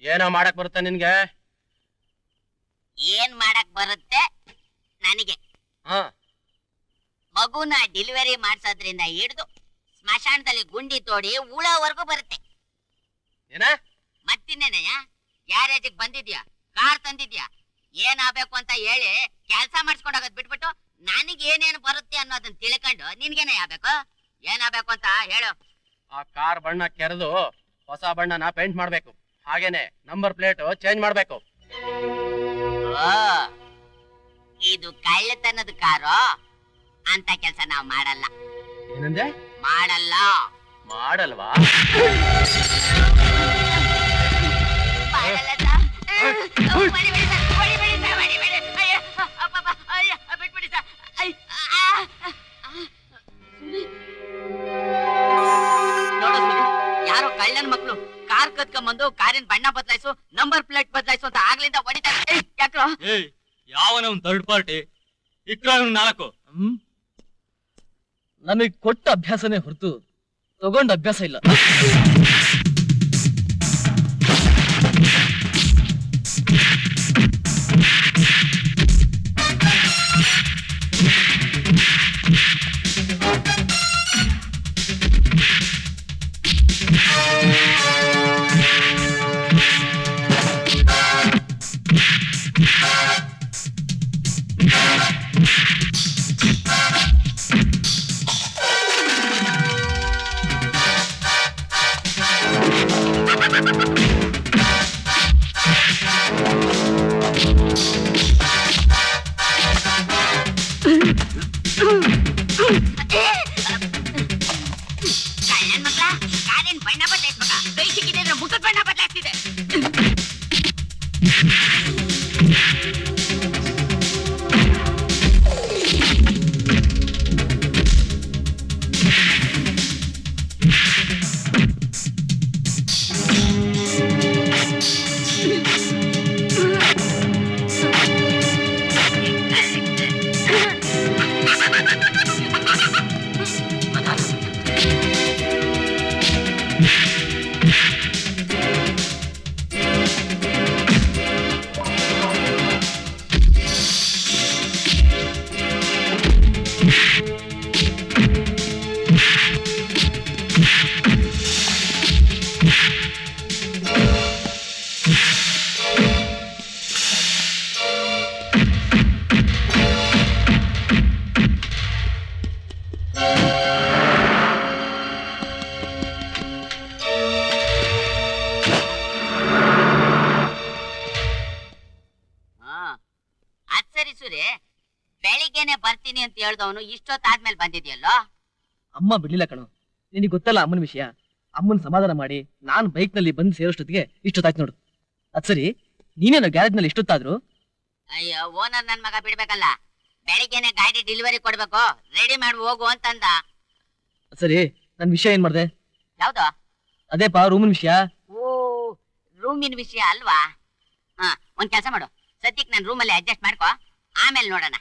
ಏನೋ ಮಾಡಕ್ ಬರುತ್ತೆ ನಿನ್ಗೆ? ಏನ್ ಮಾಡಕ್ ಬರುತ್ತೆ ನನಗೆ? ಮಗುನ ಡೆಲಿವರಿ ಮಾಡ್ಸೋದ್ರಿಂದ ಹಿಡಿದು ಸ್ಮಶಾನದಲ್ಲಿ ಗುಂಡಿ ತೋಡಿ ಉಳೋವರೆಗೂ ಬರುತ್ತೆ. ಏನ? ಮತ್ತಿನ್ನೇನಯ್ಯ, ಗ್ಯಾರೇಜಿಗೆ ಬಂದಿದ್ಯಾ, ಕಾರ್ ತಂದಿದ್ಯಾ, ಏನಾಗಬೇಕು ಅಂತ ಹೇಳಿ ಕೆಲಸ ಮಾಡಿಸ್ಕೊಂಡು ಹೋಗೋದ್ ಬಿಟ್ಬಿಟ್ಟು ನನಗೆ ಏನೇನು ಬರುತ್ತೆ ಅನ್ನೋದನ್ನ ತಿಳ್ಕೊಂಡು ನಿನ್ಗೇನೆ ಆಗ್ಬೇಕು? ಏನಾಗಬೇಕು ಅಂತ ಹೇಳು. ಆ ಕಾರ್ ಬಣ್ಣ ಕೆರೆದು ಹೊಸ ಬಣ್ಣನ ಪೇಂಟ್ ಮಾಡ್ಬೇಕು. ಹಾಗೇನೆ ನಂಬರ್ ಪ್ಲೇಟ್ ಚೇಂಜ್ ಮಾಡ್ಬೇಕು. ಇದು ಕಳ್ಳತನದ ಕಾರು ಅಂತ ಕೆಲಸ ನಾವು ಮಾಡಲ್ಲ. ಏನಂದೆ? ಮಾಡಲ್ಲ. ಮಾಡಲ್ವಾ? ಯಾರೋ ಕಳ್ಳನ ಮಕ್ಕಳು ಕಾರ್ ಕತ್ಕೊಂಡ್ಬಂದು ಕಾರಿನ ಬಣ್ಣ ಬದಲಾಯಿಸು, ನಂಬರ್ ಪ್ಲೇಟ್ ಬದಲಾಯಿಸು ಅಂತ ಆಗ್ಲಿಂದ ಹೊಡಿತಾರೆ. ಯಾಕ್ರೋ? ಯಾವನ ಥರ್ಡ್ ಪಾರ್ಟಿ ಇಕ್ರ 4. ನಮಗ್ ಕೊಟ್ಟ ಅಭ್ಯಾಸನೇ ಹೊರತು ತಗೊಂಡ ಅಭ್ಯಾಸ ಇಲ್ಲ. ಕಳ್ಳನ್ ಮಕ್ಳ ಕಾರಿನ ಬಣ್ಣ ಬದಲಾಯಿಸ್ಬೇಕ? ಕೈ ಸಿಕ್ಕಿದ್ರೆ ಮುಖದ ಬಣ್ಣ ಬದಲಾಯಿಸ್ತಿದೆ. ಬೆಳಿಗ್ಗೆನೆ ಬರ್ತೀನಿ ಅಂತ ಹೇಳ್ದವನು ಇಷ್ಟೊತ್ತಾದ್ಮೇಲೆ ಬಂದಿದ್ಯಲ್ಲೋ? ಅಮ್ಮ ಬಿಡ್ಲಿಲ್ಲ ಕಣೋ. ನಿನಗೆ ಗೊತ್ತಲ್ಲ ಅಮ್ಮನ ವಿಷಯ. ಅಮ್ಮನ ಸಮಾಧಾನ ಮಾಡಿ ನಾನ್ ಬೈಕ್ ನಲ್ಲಿ ಬಂದು ಸೇರೋಷ್ಟೊತ್ತಿಗೆ ಇಷ್ಟೊತ್ತಾಯ್ತು ನೋಡು. ಅದ್ ಸರಿ, ನೀನೇನು ಗ್ಯಾರೇಜ್ ನಲ್ಲಿ ಇಷ್ಟೊತ್ತಾದ್ರು? ಅಯ್ಯೋ, ಓನರ್ ನನ್ ಮಗ ಬಿಡ್ಬೇಕಲ್ಲ. ಬೆಳಿಗ್ಗೆನೆ ಗಾಡಿ ಡೆಲಿವರಿ ಕೊಡ್ಬೇಕು, ರೆಡಿ ಮಾಡಿ ಹೋಗು ಅಂತಂದ. ಸರಿ, ನನ್ ವಿಷಯ ಏನ್ ಮಾಡ್ದೆ? ಯಾವ್ದು? ಅದೇಪಾ ರೂಮಿನ ವಿಷಯ. ಓ, ರೂಮಿನ ವಿಷಯ ಅಲ್ವಾ? ಒಂದ್ ಕೆಲಸ ಮಾಡು, ಸದ್ಯಕ್ ನನ್ ರೂಮಲ್ಲಿ ಅಡ್ಜಸ್ಟ್ ಮಾಡ್ಕೋ, ಆಮೇಲೆ ನೋಡೋಣ.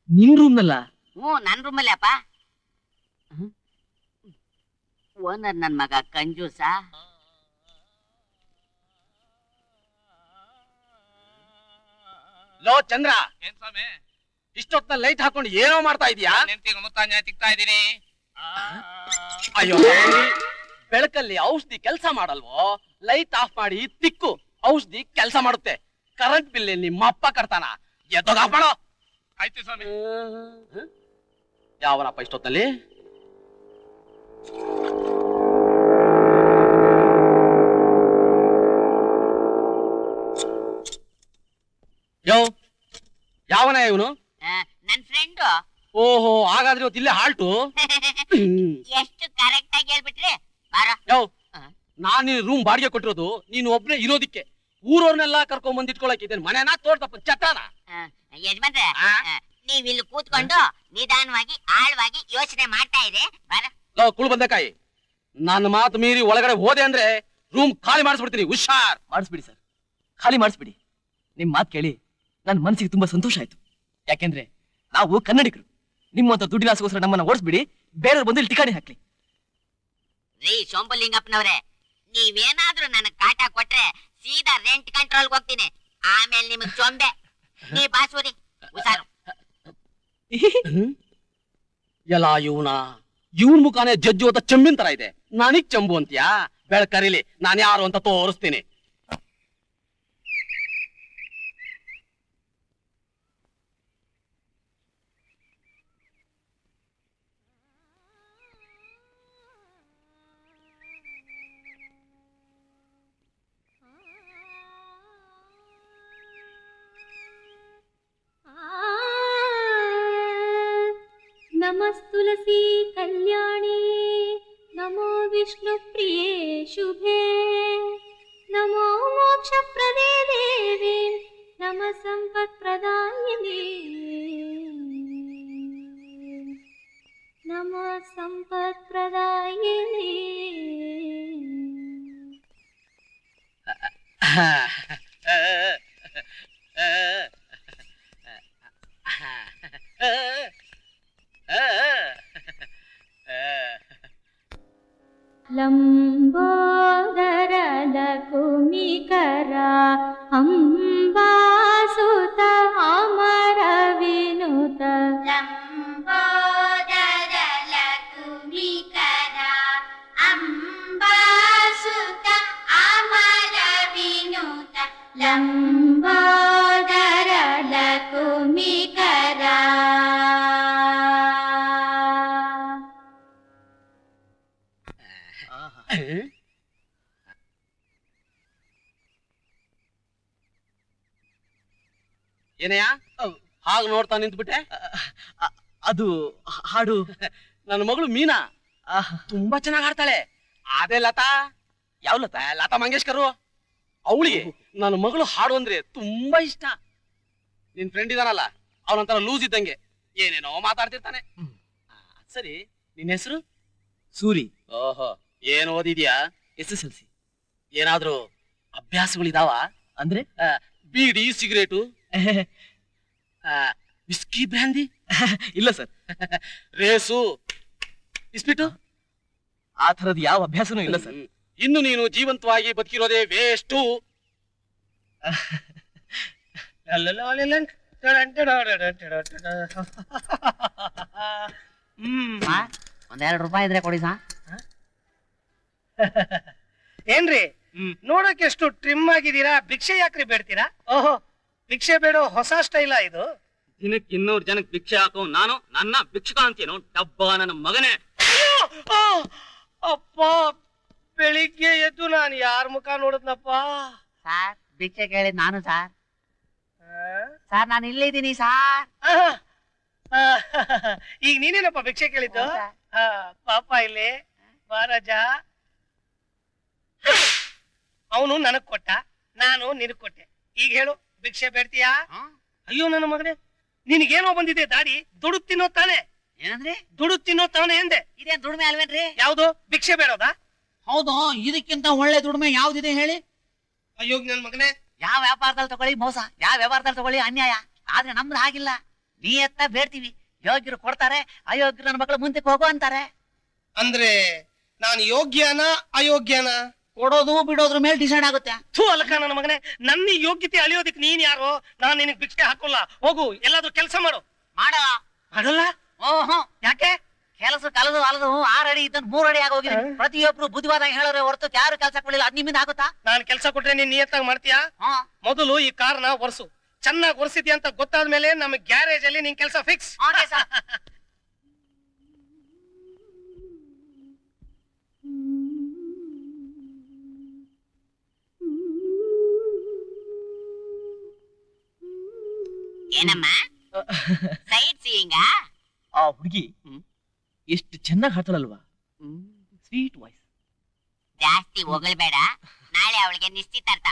ನಿನ್ ರೂಮ್ ನಲ್ಲ? ನನ್ ರೂಮಲ್ಲಿ ಅಪ್ಪ. ಓನರ್ ನನ್ ಮಗ ಕಂಜೂಸ. ಲೋ ಚಂದ್ರ, ಏನ್ ಸ್ವಾಮಿ ಇಷ್ಟೊತ್ತ ಲೈಟ್ ಹಾಕೊಂಡು ಏನೋ ಮಾಡ್ತಾ ಇದೀಯಾ? ತಿಕ್ತಾ ಇದೀನಿ. ಅಯ್ಯೋ, ಬೆಳಕಲ್ಲಿ ಔಷಧಿ ಕೆಲಸ ಮಾಡಲ್ವೋ? ಲೈಟ್ ಆಫ್ ಮಾಡಿ ತಿಕ್ಕು, ಔಷಧಿ ಕೆಲಸ ಮಾಡುತ್ತೆ. ಕರೆಂಟ್ ಬಿಲ್ ನಿಮ್ಮ ಅಪ್ಪ ಕಟ್ತಾನ? ಎದ್ದೋಗಾಪಣೋ. ಆಯ್ತು ಸ್ವಾಮಿ. ಯಾವನಪ್ಪ ಇಷ್ಟೊತ್ತಲ್ಲಿ? ಯಾವನ ಇವನು? ನನ್ ಫ್ರೆಂಡು. ಓಹೋ, ಹಾಗಾದ್ರೆ ಇವತ್ತು ಇಲ್ಲೇ ಹಾಲ್ಟು. ಎಷ್ಟು ಕರೆಕ್ಟ್ ಆಗಿ ಹೇಳ್ಬಿಟ್ರಿ. ನಾನ್ ನೀನ್ ರೂಮ್ ಬಾಡಿಗೆ ಕೊಟ್ಟಿರೋದು ನೀನು ಒಬ್ನೇ ಇರೋದಿಕ್ಕೆ. ಊರವ್ರನ್ನೆಲ್ಲ ಕರ್ಕೊಂಡ್ ಬಂದಿಟ್ಕೊಳಕ್ ಇದೇನ್ ಮನೆನಾ ತೋಟಪ್ಪ ಚಟ್ಟಾನ? ಯಜಮಾನ್ರೆ, ನೀವ್ ಇಲ್ಲಿ ಕೂತ್ಕೊಂಡು ನಿಧಾನವಾಗಿ ಆಳವಾಗಿ ಯೋಚನೆ ಮಾಡ್ತಾ ಇರಿ. ಕುಳು ಬಂದಕಾಯಿ, ನನ್ನ ಮಾತು ಮೀರಿ ಒಳಗಡೆ ಹೋದೆ ಅಂದ್ರೆ ರೂಮ್ ಖಾಲಿ ಮಾಡಿಸ್ಬಿಡ್ತೀನಿ. ಹುಷಾರ್. ಮಾಡಿಸ್ಬಿಡಿ ಸರ್, ಖಾಲಿ ಮಾಡಿಸ್ಬಿಡಿ. ನಿಮ್ ಮಾತು ಕೇಳಿ ನನ್ ಮನಸ್ಸಿಗೆ ತುಂಬಾ ಸಂತೋಷ ಆಯ್ತು. ಯಾಕೆಂದ್ರೆ ನಾವು ಕನ್ನಡಿಗರು. ನಿಮ್ಮಂತ ದುಡ್ಡಿನ ಆಸೆಗೋಸ್ಕರ ನಮ್ಮನ್ನ ಓಡಿಸ್ಬಿಡಿ, ಬೇರೆಯವ್ರು ಬಂದು ಇಲ್ಲಿ ಟಿಕಾಣಿ ಹಾಕ್ಲಿ. ರೀ ಶೋಂಬಲಿಂಗಪ್ಪನವ್ರೆ, ನೀವೇನಾದ್ರೂ ನನಗ್ ಕಾಟ ಕೊಟ್ರೆ ಸೀದಾ ರೆಂಟ್ ಕಂಟ್ರೋಲ್ಗೆ ಹೋಗ್ತೀನಿ. ಆಮೇಲೆ ನಿಮಗ್ ಚೊಂಬೆ. ನೀ ಬಾಸುರಿ ಹುಷಾರು. ಎಲ್ಲ ಇವನ್ ಮುಖಾನೇ ಜಜ್ಜು ಅಂತ ಚಂಬಿನ ತರ ಇದೆ. ನಾನೀಗ್ ಚಂಬು ಅಂತ್ಯಾ? ಬೆಳಕರಿಲಿ, ನಾನು ಯಾರು ಅಂತ ತೋರಿಸ್ತೀನಿ. नमस्तुलसी कल्याणी नमो विष्णुप्रिये शुभे नमो मोक्षप्रदे देवी नमः सम्पत्प्रदायिने नमः सम्पत्प्रदायिने लंबोदर लकुमिकरा अंबासुत अमर विनुत लंबोदर लकुमिकरा अंबासुत अमर विनुत लंबोदर लकुमिकरा ಏನಯ್ಯ ಹಾಗೆ ನೋಡ್ತಾ ನಿಂತ್ಬಿಟ್ಟೆ? ಅದು ಹಾಡು ನನ್ನ ಮಗಳು ಮೀನಾ ತುಂಬಾ ಚೆನ್ನಾಗಿ ಹಾಡ್ತಾಳೆ. ಅದೇ ಲತಾ, ಯಾವ ಲತಾ? ಲತಾ ಮಂಗೇಶ್ಕರ್. ಅವಳಿಗೆ ನನ್ನ ಮಗಳು ಹಾಡು ಅಂದ್ರೆ ತುಂಬಾ ಇಷ್ಟ. ನಿನ್ ಫ್ರೆಂಡ್ ಇದಾನಲ್ಲ, ಅವನಂತರ ಲೂಸ್ ಇದ್ದಂಗೆ ಏನೇನೋ ಮಾತಾಡ್ತಿರ್ತಾನೆ. ಸರಿ, ನಿನ್ ಹೆಸರು? ಸೂರಿ. ಓಹೋ, ಏನ್ ಓದಿದ್ಯಾ? SSLC. ಏನಾದ್ರೂ ಅಭ್ಯಾಸಗಳಿದಾವ? ಅಂದ್ರೆ ಬೀಡಿ, ಸಿಗರೇಟು, ವಿಸ್ಕಿ, ಬ್ರ್ಯಾಂದಿ? ಇಲ್ಲ ಸರ್. ರೇಸು, ಇಸ್ಪಿಟು? ಆ ಥರದ್ ಯಾವ ಅಭ್ಯಾಸನೂ ಇಲ್ಲ ಸರ್. ಇನ್ನು ನೀನು ಜೀವಂತವಾಗಿ ಬದುಕಿರೋದೇ ವೇಸ್ಟು. ಒಂದೆರಡು ರೂಪಾಯಿ ಇದ್ರೆ ಕೊಡಿ ಸಾ. ಏನ್ರಿ ನೋಡಕ್ಕೆ ಎಷ್ಟು ಟ್ರಿಮ್ ಆಗಿದ್ದೀರಾ? ಭಿಕ್ಷೆ ಯಾಕ್ರಿ ಬೇಡ್ತೀರಾ? ಓಹೋ, ಭಿಕ್ಷೆ ಬೇಡೋ ಹೊಸ ಸ್ಟೈಲ ಇದು? ದಿನಕ್ಕೆ 200 ಜನಕ್ಕೆ ಭಿಕ್ಷೆ ಹಾಕೋ ನಾನು ನನ್ನ ಭಿಕ್ಷುಕ ಅಂತೀನೋ ಡಬ್ಬ ನನ್ನ ಮಗನೇ. ಅಪ್ಪ, ಬೆಳಿಗ್ಗೆ ಎದ್ದು ನಾನು ಯಾರ ಮುಖ ನೋಡಿದ್ನಪ್ಪ? ಸಾರ್, ಭಿಕ್ಷೆ ಕೇಳಿದ್ ನಾನು ಸಾರ್. ಸಾರ್, ನಾನು ಇಲ್ಲಿದ್ದೀನಿ ಸಾರ್. ಈಗ ನೀನೇನಪ್ಪ ಭಿಕ್ಷೆ ಕೇಳಿದ್ದು? ಪಾಪ ಇಲ್ಲಿ ಮಹಾರಾಜ ಅವನು ನನಗ್ ಕೊಟ್ಟ, ನಾನು ನಿನಗ್ ಕೊಟ್ಟೆ. ಈಗ ಹೇಳು, ಭಿಕ್ಷೆ ಬೇಡ್ತೀಯಾ? ಅಯ್ಯೋ ನನ್ನ ಮಗನೇ, ನಿನಗೇನೋ ಬಂದಿದೆ ದಾಡಿ. ದುಡ್ಡು ತಿನ್ನೋ ತಾನೆ? ಏನಂದ್ರಿ? ದುಡ್ಡು ತಿನ್ನೋ ತಾನೆ ಎಂದೆ. ಇದೇನ್ ದುಡಿಮೆ ಅಲ್ವೇನ್ರಿ? ಯಾವ್ದು ಭಿಕ್ಷೆ ಬೇಡೋದಾ? ಹೌದು, ಇದಕ್ಕಿಂತ ಒಳ್ಳೆ ದುಡಿಮೆ ಯಾವ್ದಿದೆ ಹೇಳಿ? ಅಯ್ಯೋ ನನ್ ಮಗನೇ, ಯಾವ ವ್ಯಾಪಾರದಲ್ಲಿ ತಗೊಳ್ಳಿ ಮೋಸ, ಯಾವ ವ್ಯಾಪಾರದಲ್ಲಿ ತಗೊಳ್ಳಿ ಅನ್ಯಾಯ. ಆದ್ರೆ ನಮ್ದು ಹಾಗಿಲ್ಲ. ನೀ ಎತ್ತ ಬೇಡ್ತೀವಿ, ಯೋಗ್ಯರು ಕೊಡ್ತಾರೆ, ಅಯೋಗ್ಯರು ನನ್ನ ಮಕ್ಕಳು ಮುಂದಕ್ಕೆ ಹೋಗು ಅಂತಾರೆ. ಅಂದ್ರೆ ನಾನು ಯೋಗ್ಯನ ಅಯೋಗ್ಯನ? ಕೊಡೋದು ಬಿಡೋದ್ರ ಮೇಲೆ ಡಿಸೈಡ್ ಆಗುತ್ತೆ. ಥೂ ಅಲ್ಲಕ ನನ್ನ ಮಗನೇ, ನನ್ನ ಯೋಗ್ಯತೆ ಅಳಿಯೋದಿಕ್ ನೀನ್ ಯಾರು? ನಾನ್ ನಿನಗ್ ಭಿಕ್ಷೆ ಹಾಕೋಲ್ಲ. ಹೋಗು, ಎಲ್ಲಾದ್ರೂ ಕೆಲಸ ಮಾಡು. ಮಾಡೋ ಮಾಡಲ್ಲ? ಓಹೋ, ಯಾಕೆ? ಕೆಲಸ ಕಲದು ಅಲದು 6 ಅಡಿ ಇದ್ದಂತ 3 ಅಡಿ ಆಗೋಗಿದೆ. ಪ್ರತಿಯೊಬ್ರು ಬುದ್ಧಿವಾದ ಹೇಳೋರೆ ಹೊರತು ಯಾರು ಕೆಲಸ ಕೊಡಲಿಲ್ಲ. ಅದ್ ನಿಮ್ಮಿಂದ ಆಗುತ್ತಾ? ನಾನ್ ಕೆಲಸ ಕೊಟ್ರೆ ನೀನ್ ನಿಯತ್ತಾಗಿ ಮಾಡ್ತೀಯಾ? ಮೊದಲು ಈ ಕಾರ್ನ ಒರ್ಸು. ಚೆನ್ನಾಗಿ ಒರ್ಸಿದ್ಯಾ ಅಂತ ಗೊತ್ತಾದ್ಮೇಲೆ ನಮ್ಮ ಗ್ಯಾರೇಜ್ ಅಲ್ಲಿ ನಿನ್ ಕೆಲಸ ಫಿಕ್ಸ್. Okay sir. ಏನಮ್ಮ ಸೈಟ್ ಸೀಯಿಂಗ? ಆ ಹುಡುಗಿ ಎಷ್ಟು ಚೆನ್ನಾಗಿ ಹಾಡ್ತಾಳಲ್ವಾ? Sweet voice. ಜಾಸ್ತಿ ಹೊಗಳ್ಬೇಡ, ನಾಳೆ ಅವಳಿಗೆ ನಿಶ್ಚಿತಾರ್ಥ.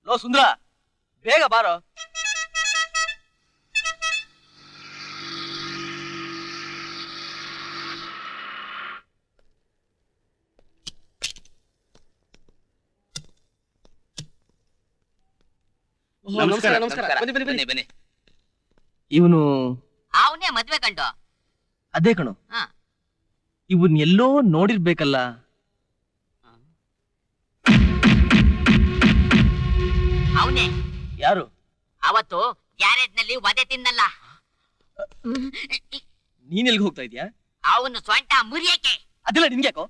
ಲೋ ಸುಂದ್ರ, ಬೇಗ ಬಾರೋ. ನಮಸ್ಕಾರ ನಮಸ್ಕಾರ ಬನ್ನಿ ಬನ್ನಿ ಬನ್ನಿ ಬನ್ನಿ ಇವನು ಅವನೇ ಮದ್ವೆ ಕಂಡು. ಅದೇ ಕಣು. ಹಾ. ಇವನ್ ಎಲ್ಲೋ ನೋಡಿರ್ಬೇಕಲ್ಲ. ಅವನೇ ಯಾರು? ಅವತ್ತು ಗ್ಯಾರೇಜ್ ನಲ್ಲಿ ವಧೆ ತಿನ್ನಲ್ಲ. ನೀನ್ ಎಲ್ಗೆ ಹೋಗ್ತಾ ಇದೀಯಾ? ಅವನು ಸೊಂಟ ಮುರಿಯಕ್ಕೆ. ಅದೆಲ್ಲ ನಿನ್ಗ್ಯಾಕೋ?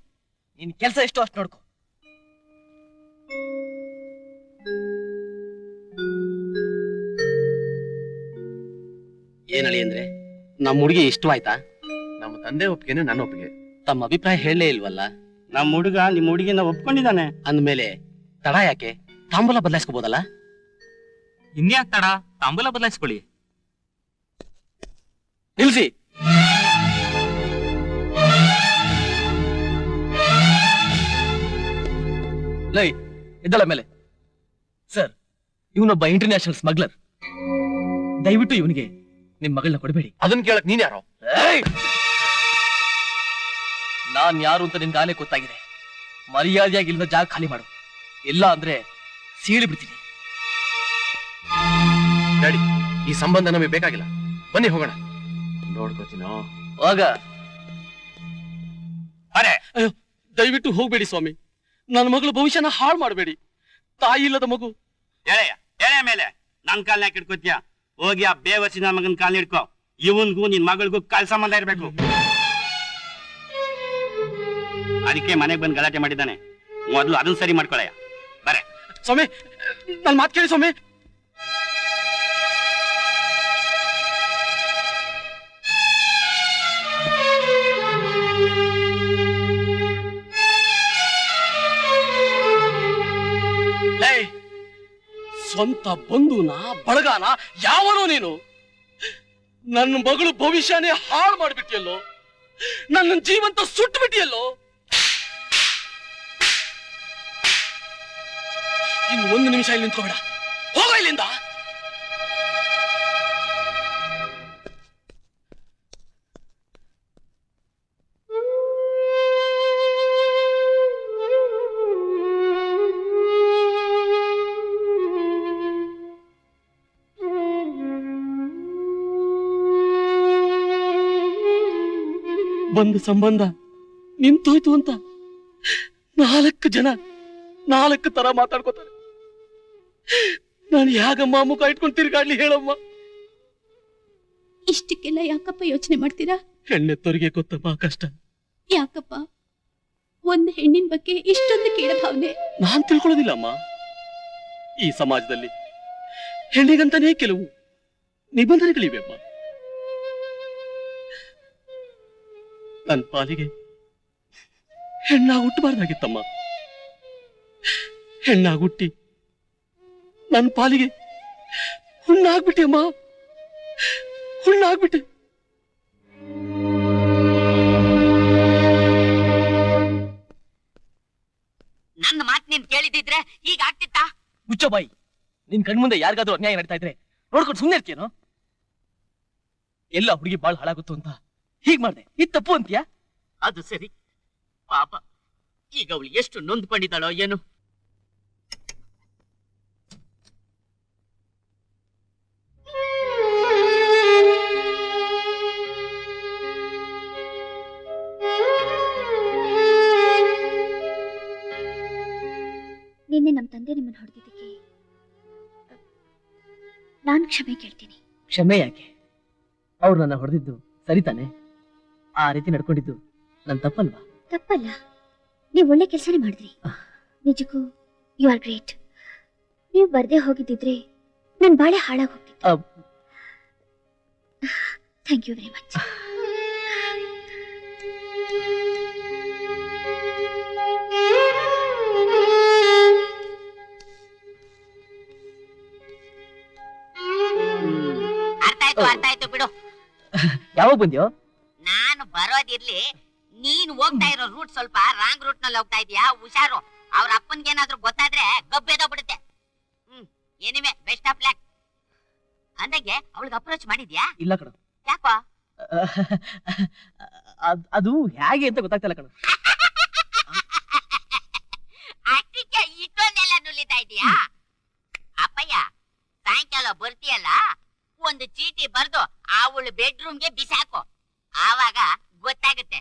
ನಿನ್ ಕೆಲ್ಸ ಎಷ್ಟೋ ಅಷ್ಟು ನೋಡ್ಕೊ. ಏನಳಿ ಅಂದ್ರೆ ನಮ್ಮ ಹುಡುಗಿ ಇಷ್ಟವಾಯ್ತಾ? ನಮ್ಮ ತಂದೆ ಒಪ್ಪಿಗೆನೆ ನನ್ನ ಒಪ್ಪಿಗೆ. ತಮ್ಮ ಅಭಿಪ್ರಾಯ ಹೇಳಲೇ ಇಲ್ವಲ್ಲ? ನಮ್ಮ ಹುಡುಗ ನಿಮ್ ಹುಡುಗಿನ ಒಪ್ಕೊಂಡಿದ್ದಾನೆ. ಅಂದ್ಮೇಲೆ ತಡ ಯಾಕೆ? ತಾಂಬೂಲ ಬದಲಾಯಿಸ್ಕೋಬಹುದಲ್ಲ? ಇನ್ಯಾಕ್ ತಡ? ತಾಂಬೂಲ ಬದಲಾಯಿಸ್ಕೊಳ್ಳಿ. ನಿಲ್ಸಿ. ಲೈ ಎದ್ದಳ ಮೇಲೆ. ಸರ್, ಇವನೊಬ್ಬ ಇಂಟರ್ನ್ಯಾಷನಲ್ ಸ್ಮಗ್ಲರ್. ದಯವಿಟ್ಟು ಇವನಿಗೆ ನಿಮ್ ಮಗಳನ್ನ ಕೊಡಬೇಡಿ. ಅದನ್ನ ಕೇಳಕ್ ನೀನ್ ಯಾರೋ? ನಾನ್ ಯಾರು ಅಂತ ನಿನ್ಗಾಲೇ ಗೊತ್ತಾಗಿದೆ. ಮರ್ಯಾದೆಯಾಗಿ ಇಲ್ದ ಜಾಗ ಖಾಲಿ ಮಾಡು, ಇಲ್ಲ ಅಂದ್ರೆ ಸೀಳಿ ಬಿಡ್ತೀನಿ. ಡ್ಯಾಡಿ, ಈ ಸಂಬಂಧ ನಮಗೆ ಬೇಕಾಗಿಲ್ಲ. ಬನ್ನಿ ಹೋಗೋಣ. ನೋಡ್ಕೋತೀನೋ. ಹೋಗ. ಅಯ್ಯೋ, ದಯವಿಟ್ಟು ಹೋಗ್ಬೇಡಿ ಸ್ವಾಮಿ. ನನ್ನ ಮಗಳ ಭವಿಷ್ಯನ ಹಾಳು ಮಾಡಬೇಡಿ. ತಾಯಿ ಇಲ್ಲದ ಮಗು. ಎಳೆ ಮೇಲೆ ನನ್ ಕಾಲ್ನ ಹಿಡ್ಕೋತಿಯ. ಹೋಗಿ ಆ ಬೇವರ್ಸಿ ನನ್ನ ಮಗನ್ ಕಾಲ್ ಹಿಡ್ಕೊ. ಇವನ್ಗೂ ನಿನ್ ಮಗಳಿಗೂ ಕಾಲ್ ಸಂಬಂಧ ಇರ್ಬೇಕು. ಅದಕ್ಕೆ ಮನೆಗ್ ಬಂದು ಗಲಾಟೆ ಮಾಡಿದ್ದಾನೆ. ಮೊದ್ಲು ಅದನ್ನ ಸರಿ ಮಾಡ್ಕೊಳಯ್ಯ. ಬರೇ ಸ್ವಾಮಿ, ನನ್ ಮಾತು ಕೇಳಿ ಸ್ವಾಮಿ. ಸ್ವಂತ ಬಂಧುನ ಬಳಗಾನ ಯಾವನೋ ನೀನು? ನನ್ನ ಮಗಳು ಭವಿಷ್ಯನೇ ಹಾಳು ಮಾಡಿಬಿಟ್ಟಿಯಲ್ಲೋ. ನನ್ನ ಜೀವಂತ ಸುಟ್ಟು ಬಿಟ್ಟಿಯಲ್ಲೋ. ಇನ್ನು ಒಂದು ನಿಮಿಷ ಇಲ್ಲಿ ನಿಂತ್ಕೋಬೇಡ. ಹೋಗ ಇಲ್ಲಿಂದ. ಬಂದ ಸಂಬಂಧ ನಿಂತೋಯ್ತು ಅಂತ 4 ಜನ 4 ತರ ಮಾತಾಡ್ಕೋತಾರೆ. ನಾನು ಯಾಗಮ್ಮ ಮುಖ ಇಟ್ಕೊಂಡು ತಿರ್ಗಾಡ್ಲಿ ಹೇಳಮ್ಮ? ಇಷ್ಟಕ್ಕೆಲ್ಲ ಯಾಕಪ್ಪ ಯೋಚನೆ ಮಾಡ್ತೀರಾ? ಹೆಣ್ಣೆತ್ತೋರಿಗೆ ಗೊತ್ತಮ್ಮ ಕಷ್ಟ. ಯಾಕಪ್ಪ ಒಂದು ಹೆಣ್ಣಿನ ಬಗ್ಗೆ ಇಷ್ಟೊಂದು ಕೀಳ ಭಾವನೆ? ನಾನ್ ತಿಳ್ಕೊಳ್ಳೋದಿಲ್ಲ ಅಮ್ಮ. ಈ ಸಮಾಜದಲ್ಲಿ ಹೆಣ್ಣಿಗಂತಾನೇ ಕೆಲವು ನಿಬಂಧನೆಗಳಿವೆ ಅಮ್ಮ. ನನ್ನ ಪಾಲಿಗೆ ಹೆಣ್ಣಾಗಿ ಹುಟ್ಟಬಾರ್ದಾಗಿತ್ತಮ್ಮ. ಹೆಣ್ಣಾಗಿ ಹುಟ್ಟಿ ನನ್ನ ಪಾಲಿಗೆ ಹುಣ್ಣಾಗ್ಬಿಟ್ಟೆ ಅಮ್ಮ. ಹುಣ್ಣಾಗ್ಬಿಟ್ಟೆ. ನನ್ನ ಮಾತು ನೀನ್ ಕೇಳಿದಿದ್ರೆ ಈಗ ಆಗ್ತಿತ್ತಾ? ಮುಚ್ಚೋ ಬಾಯಿ. ನಿನ್ ಕಣ್ಮುಂದೆ ಯಾರಿಗಾದ್ರೂ ಅನ್ಯಾಯ ನಡೀತಾ ಇದ್ರೆ ನೋಡ್ಕೊಂಡು ಸುಮ್ಮನೆ ಇರ್ತೀಯನೋ? ಎಲ್ಲ ಹುಡುಗಿ ಬಾಳ್ ಹಾಳಾಗುತ್ತೋ ಅಂತ ಹೀಗ್ ಮಾಡ್ದೆ. ಇದು ತಪ್ಪು ಅಂತೀಯಾ? ಅದು ಸರಿ. ಪಾಪ, ಈಗ ಅವಳು ಎಷ್ಟು ನೊಂದ್ಕೊಂಡಿದ್ದಾಳೋ ಏನು. ನಿನ್ನೆ ನಮ್ಮ ತಂದೆ ನಿಮ್ಮನ್ನು ಹೊಡೆದಿದ್ದಕ್ಕೆ ನಾನು ಕ್ಷಮೆ ಕೇಳ್ತೀನಿ. ಕ್ಷಮೆ ಯಾಕೆ? ಅವ್ರು ನನ್ನ ಹೊಡೆದಿದ್ದು ಸರಿ ತಾನೆ? ಆ ರೀತಿ ನಡ್ಕೊಂಡಿದ್ದು ನನ್ ತಪ್ಪಲ್ವಾ? ತಪ್ಪಲ್ಲ, ನೀವು ಒಳ್ಳೆ ಕೆಲಸನೇ ಮಾಡಿದ್ರಿ. ನಿಜಕ್ಕೂ ಯು ಆರ್ ಗ್ರೇಟ್. ನೀವು ಬರ್ದೇ ಹೋಗಿದ್ದಿದ್ರೆ ನನ್ ಬಾಳೆ ಹಾಳಾಗಿ ಹೋಗ್ತಿತ್ತು. Thank you very much. ಅರ್ಥ ಆಯ್ತು ಬಿಡು. ಯಾವಾಗ ಬಂದ್ಯೋ? ನಾನು ಬರೋದಿರ್ಲಿ, ನೀನ್ ಹೋಗ್ತಾ ಇರೋ ರೂಟ್ ಸ್ವಲ್ಪ ರಾಂಗ್ ರೂಟ್ ನಲ್ಲಿ ಹೋಗ್ತಾ ಇದೀಯಾ. ಹುಷಾರು. ಅವ್ರ ಅಪ್ಪನ್ಗೆ ಏನಾದ್ರೂ ಗೊತ್ತಾದ್ರೆ ಗಬ್ಬೆದೋಗ್ಬಿಡುತ್ತೆ. ಏನಿವೆ ಬೆಸ್ಟ್ ಆಫ್ ಲ್ಯಾಕ್. ಅಂದಂಗೆ ಅವಳಿಗೆ ಅಪ್ರೋಚ್ ಮಾಡಿದ್ಯಾ? ಇಲ್ಲ ಕಣ. ಯಾಕೋ? ಅದು ಹೇಗೆ ಅಂತ ಗೊತ್ತಾಗ್ತಿಲ್ಲ ಕಣ. ಅದಕ್ಕೆ ಇಷ್ಟೊಂದೆಲ್ಲ ನುಲಿತಾ ಇದೀಯಾ? ಅಪ್ಪಯ್ಯ, ಇದೆಯಲ್ಲ ಒಂದು ಚೀಟಿ ಬರ್ದು ಅವಳು ಬೆಡ್ರೂಮ್ಗೆ ಬಿಸಾಕು, ಆವಾಗ ಗೊತ್ತಾಗುತ್ತೆ.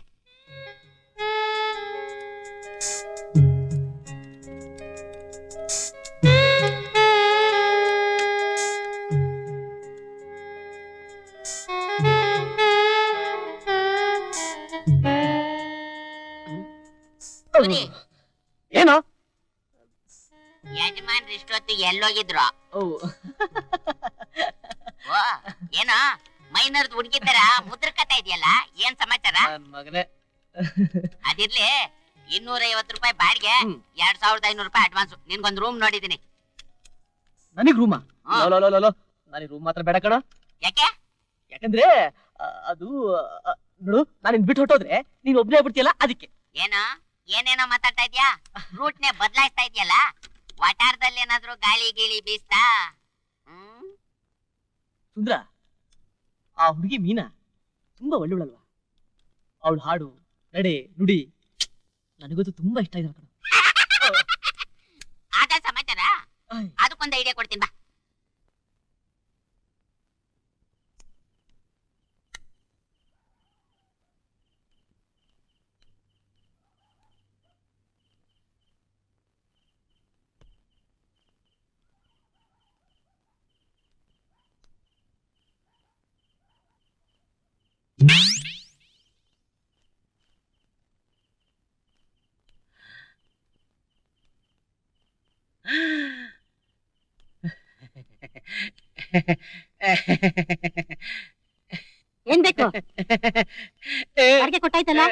ಸುನಿ, ಏನೋ ಯಜಮಾನ್ರು ಇಷ್ಟೊತ್ತು ಎಲ್ಲೋಗಿದ್ರು? ಓ ಓ, ಏನೋ ಮೈನರ್ದು ಹುಡುಗಿದ್ದಾರ ಮುದ್ರಕತಾ ಇದೆಯಲ್ಲ, ಏನ್ ಸಮಾಚಾರ? ನನ್ ಮಗನೇ. ಅದಿರ್ಲಿ, 250 ರೂಪಾಯಿ ಬಾಡಿಗೆ, 2500 ರೂಪಾಯಿ ಅಡ್ವಾನ್ಸ್. ನಿನ್ಗೊಂದ್ ರೂಮ್ ನೋಡಿದೀನಿ. ನನಗ್ ರೂಮಾ? ಹಾ. ನನಗ್ ರೂಮ್ ಮಾತ್ರ ಬೇಡ ಕಣ. ಯಾಕೆ? ಯಾಕಂದ್ರೆ ಅದು ನೋಡು, ನಾನು ಬಿಟ್ಟು ಹೊಟ್ಟೋದ್ರೆ ನೀನ್ ಒಬ್ನೇ ಆಗ್ಬಿಡ್ತೀಯಲ್ಲ, ಅದಕ್ಕೆ. ಏನೋ ಏನೇನೋ ಮಾತಾಡ್ತಾ ಇದ್ಯಾ? ರೂಟ್ನೆ ಬದಲಾಯಿಸ್ತಾ ಇದೆಯಲ್ಲ, ವಟಾರದಲ್ಲಿ ಏನಾದ್ರೂ ಗಾಳಿ ಗೀಳಿ ಬೀಸ್ತಾ? ಸುಂದ್ರ, ಆ ಹುಡುಗಿ ಮೀನಾ ತುಂಬಾ ಒಳ್ಳೆವಳಲ್ವಾ? ಅವಳು ಹಾಡು, ನಡೆ, ನುಡಿ ನನಗಂತೂ ತುಂಬಾ ಇಷ್ಟ ಇದೆ ಕಣ. ಆದ ಸಮಾಚಾರ, ಅದಕ್ಕೊಂದು ಐಡಿಯಾ ಕೊಡ್ತೀನಿ ಬಾ. ಏನ್ ಬೇಕು? ಅಡ್ಗೆ ಕೊಟ್ಟಾಯ್ತಲ್ಲ?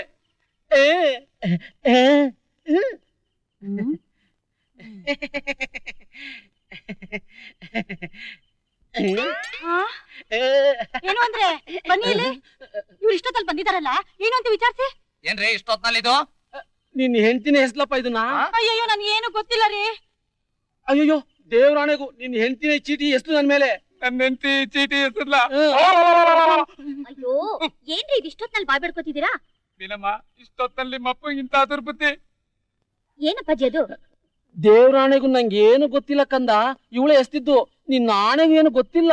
ಏನು ಅಂದ್ರೆ ಬನ್ನಿ ಇಲ್ಲಿ. ಇವ್ರು ಇಷ್ಟೊತ್ತಲ್ಲಿ ಬಂದಿದಾರಲ್ಲ, ಏನು ಅಂತ ವಿಚಾರಿಸಿ. ಏನ್ರಿ ಇಷ್ಟೊತ್ನಲ್ಲಿ ಇದು? ನಿನ್ ಹೆಂಡತಿನ ಹೆಸ್ಲಪ್ಪ ಇದನ್ನ? ಅಯ್ಯಯ್ಯೋ, ನನ್ ಏನು ಗೊತ್ತಿಲ್ಲ ರೀ. ಅಯ್ಯೋ ದೇವ್ರಾಣೆಗೂ ನಿನ್ ಹೆಂಡತಿನ ಚೀಟಿ ಎಷ್ಟು ನನ್ ಮೇಲೆ? ನನ್ನ ಹೆಂಡತಿ ಚೀಟಿ ಹೆಸರ್ಲ. ಅಯ್ಯೋ, ಏನ್ರಿ ಇದು ಇಷ್ಟೊತ್ತಲ್ಲಿ ಬಾಯ್ ಬಿಡ್ಕೋತಿದ್ದೀರಾ? ದಿನಮ್ಮ, ಇಷ್ಟೊತ್ತಲ್ಲಿ ಮಪ್ಪ ಇಂತ ದುರ್ಬುದ್ಧಿ. ಏನಪ್ಪಾಜಿ ಅದು? ದೇವ್ರಾಣೆಗೂ ನಂಗೆ ಏನು ಗೊತ್ತಿಲ್ಲ ಕಂದ, ಇವಳೆ ಎಸ್ತಿದ್ದು. ನಿನ್ನ ಆಣೆಗೂ ಏನು ಗೊತ್ತಿಲ್ಲ.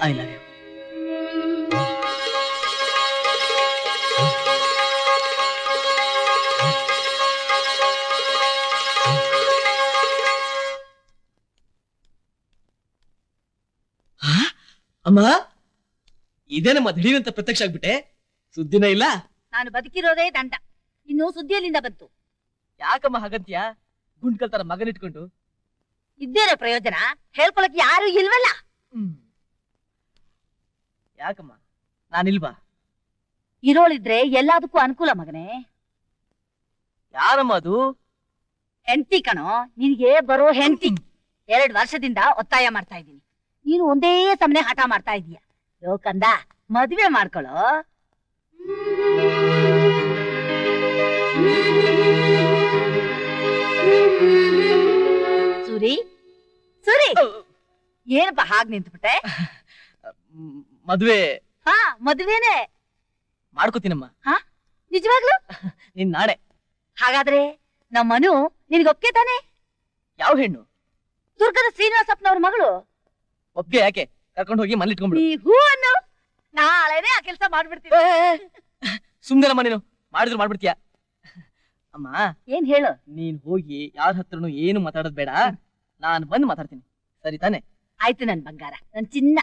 I love you. ಅಮ್ಮ, ಇದೇನಮ್ಮ ದಿಢೀರಂತ ಪ್ರತ್ಯಕ್ಷ ಆಗ್ಬಿಟ್ಟೆ? ಸುದ್ದಿನ ಇಲ್ಲ? ನಾನು ಬದುಕಿರೋದೇ ದಂಡ, ಇನ್ನು ಸುದ್ದಿಯಲ್ಲಿಂದ ಬಂತು. ಯಾಕಮ್ಮ ಹಾಗಂತ್ಯ? ಗುಂಡ್ಕಲ್ ತರ ಮಗನಿಟ್ಕೊಂಡು ಇದ್ದೇನೆ ಪ್ರಯೋಜನ? ಹೇಳ್ಕೊಳಕ್ ಯಾರು ಇಲ್ವಲ್ಲ. ಯಾಕಮ್ಮ ನಾನಿಲ್ವಾ? ಇರೋಳಿದ್ರೆ ಎಲ್ಲದಕ್ಕೂ ಅನುಕೂಲ ಮಗನೇ. ಯಾರಮ್ಮ ಅದು? ಹೆಂಡತಿ ಕಣೋ, ನಿನಗೆ ಬರೋ ಹೆಂಡತಿ. 2 ವರ್ಷದಿಂದ ಒತ್ತಾಯ ಮಾಡ್ತಾ ಇದ್ದೀನಿ, ನೀನು ಒಂದೇ ಸಮನೆ ಹಠ ಮಾಡ್ತಾ ಇದೀಯ. ಲೋಕಂದ ಮದ್ವೆ ಮಾಡ್ಕೊಳ್ಳೋ. ಸೂರಿ, ಸೂರಿ, ಏನಪ್ಪ ಹಾಗ್ ನಿಂತ್ಬಿಟ್ಟೆ? ಮದ್ವೆ ಹಾ, ಮದ್ವೆನೆ ಮಾಡ್ಕೋತೀನಮ್ಮ. ಹಾ, ನಿಜವಾಗ್ಲು? ನಿನ್ ನಾಳೆ. ಹಾಗಾದ್ರೆ ನಮ್ಮನು ನಿನ್ಗೊಕ್ಕೆ ತಾನೆ? ಯಾವ ಹೆಣ್ಣು? ದುರ್ಗದ ಶ್ರೀನಿವಾಸಪ್ಪನವ್ರ ಮಗಳು. ಒಪ್ಗೆ ಯಾಕೆ? ಕರ್ಕೊಂಡು ಹೋಗಿ ಮನೇಲಿ ಇಟ್ಕೊಂಡ್ಬಿಡು. ನೀ ಹೂ ಅನ್ನು, ನಾಳೆನೆ ಆ ಕೆಲಸ ಮಾಡ್ಬಿಡ್ತೀನಿ. ಸುಮ್ನೆನಮ್ಮ, ನೀನು ಮಾಡಿದ್ರು ಮಾಡ್ಬಿಡ್ತೀಯ. ಅಮ್ಮ, ಏನ್ ಹೇಳು? ನೀನ್ ಹೋಗಿ ಯಾರ ಹತ್ರನು ಏನು ಮಾತಾಡೋದ್ ಬೇಡ, ನಾನ್ ಬಂದು ಮಾತಾಡ್ತೀನಿ, ಸರಿ ತಾನೆ? ಆಯ್ತು ನನ್ ಬಂಗಾರ, ನನ್ ಚಿನ್ನ.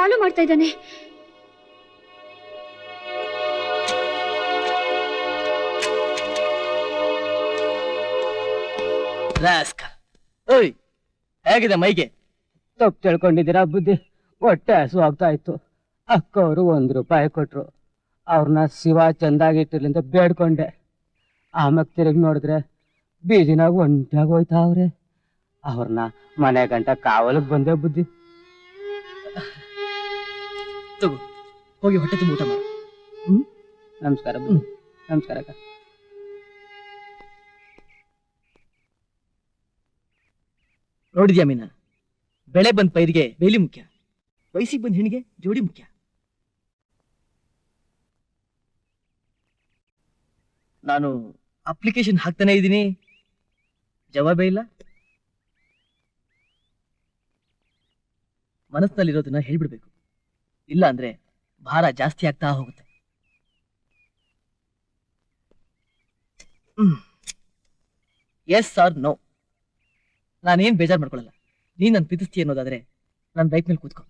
ಫಾಲೋ ಮಾಡ್ತಾ ಇದ್ದಾನೆ. ಓಯ್, ಹೇಗಿದೆ ಮೈಗೆ? ತಪ್ಪು ತಿಳ್ಕೊಂಡಿದ್ದೀರಾ ಬುದ್ಧಿ. ಹೊಟ್ಟೆ ಹಸು ಆಗ್ತಾ ಇತ್ತು. ಅಕ್ಕವರು ₹1 ಕೊಟ್ರು. ಅವ್ರನ್ನ ಶಿವ ಚಂದಾಗಿಟ್ಟಿರ್ಲಿ ಅಂತ ಬೇಡ್ಕೊಂಡೆ. ಆಮೇಲೆ ತಿರುಗಿ ನೋಡಿದ್ರೆ ಬೀದಿನಾಗ ಒಂಟಿಯಾಗಿ ಹೋಯ್ತಾವ್ರೆ. ಅವ್ರನ್ನ ಮನೆ ಗಂಟ ಕಾವಲಿಗೆ ಬಂದೆ ಬುದ್ಧಿ. ತಗೋ, ಹೋಗಿ ಹೊಟ್ಟೆ ತುಂಬ ಊಟ ಮಾಡು. ನಮಸ್ಕಾರ ಬುದ್ಧಿ. ನಮಸ್ಕಾರ ಅಕ್ಕ. ನೋಡಿದ್ಯಾ ಮೀನಾ, ಬೆಳೆ ಬಂದ ಪೈರಿಗೆ ಬೇಲಿ ಮುಖ್ಯ, ವಯಸ್ಸಿಗೆ ಬಂದ ಹೆಣ್ಣಿಗೆ ಜೋಡಿ ಮುಖ್ಯ. ನಾನು ಅಪ್ಲಿಕೇಶನ್ ಹಾಕ್ತಾನೆ ಇದ್ದೀನಿ, ಜವಾಬೇ ಇಲ್ಲ. ಮನಸ್ಸಿನಲ್ಲಿರೋದನ್ನ ಹೇಳ್ಬಿಡ್ಬೇಕು, ಇಲ್ಲ ಅಂದ್ರೆ ಭಾರ ಜಾಸ್ತಿ ಆಗ್ತಾ ಹೋಗುತ್ತೆ. Yes or no. ನಾನೇನ್ ಬೇಜಾರು ಮಾಡ್ಕೊಳ್ಳಲ್ಲ. ನೀನ್ ನನ್ನ ಪ್ರೀತಿಸ್ತೀಯ ಅನ್ನೋದಾದ್ರೆ ನನ್ನ ಬೈಕ್ ಮೇಲೆ ಕೂತ್ಕೊ.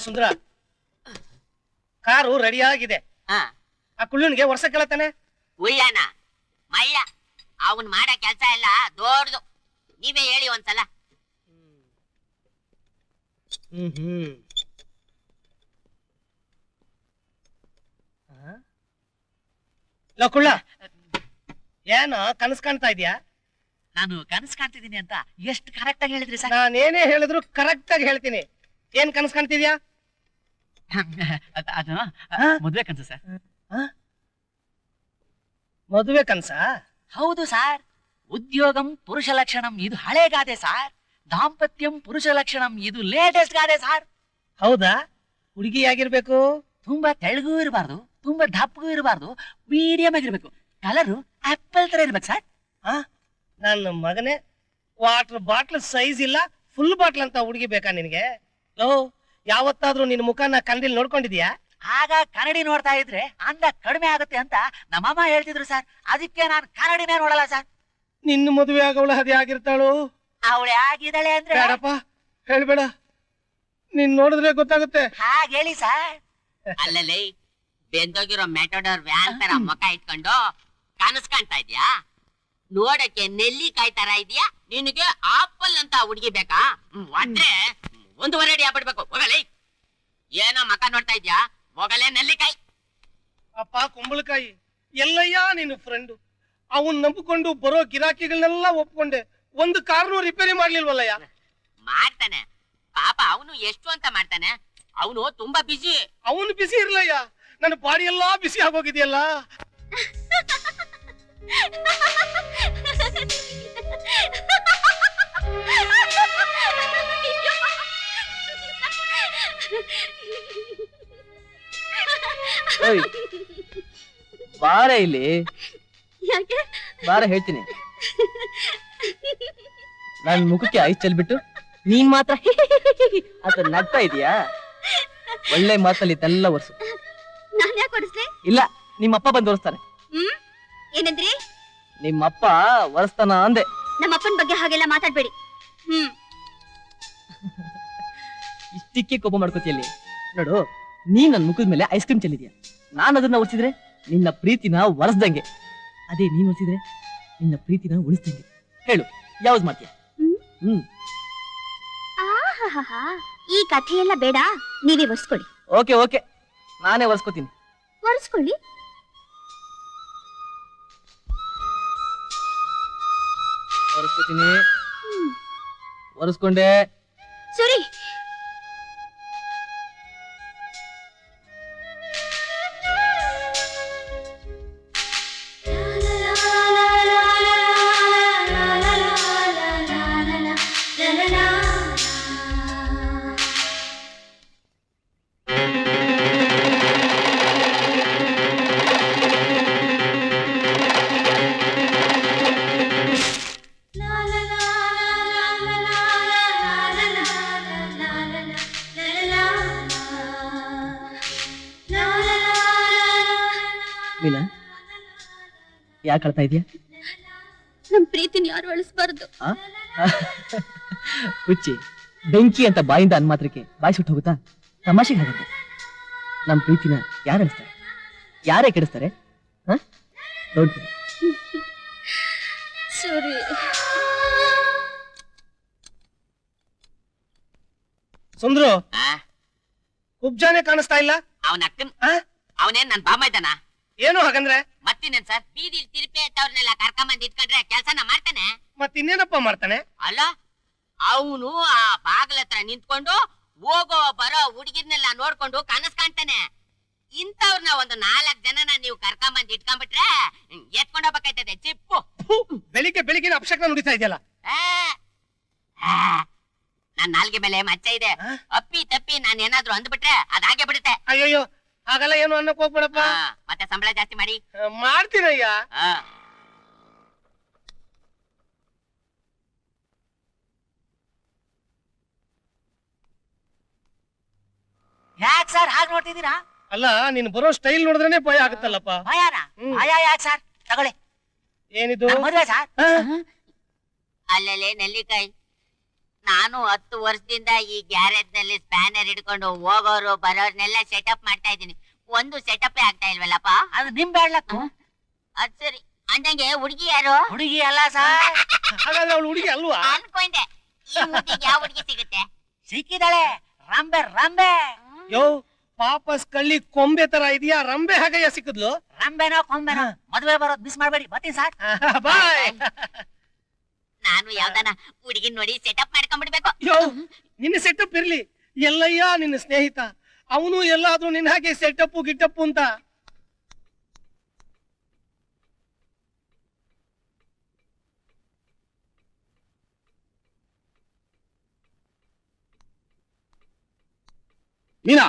ಸುಂದರ, ಕಾರು ರೆಡಿ ಆಗಿದೆ. ಹಾ, ಆ ಕುಳ್ಳುನಿಗೆ ವರ್ಷ ಕೇಳತ್ತಾನೆ. ಉಳ್ಳನ ಮಳ್ಳ ಅವನ್ ಮಾಡೋ ಕೆಲ್ಸ ಎಲ್ಲ ದೊಡ್ಡದು. ನೀವೇ ಹೇಳಿ ಒಂದ್ಸಲ. ಕುಳ್ಳ, ಏನು ಕನಸು ಕಾಣ್ತಾ ಇದೀಯಾ? ನಾನು ಕನಸು ಕಾಣ್ತಿದ್ದೀನಿ ಅಂತ ಎಷ್ಟು ಕರೆಕ್ಟ್ ಆಗಿ ಹೇಳಿದ್ರಿ ಸರ್. ನಾನೇನೇ ಹೇಳಿದ್ರು ಕರೆಕ್ಟ್ ಆಗಿ ಹೇಳ್ತೀನಿ. ಏನ್ ಕನಸು ಕಾಣ್ತಿದ್ಯಾ? ಅದು ಮದುವೆ ಕನಸು ಸರ್. ಮದುವೆ ಕನಸ? ಹೌದು ಸರ್. ಉದ್ಯೋಗಂ ಪುರುಷ ಲಕ್ಷಣಂ ಇದು ಹಳೆ ಗಾದೆ ಸರ್. ದಾಂಪತ್ಯಂ ಪುರುಷ ಲಕ್ಷಣಂ ಇದು ಲೇಟೆಸ್ಟ್ ಗಾದೆ ಸರ್. ಹೌದಾ? ಹುಡುಗಿ ಆಗಿರ್ಬೇಕು? ತುಂಬಾ ತೆಳ್ಳಗೂ ಇರಬಾರ್ದು, ತುಂಬಾ ದಪ್ಪಗೂ ಇರಬಾರ್ದು, ಮೀಡಿಯಂ ಆಗಿರ್ಬೇಕು. ಕಲರು ಆಪಲ್ ತರ ಇರ್ಬೇಕು ಸರ್. ನನ್ನ ಮಗನೇ, ವಾಟರ್ ಬಾಟ್ಲ್ ಸೈಜ್ ಇಲ್ಲ, ಫುಲ್ ಬಾಟ್ಲ್ ಅಂತ ಹುಡುಗಿ ಬೇಕಾ ನಿನಗೆ? ಯಾವತ್ತಾದ್ರೂ ನಿನ್ ಮುಖನ ಕನ್ನಡಿಲ್ ನೋಡ್ಕೊಂಡಿದ್ಯಾ? ಆಗ ಕನ್ನಡಿ ನೋಡ್ತಾ ಇದ್ರೆ ಅಂದ ಕಡಿಮೆ ಆಗುತ್ತೆ ಅಂತ ನಮ್ಮಮ್ಮ ಹೇಳ್ತಿದ್ರು ಸರ್. ಅದಕ್ಕೆ ನಾನು ಕನ್ನಡಿನೇ ನೋಡಲ್ಲ ಸರ್. ನಿನ್ನ ಮದುವೆ ಆಗೋಳು ಅದೇ ಆಗಿರ್ತಾಳು. ಅವಳೆ ಆಗಿದ್ದಾಳೆ ಅಂದ್ರೆ ಬೇಡಪ್ಪ, ಹೇಳ್ಬೇಡ. ನೀನ್ ನೋಡಿದ್ರೆ ಗೊತ್ತಾಗುತ್ತೆ. ಹಾಗೆ ಹೇಳಿ ಸರ್. ಅಲ್ಲಲ್ಲಿ ಬೆಂದೋಗಿರೋ ಮೆಟೋಡರ್ ವ್ಯಾನ್ ತರ ಮುಖ ಇಟ್ಕೊಂಡು ಕನಸು ಕಾಣ್ತಾ ಇದ್ಯಾ? ನೋಡಕ್ಕೆ ನೆಲ್ಲಿಕಾಯಿ ತರ ಇದೆಯಾ? ನಿನಗೆ ಆಪಲ್ ಅಂತ ಹುಡುಗಿ ಬೇಕಾ? ಅಂದ್ರೆ 1.5 ಅಡಿ ಆಗ್ಬಿಡ್ಬೇಕು. ಹೋಗಲಿ, ಏನೋ ಮಕ ನೋಡ್ತಾ ಇದ್ಯಾ? ಹೋಗಲೇ ನೆಲ್ಲಿಕಾಯಿ. ಅಪ್ಪ ಕುಂಬಳಕಾಯಿ, ಎಲ್ಲಯ್ಯ ನಿನ್ನ ಫ್ರೆಂಡು. ಅವನ್ ನಂಬಿಕೊಂಡು ಬರೋ ಗಿರಾಕಿಗಳನ್ನೆಲ್ಲ ಒಪ್ಕೊಂಡೆ. ಒಂದು ಕಾರ್ನು ರಿಪೇರಿ ಮಾಡ್ಲಿಲ್ವಲ್ಲಯ್ಯ? ಮಾಡ್ತಾನೆ ಪಾಪ. ಅವನು ಎಷ್ಟು ಅಂತ ಮಾಡ್ತಾನೆ. ಅವನು ತುಂಬಾ ಬಿಸಿ. ಅವನು ಬಿಸಿ ಇರ್ಲಯ್ಯ, ನನ್ನ ಬಾಡಿ ಎಲ್ಲಾ ಬಿಸಿ ಆಗೋಗಿದೆಯಲ್ಲ. ಬಾರ ಇಲ್ಲಿ, ಬಾರ ಹೇಳ್ತೀನಿ. ನನ್ ಮುಖಕ್ಕೆ ಐಸ್ ಚೆಲ್ಬಿಟ್ಟು ನೀನ್ ಮಾತ್ರ ಅಂತ ನಗ್ತಾ ಇದೀಯಾ? ಒಳ್ಳೆ ಮಾತಲ್ಲಿ ಇದೆಲ್ಲ ಒರ್ಸು. ನಾನ್ ಯಾಕೆ ಹೊಡಿಸ್ಲಿ? ಇಲ್ಲ, ನಿಮ್ಮಪ್ಪ ಬಂದು ಒರೆಸ್ತಾರೆ. ಏನಂದ್ರಿ? ನಿಮ್ಮಪ್ಪ ಒರೆಸ್ತಾನ ಅಂದೆ. ನಮ್ಮಪ್ಪನ ಬಗ್ಗೆ ಹಾಗೆಲ್ಲ ಮಾತಾಡ್ಬೇಡಿ. ಇಷ್ಟಕ್ಕೆ ಕೋಪ ಮಾಡ್ಕೋತಿಯಲ್ಲಿ ನೋಡು. ನೀನ್ ನನ್ ಮುಖದ ಮೇಲೆ ಐಸ್ ಕ್ರೀಮ್ ಚೆಲ್ಲಿದ್ಯಾ. ನಾನು ಅದನ್ನ ಒರೆಸಿದ್ರೆ ನಿನ್ನ ಪ್ರೀತಿನ ಒರೆಸ್ದಂಗೆ, ಅದೇ ನೀನ್ ಒರೆಸಿದ್ರೆ ನಿನ್ನ ಪ್ರೀತಿನ ಉಳಿಸ್ದಂಗೆ. ಹೇಳು, ಯಾವ್ದು ಮಾಡ್ತೀಯ? ಈ ಕಥೆ ಎಲ್ಲ ಬೇಡ, ನೀವೇ ಒರೆಸ್ಕೊಳ್ಳಿ. ಓಕೆ ಓಕೆ, ನಾನೇ ಒರೆಸ್ಕೋತೀನಿ. ಒರೆಸ್ಕೊಳ್ಳಿ. ಒರೆಸ್ಕೋತೀನಿ. ಒರೆಸ್ಕೊಂಡೆ. ಸರಿ. ಮೀನಾ, ಯಾಕೆ ಅಳ್ತಾ ಇದೀಯಾ? ನಮ್ ಪ್ರೀತಿನ ಯಾರು ಅಳಿಸ್ಬಾರ್ದು. ಹುಚ್ಚಿ, ಬೆಂಕಿ ಅಂತ ಬಾಯಿಂದ ಅನ್ಮಾತ್ರಕ್ಕೆ ಬಾಯಿ ಸುಟ್ಟು ಹೋಗುತ್ತಾ? ತಮಾಷೆಗೆ ಹಾಗಂತೆ. ನಮ್ ಪ್ರೀತಿನ ಯಾರು ಅಳಿಸ್ತಾರೆ? ಯಾರೇ ಕೆಡಿಸ್ತಾರೆ? ನೋಡ್ತೀನಿ. ಸರಿ. ಸುಂದ್ರು, ಕುಬ್ಜಾನೆ ಕಾಣಿಸ್ತಾ ಇಲ್ಲ. ಅವನ ಅಕ್ಕನ್ ಅವನೇನ್ ನನ್ ಬಾಮ ಇದ್ದಾನ? ಏನು ಹಾಗಂದ್ರೆ? ಮತ್ತಿನೇನ್ ಸರ್, ಬೀದಿಲ್ ತಿರುಪಿ ಅಂತವ್ರನ್ನೆಲ್ಲ ಕರ್ಕೊಂಬಂದ್ ಇಟ್ಕೊಂಡ್ರೆ ಕೆಲ್ಸನ ಮಾಡ್ತಾನೆ. ಮತ್ತಿನ್ನೇನಪ್ಪ ಮಾಡ್ತಾನೆ? ಅಲ್ಲ, ಅವನು ಆ ಬಾಗಿಲ ಹತ್ರ ನಿಂತ್ಕೊಂಡು ಹೋಗೋ ಬರೋ ಹುಡುಗಿರ್ನೆಲ್ಲ ನೋಡ್ಕೊಂಡು ಕನಸ್ ಕಾಣ್ತಾನೆ. ಇಂಥವ್ರನ್ನ ಒಂದು 4 ಜನನ ನೀವು ಕರ್ಕೊಂಬಂದ್ ಇಟ್ಕೊಂಡ್ಬಿಟ್ರೆ ಎತ್ಕೊಂಡ್ ಹೋಗ್ಬೇಕಾಯ್ತದೆ ಚಿಪ್ಪು. ಬೆಳಿಗ್ಗೆ ಅಪಶಕ್ನ ನುಡಿತಾ ಇದೆಯಲ್ಲ. ನನ್ ನಾಲ್ಗೆ ಮೇಲೆ ಮಚ್ಚ ಇದೆ. ಅಪ್ಪಿ ತಪ್ಪಿ ನಾನ್ ಏನಾದ್ರು ಅಂದ್ಬಿಟ್ರೆ ಅದಾಗೆ ಬಿಡುತ್ತೆ. ಅಯ್ಯೋ, ಹಾಗಲ್ಲ ಏನು ಅನ್ನಕ್ ಹೋಗ್ಬೇಡಪ್ಪ. ಮತ್ತೆ ಸಂಬಳ ಜಾಸ್ತಿ ಮಾಡಿ. ಮಾಡ್ತೀನಯ್ಯ. ಯಾಕೆ ಸರ್ ಹಾಗೆ ನೋಡ್ತಿದ್ದೀರಾ? ಅಲ್ಲ, ನೀನ್ ಬರೋ ಸ್ಟೈಲ್ ನೋಡಿದ್ರೇನೆ ಭಯ ಆಗುತ್ತಲ್ಲಪ್ಪ. ಭಯನಾ? ಭಯ ಯಾಕೆ ಸರ್? ತಗೊಳ್ಳಿ. ಏನಿದು? ಮದುವೆ ಸರ್. ಅಲ್ಲಲ್ಲೇ ನೆಲ್ಲಿಕಾಯಿ, ನಾನು 10 ವರ್ಷದಿಂದ ಈ ಗ್ಯಾರೇಜ್ ನಲ್ಲಿ ಸ್ಪ್ಯಾನರ್ ಹಿಡ್ಕೊಂಡು ಹೋಗೋರು ಬರೋರ್ನೆಲ್ಲ ಸೆಟಪ್ ಮಾಡ್ತಾ ಇದ್ದೀನಿ. ಒಂದು ಸೆಟಪ್ ಆಗ್ತಾ ಇಲ್ವಲ್ಲಪ್ಪ? ಅದು ನಿಮ್ ಬೇಡ್ಲಕ್ಕು. ಅದ್ ಸರಿ. ಅಂದಂಗೆ ಹುಡುಗಿ ಯಾರು? ಹುಡುಗಿ ಅಲ್ಲ ಸರ್. ಹಾಗಾದ್ರೆ ಅವಳು ಹುಡುಗಿ ಅಲ್ವಾ? ಅನ್ಕೊಂಡೆ. ಈ ಮುದ್ದಿಗೆ ಯಾವ ಹುಡುಗಿ ಸಿಗುತ್ತೆ? ಸಿಕ್ಕಿದಾಳೆ, ರಂಬೆ ರಂಬೆ. ಯೋ, ಪಾಪಸ್ ಕಳ್ಳಿ ಕೊಂಬೆ ತರ ಇದೆಯಾ? ರಂಬೆ ಹಾಗಯ್ಯ ಸಿಕ್ಕದ್ಲು? ರಂಬೆನೋ ಕೊಂಬೆನೋ, ಮದುವೆ ಬರೋದ್ ಮಿಸ್ ಮಾಡ್ಬೇಡಿ. ಬರ್ತೀನಿ ಸರ್. ಬಾಯ್. ನಾನು ಯಾವ್ದಾನ ಹುಡುಗಿನ್ ನೋಡಿ ಸೆಟಪ್ ಮಾಡ್ಕೊಂಡ್ಬಿಡ್ಬೇಕು. ಯೋ, ನಿನ್ನ ಸೆಟಪ್ ಇರ್ಲಿ. ಎಲ್ಲಯ್ಯ ನಿನ್ನ ಸ್ನೇಹಿತ, ಅವನು ಎಲ್ಲಾದ್ರೂ ನಿನ್ನ ಹಾಗೆ ಸೆಟಪ್ಪು ಗಿಟ್ಟಪ್ಪು ಅಂತ. ಮೀನಾ,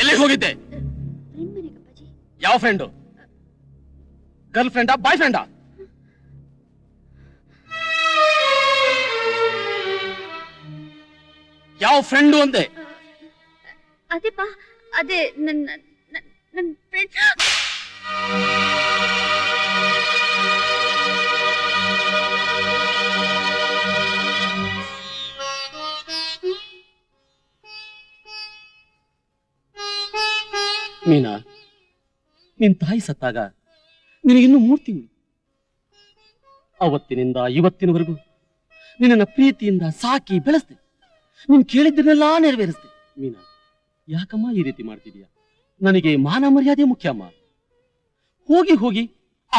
ಎಲ್ಲಿಗೆ ಹೋಗಿದ್ದೆ? ಯಾವ ಫ್ರೆಂಡು? ಗರ್ಲ್ ಫ್ರೆಂಡಾ, ಬಾಯ್ ಫ್ರೆಂಡಾ? ಯಾವ ಫ್ರೆಂಡು ಅಂದೆ? ಅದೇಪ್ಪ, ಅದೇ ನನ್ನ ಫ್ರೆಂಡ್. ಮೀನಾ, ನಿನ್ ತಾಯಿ ಸತ್ತಾಗ ನಿನಗಿನ್ನು 3 ತಿಂಗಳು. ಅವತ್ತಿನಿಂದ ಇವತ್ತಿನವರೆಗೂ ನಿನ್ನ ಪ್ರೀತಿಯಿಂದ ಸಾಕಿ ಬೆಳೆಸ್ದೆ. ನೀನ್ ಕೇಳಿದ್ದನ್ನೆಲ್ಲಾ ನೆರವೇರಿಸ್ದೆ. ಮೀನಾ, ಯಾಕಮ್ಮ ಈ ರೀತಿ ಮಾಡ್ತಿದೀಯ? ನನಗೆ ಮಾನ ಮರ್ಯಾದೆ ಮುಖ್ಯ ಅಮ್ಮ. ಹೋಗಿ ಹೋಗಿ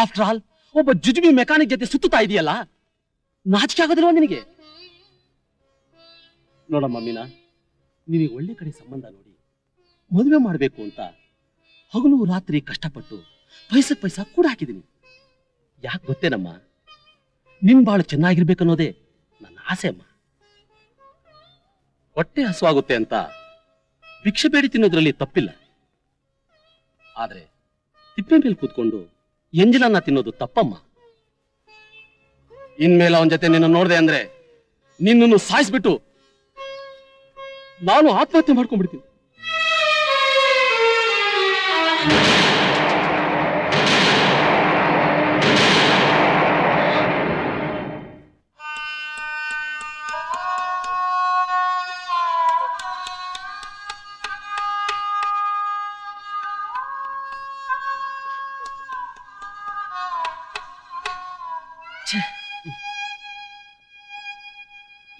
ಆಫ್ಟರ್ ಆಲ್ ಒಬ್ಬ ಜುಜುಬಿ ಮೆಕ್ಯಾನಿಕ್ ಜೊತೆ ಸುತ್ತುತ್ತಾ ಇದೆಯಲ್ಲ, ನಾಚಿಕೆ ಆಗೋದಿಲ್ವಾ ನಿನಗೆ? ನೋಡಮ್ಮ ಮೀನಾ, ನಿನಗೆ ಒಳ್ಳೆ ಕಡೆ ಸಂಬಂಧ ನೋಡಿ ಮದುವೆ ಮಾಡಬೇಕು ಅಂತ ಹಗಲು ರಾತ್ರಿ ಕಷ್ಟಪಟ್ಟು ಪೈಸಾ ಕೂಡ ಹಾಕಿದ್ದೀನಿ. ಯಾಕೆ ಗೊತ್ತೇನಮ್ಮ? ನಿನ್ ಬಾಳು ಚೆನ್ನಾಗಿರ್ಬೇಕನ್ನೋದೇ ನನ್ನ ಆಸೆ ಅಮ್ಮ. ಹೊಟ್ಟೆ ಹಸುವಾಗುತ್ತೆ ಅಂತ ಭಿಕ್ಷೆ ಬೇಡಿ ತಿನ್ನೋದ್ರಲ್ಲಿ ತಪ್ಪಿಲ್ಲ. ಆದ್ರೆ ತಿಪ್ಪೆ ಮೇಲೆ ಕೂತ್ಕೊಂಡು ಎಂಜಲನ್ನ ತಿನ್ನೋದು ತಪ್ಪಮ್ಮ. ಇನ್ಮೇಲೆ ಅವನ ಜೊತೆ ನಿನ್ನ ನೋಡ್ದೆ ಅಂದ್ರೆ ನಿನ್ನನ್ನು ಸಾಯಿಸ್ಬಿಟ್ಟು ನಾನು ಆತ್ಮಹತ್ಯೆ ಮಾಡ್ಕೊಂಡ್ಬಿಡ್ತೀನಿ.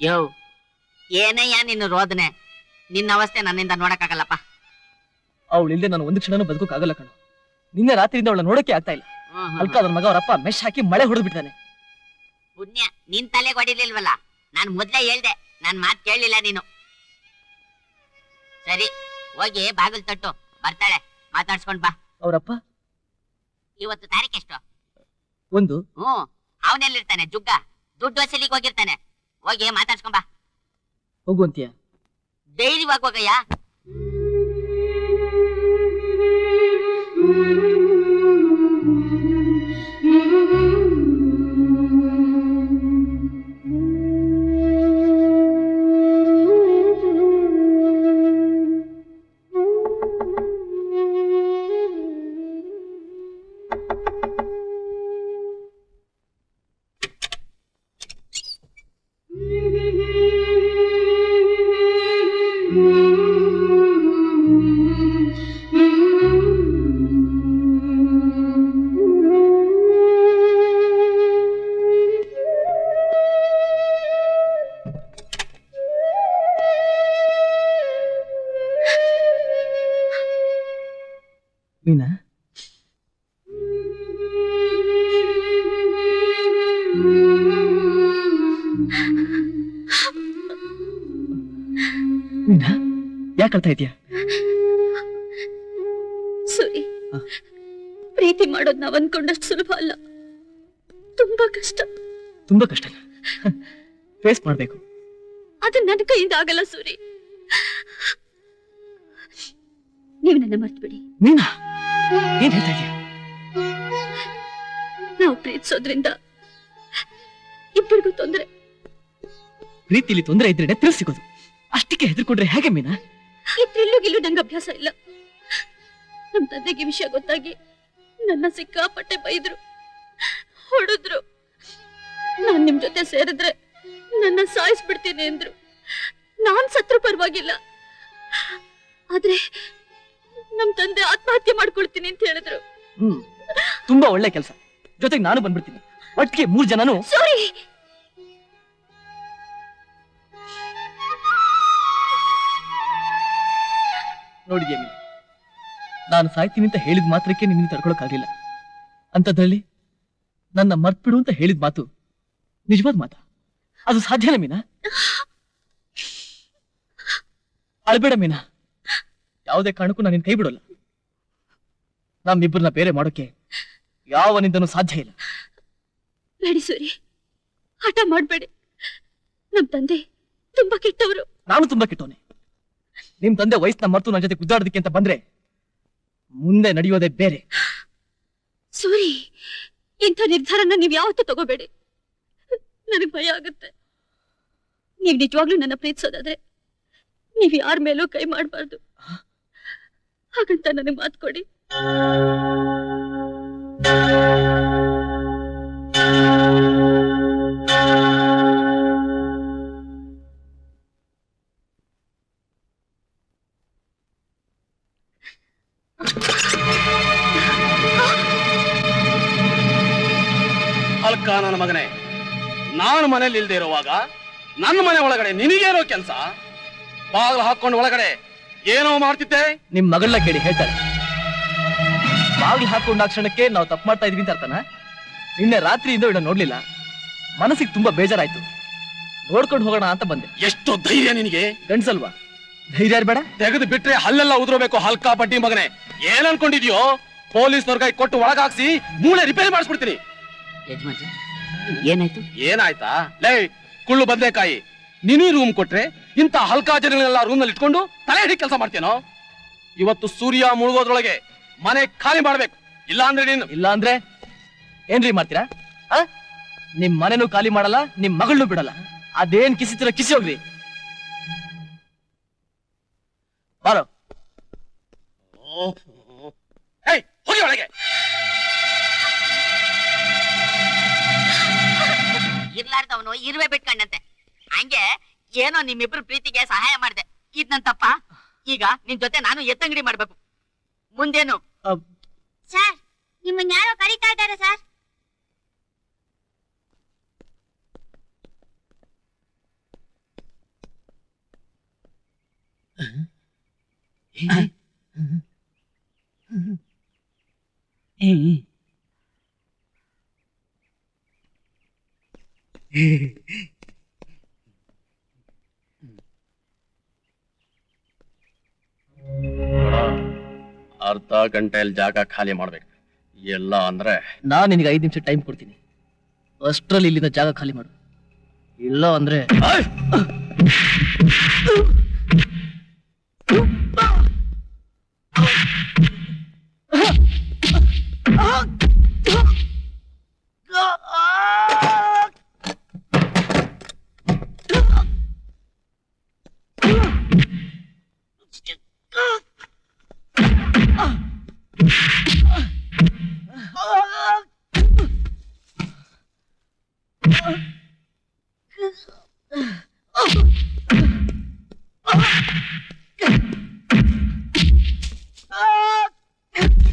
ಯೋ, ಏನಯ್ಯ ನಿನ್ನ ರೋದನೆ? ನಿನ್ನ ಅವಸ್ಥೆ ನನ್ನಿಂದ ನೋಡಕ್ಕಾಗಲ್ಲಪ್ಪ. ಅವಳು ಇಲ್ಲದೆ ನಾನು ಒಂದು ಕ್ಷಣನೂ ಬದುಕೋಕ್ಕಾಗಲ್ಲ ಕಣೋ. ನಿನ್ನೆ ರಾತ್ರಿಯಿಂದ ಅವಳ ನೋಡಕ್ಕೆ ಆಗ್ತಾ ಇಲ್ಲ. ಅಲ್ಕ ಅದ್ರ ಮಗ ಅವರಪ್ಪ ಮೆಶ್ ಹಾಕಿ ಮಳೆ ಹೊಡೆದು ಬಿಟ್ಟಿದ್ದಾನೆ. ಪುಣ್ಯ ನಿನ್ ತಲೆಗೆ ಹೊಡಿಲಿಲ್ವಲ್ಲ. ನಾನ್ ಮೊದ್ಲೇ ಹೇಳ್ದೆ, ನನ್ ಮಾತ್ ಕೇಳಲಿಲ್ಲ ನೀನು. ಸರಿ, ಹೋಗಿ ಬಾಗಿಲು ತಟ್ಟು, ಬರ್ತಾಳೆ, ಮಾತಾಡ್ಸ್ಕೊಂಡ್ ಬಾ. ಅವರಪ್ಪ ಇವತ್ತು ತಾರೀಖ್ ಎಷ್ಟು? 1. ಅವನೆಲ್ಲಿರ್ತಾನೆ? ಜುಗ್ಗ ದುಡ್ಡು ವಸೂಲಿಗೆ ಹೋಗಿರ್ತಾನೆ. ಹೋಗಿ ಮಾತಾಡ್ಸ್ಕೊಂಡ್ ಬಾ. ಹೋಗುವಂತೀಯ? ಧೈರ್ಯವಾಗಿ ಹೋಗಯ್ಯ. ಮೀನಾ ಮೀನಾ ಯಾಕೆ ಅಳ್ತಾ ಇದೀಯಾ? ಸೂರಿ, ಪ್ರೀತಿ ಮಾಡೋದ್ ನಾವ್ ಅನ್ಕೊಂಡಷ್ಟು ಸುಲಭ ಅಲ್ಲ, ತುಂಬಾ ಕಷ್ಟ. ತುಂಬಾ ಕಷ್ಟ ಫೇಸ್ ಮಾಡ್ಬೇಕು. ಅದು ನನ್ನ ಕೈಯಿಂದ ಆಗಲ್ಲ ಸೂರಿ. ನೀವು ನನ್ನ ಮರ್ತ್ಬಿಡಿ. ಮೀನಾ ಏನ್ ಹೇಳ್ತಾ ಇದೀಯ? ನಾವು ಪ್ರೀತಿಸೋದ್ರಿಂದ ಇಬ್ಬರಿಗೂ ತೊಂದರೆ. ಪ್ರೀತಿಲಿ ತೊಂದರೆ ಇದ್ರೆ ತಿರುಗಿ ಸಿಗೋದು, ಅಷ್ಟಕ್ಕೆ ಹೆದರ್ಕೊಂಡ್ರೆ ಹೇಗೆ ಮೀನಾ? ಈ ಥ್ರಿಲ್ಲು ಗಿಲ್ಲು ನಂಗೆ ಅಭ್ಯಾಸ ಇಲ್ಲ. ನಮ್ ತಂದೆಗೆ ವಿಷಯ ಗೊತ್ತಾಗಿ ನನ್ನ ಸಿಕ್ಕಾಪಟ್ಟೆ ಬೈದ್ರು, ಹೊಡೆದ್ರು. ನಾನ್ ನಿಮ್ ಜೊತೆ ಸೇರಿದ್ರೆ ನನ್ನ ಸಾಯಿಸ್ಬಿಡ್ತೀನಿ ಅಂದ್ರು. ನಾನ್ ಸತ್ರು ಪರವಾಗಿಲ್ಲ, ಆದ್ರೆ ನಮ್ ತಂದೆ ಆತ್ಮಹತ್ಯೆ ಮಾಡ್ಕೊಳ್ತೀನಿ ಅಂತ ಹೇಳಿದ್ರು. ತುಂಬಾ ಒಳ್ಳೆ ಕೆಲಸ. ಜೊತೆಗೆ ನಾನು ಬಂದ್ಬಿಡ್ತೀನಿ. ಒಟ್ಟಿಗೆ 3 ಜನನು. ಸಾರಿ, ನೋಡಿದ್ಯಾ ಮೀನಾ, ನಾನು ಸಾಯ್ತೀನಿ ಅಂತ ಹೇಳಿದ ಮಾತ್ರಕ್ಕೆ ನಿನ್ನ ತಡ್ಕೊಳಕ್ಕಾಗಲಿಲ್ಲ. ಅಂತದ್ರಲ್ಲಿ ನನ್ನ ಮರ್ತ್ಬಿಡು ಅಂತ ಹೇಳಿದ ಮಾತು ನಿಜವಾದ ಮಾತಾ? ಅದು ಸಾಧ್ಯನಾ ಮೀನಾ? ಅಳ್ಬೇಡ ಮೀನಾ, ಯಾವುದೇ ಕಾರಣಕ್ಕೂ ನಾನು ನಿನ್ ಕೈ ಬಿಡೋಲ್ಲ. ನಮ್ಮಿಬ್ಬರನ್ನ ಬೇರೆ ಮಾಡೋಕೆ ಯಾವನಿಂದನೂ ಸಾಧ್ಯ ಇಲ್ಲ. ಬೇಡಿ ಸೂರಿ, ಹಠ ಮಾಡ್ಬೇಡಿ. ನಮ್ ತಂದೆ ತುಂಬಾ ಕೆಟ್ಟವರು. ನಾನು ತುಂಬಾ ಕೆಟ್ಟವನೇ. ನಿಮ್ ತಂದೆ ವಯಸ್ಸನ್ನ ಮರ್ತು ನನ್ನ ಜೊತೆ ಗುದ್ದಾಡೋದಕ್ಕೆ ಅಂತ ಬಂದ್ರೆ ಮುಂದೆ ನಡೆಯೋದೇ ಬೇರೆ. ಸೂರಿ, ಇಂಥ ನಿರ್ಧಾರನ ನೀವ್ ಯಾವತ್ತೂ ತಗೋಬೇಡಿ. ನನಗ್ ಭಯ ಆಗುತ್ತೆ. ನೀವ್ ನಿಜವಾಗ್ಲೂ ನನ್ನ ಪ್ರೀತಿಸೋದಾದ್ರೆ ನೀವ್ ಯಾರ ಮೇಲೂ ಕೈ ಮಾಡಬಾರ್ದು. ಹಾಗಂತ ನನಗ್ ಮಾತು ಕೊಡಿ. ಅಲ್ಕ ನನ್ನ ಮಗನೇ, ನಾನು ಮನೇಲಿ ಇಲ್ದೇ ಇರುವಾಗ ನನ್ನ ಮನೆ ಒಳಗಡೆ ನಿನಗೇನೋ ಕೆಲಸ? ಬಾಗಿಲು ಹಾಕೊಂಡು ಒಳಗಡೆ ಏನೋ ಮಾಡ್ತಿದ್ದೆ? ನಿಮ್ ಮಗಳನ್ನ ಕೇಳಿ ಹೇಳ್ತಾರೆ. ಬಾಗಿಲು ಹಾಕೊಂಡ ಕ್ಷಣಕ್ಕೆ ನಾವು ತಪ್ಪು ಮಾಡ್ತಾ ಇದೀವಿ ಅಂತ ಅರ್ಥನಾ? ನಿನ್ನೆ ರಾತ್ರಿಯಿಂದ ಇವಳ ನೋಡ್ಲಿಲ್ಲ, ಮನಸ್ಸಿಗೆ ತುಂಬಾ ಬೇಜಾರಾಯ್ತು. ನೋಡ್ಕೊಂಡು ಹೋಗೋಣ ಅಂತ ಬಂದೆ. ಎಷ್ಟು ಧೈರ್ಯ ನಿನಗೆ? ಗಂಡ್ಸಲ್ವಾ, ಧೈರ್ಯ ಬೇಡ? ತೆಗೆದು ಬಿಟ್ರೆ ಹಲ್ಲೆಲ್ಲ ಉದುರಬೇಕು. ಹಲ್ಕ ಬಡ್ಡಿ ಮಗನೇ, ಏನ್ ಅನ್ಕೊಂಡಿದ್ಯೋ? ಪೊಲೀಸ್ನವ್ರ ಕೈ ಕೊಟ್ಟು ಒಳಗಾಕ್ಸಿ ಮೂಳೆ ರಿಪೇರಿ ಮಾಡಿಸ್ಬಿಡ್ತೀನಿ. ಯಜಮಾನ್ರೆ, ಏನಾಯ್ತು? ಏನಾಯ್ತಾ? ಲೇ ಕುಳ್ಳು ಬದನೆಕಾಯಿ, ನಿನೀ ರೂಮ್ ಕೊಟ್ರೆ ಇಂತ ಹಲ್ಕಾ ಜನಗಳನ್ನೆಲ್ಲ ರೂಮ್ ನಲ್ಲಿ ಇಟ್ಕೊಂಡು ತಲೆ ಹಿಡಿ ಕೆಲಸ ಮಾಡ್ತೇನೋ? ಇವತ್ತು ಸೂರ್ಯ ಮುಳುಗೋದ್ರೊಳಗೆ ಮನೆ ಖಾಲಿ ಮಾಡ್ಬೇಕು. ಇಲ್ಲ ಅಂದ್ರೆ ನೀನು ಇಲ್ಲ ಅಂದ್ರೆ ಏನ್ರಿ ಮಾಡ್ತೀರಾ? ನಿಮ್ ಮನೆನೂ ಖಾಲಿ ಮಾಡಲ್ಲ, ನಿಮ್ ಮಗಳನ್ನೂ ಬಿಡಲ್ಲ. ಅದೇನ್ ಕಿಸಿತೀರ ಕಿಸಿ ಹೋಗ್ರಿ. ಬಾರೋ. ಹೋಗಿ ಒಳಗೆ. ಇರ್ಲಾರ್ದವನು ಇರುವೆ ಬಿಟ್ಕೊಂಡಂತೆ. ಹಂಗೆ ಏನೋ ನಿಮ್ಮಿಬ್ರು ಪ್ರೀತಿಗೆ ಸಹಾಯ ಮಾಡಿದೆ. ಇದ್ ನನ್ ತಪ್ಪ? ಈಗ ನಿನ್ ಜೊತೆ ನಾನು ಎತ್ತಂಗಡಿ ಮಾಡ್ಬೇಕು. ಮುಂದೇನು? ಸರ್, ನಿಮ್ಮನ್ನ ಯಾರೋ ಕರೀತಾ ಇದ್ದಾರೆ ಸರ್. ಅರ್ಧ ಗಂಟೆಯಲ್ಲಿ ಜಾಗ ಖಾಲಿ ಮಾಡ್ಬೇಕು. ಎಲ್ಲ ಅಂದ್ರೆ ನಾನ್ ನಿನಗೆ 5 ನಿಮಿಷ ಟೈಮ್ ಕೊಡ್ತೀನಿ. ಅಷ್ಟ್ರಲ್ಲಿ ಇಲ್ಲಿಂದ ಜಾಗ ಖಾಲಿ ಮಾಡು. ಇಲ್ಲ ಅಂದ್ರೆ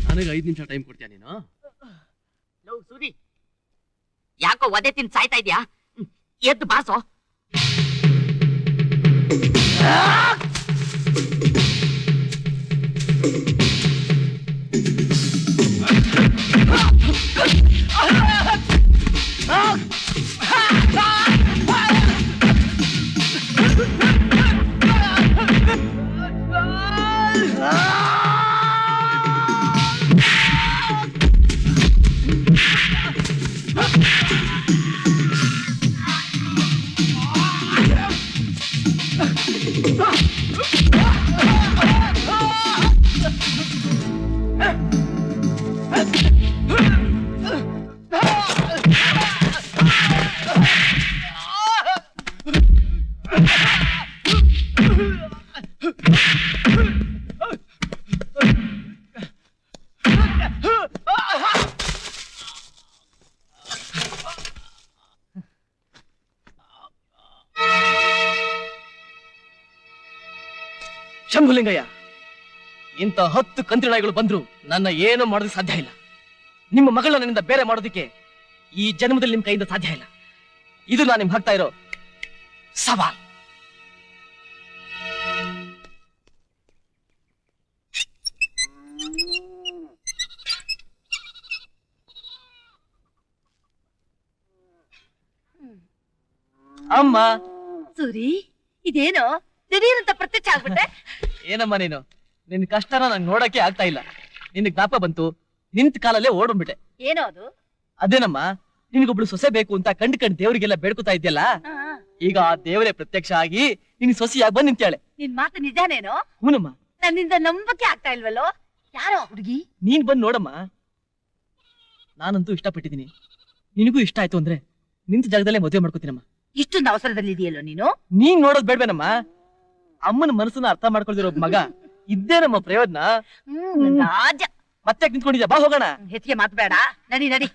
ನನಗೆ 5 ನಿಮಿಷ ಟೈಮ್ ಕೊಡ್ತೀಯ ನೀನು? ಸೂರಿ, ಯಾಕೋ ಒದೆ ತಿನ್ ಸಾಯ್ತಾ ಇದ್ಯಾ? ಎದ್ದು ಬಾಸೋ. ಶಂಭುಲಿಂಗಯ್ಯ, ಇಂಥ 10 ಕಂತ್ರಿ ನಾಯಿಗಳು ಬಂದ್ರು ನನ್ನ ಏನು ಮಾಡೋದಕ್ಕೆ ಸಾಧ್ಯ ಇಲ್ಲ. ನಿಮ್ಮ ಮಗಳನ್ನ ನನ್ನಿಂದ ಬೇರೆ ಮಾಡೋದಕ್ಕೆ ಈ ಜನ್ಮದಲ್ಲಿ ನಿಮ್ ಕೈಯಿಂದ ಸಾಧ್ಯ ಇಲ್ಲ. ಇದು ನಾನು ನಿಮ್ಗೆ ಹಾಕ್ತಾ ಇರೋ ಸವಾಲ್. ಅಮ್ಮ, ಸೂರಿ, ಇದೇನು ದಿಢೀರಂತ ಪ್ರತ್ಯಕ್ಷ ಆಗ್ಬಿಟ್ಟೆ? ಏನಮ್ಮ ನೀನು? ನಿನ್ ಕಷ್ಟನ ನಂಗೆ ನೋಡಕ್ಕೆ ಆಗ್ತಾ ಇಲ್ಲ. ನಿನ್ ಜ್ಞಾಪ ಬಂತು, ನಿಂತ ಕಾಲಲ್ಲೇ ಓಡ್ಬಿಟ್ಟೆ. ಏನೋ ಅದು? ಅದೇನಮ್ಮ, ನಿನಗೊಬ್ಳು ಸೊಸೆ ಬೇಕು ಅಂತ ಕಂಡ್ ದೇವ್ರಿಗೆಲ್ಲ ಬೇಡ್ಕೊತಾ ಇದ್ಯಲ್ಲ, ಆ, ಈಗ ಆ ದೇವರೇ ಪ್ರತ್ಯಕ್ಷ ಆಗಿ ನಿನ್ ಸೊಸೆಯಾಗಿ ಬಂದ್ ನಿಂತಾಳೆ. ನಿನ್ ಮಾತು ನಿಜಾನೇನೋ? ಹೂನಮ್ಮ. ನನ್ನಿಂದ ನಂಬಕ್ಕೆ ಆಗ್ತಾ ಇಲ್ವಲ್ಲೋ? ಯಾರೋ ಹುಡುಗಿ? ನೀನ್ ಬಂದ್ ನೋಡಮ್ಮ. ನಾನಂತೂ ಇಷ್ಟಪಟ್ಟಿದ್ದೀನಿ. ನಿನಗೂ ಇಷ್ಟ ಆಯ್ತು ಅಂದ್ರೆ ನಿಂತ ಜಾಗದಲ್ಲೇ ಮದುವೆ ಮಾಡ್ಕೋತೀನಮ್ಮ. ಇಷ್ಟೊಂದು ಅವಸರದಲ್ಲಿ ಇದೆಯಲ್ಲೋ ನೀನು? ನೀನ್ ನೋಡೋದ್ ಬೇಡ್ವೇನಮ್ಮ? ಅಮ್ಮನ ಮನಸ್ಸನ್ನ ಅರ್ಥ ಮಾಡ್ಕೊಳ್ದಿರೋ ಒಬ್ಬ ಮಗ ಇದ್ದೇ ನಮ್ಮ ಪ್ರಯೋಜನ. ರಾಜ ಮತ್ತೆ ನಿಂತ್ಕೊಂಡಿದ್ಯಾ? ಬಾ ಹೋಗೋಣ. ಹೆಚ್ಚಿಗೆ ಮಾತು ಬೇಡ, ನಡಿ ನಡಿ.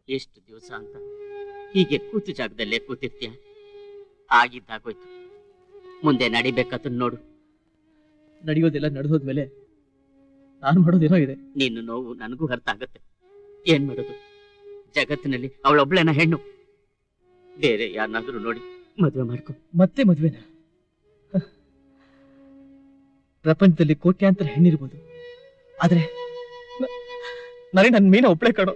ಎಷ್ಟು ದಿವಸ ಅಂತ ಹೀಗೆ ಕೂತು ಜಾಗದಲ್ಲೇ ಕೂತಿರ್ತೀಯ? ಆಗಿದ್ದಾಗೋಯ್ತು, ಮುಂದೆ ನಡಿಬೇಕಾದನ್ನ ನೋಡು. ನಡೆಯೋದೆಲ್ಲ ನಡೆದೋದ್ಮೇಲೆ ನಾನು ಮಾಡೋದೇನೋ ಇದೆ. ನಿನ್ನ ನೋವು ನನಗೂ ಅರ್ಥ ಆಗತ್ತೆ. ಏನ್ ಮಾಡೋದು? ಜಗತ್ತಿನಲ್ಲಿ ಅವಳೊಬ್ಳೇನ ಹೆಣ್ಣು. ಬೇರೆ ಯಾರನ್ನಾದ್ರೂ ನೋಡಿ ಮದುವೆ ಮಾಡ್ಕೊ. ಮತ್ತೆ ಮದ್ವೆನ? ಪ್ರಪಂಚದಲ್ಲಿ ಕೋಟ್ಯಾಂತರ ಹೆಣ್ಣಿರ್ಬೋದು, ಆದ್ರೆ ನನಗೆ ನನ್ನ ಮೀನ ಒಬ್ಳೆ ಕಣೋ.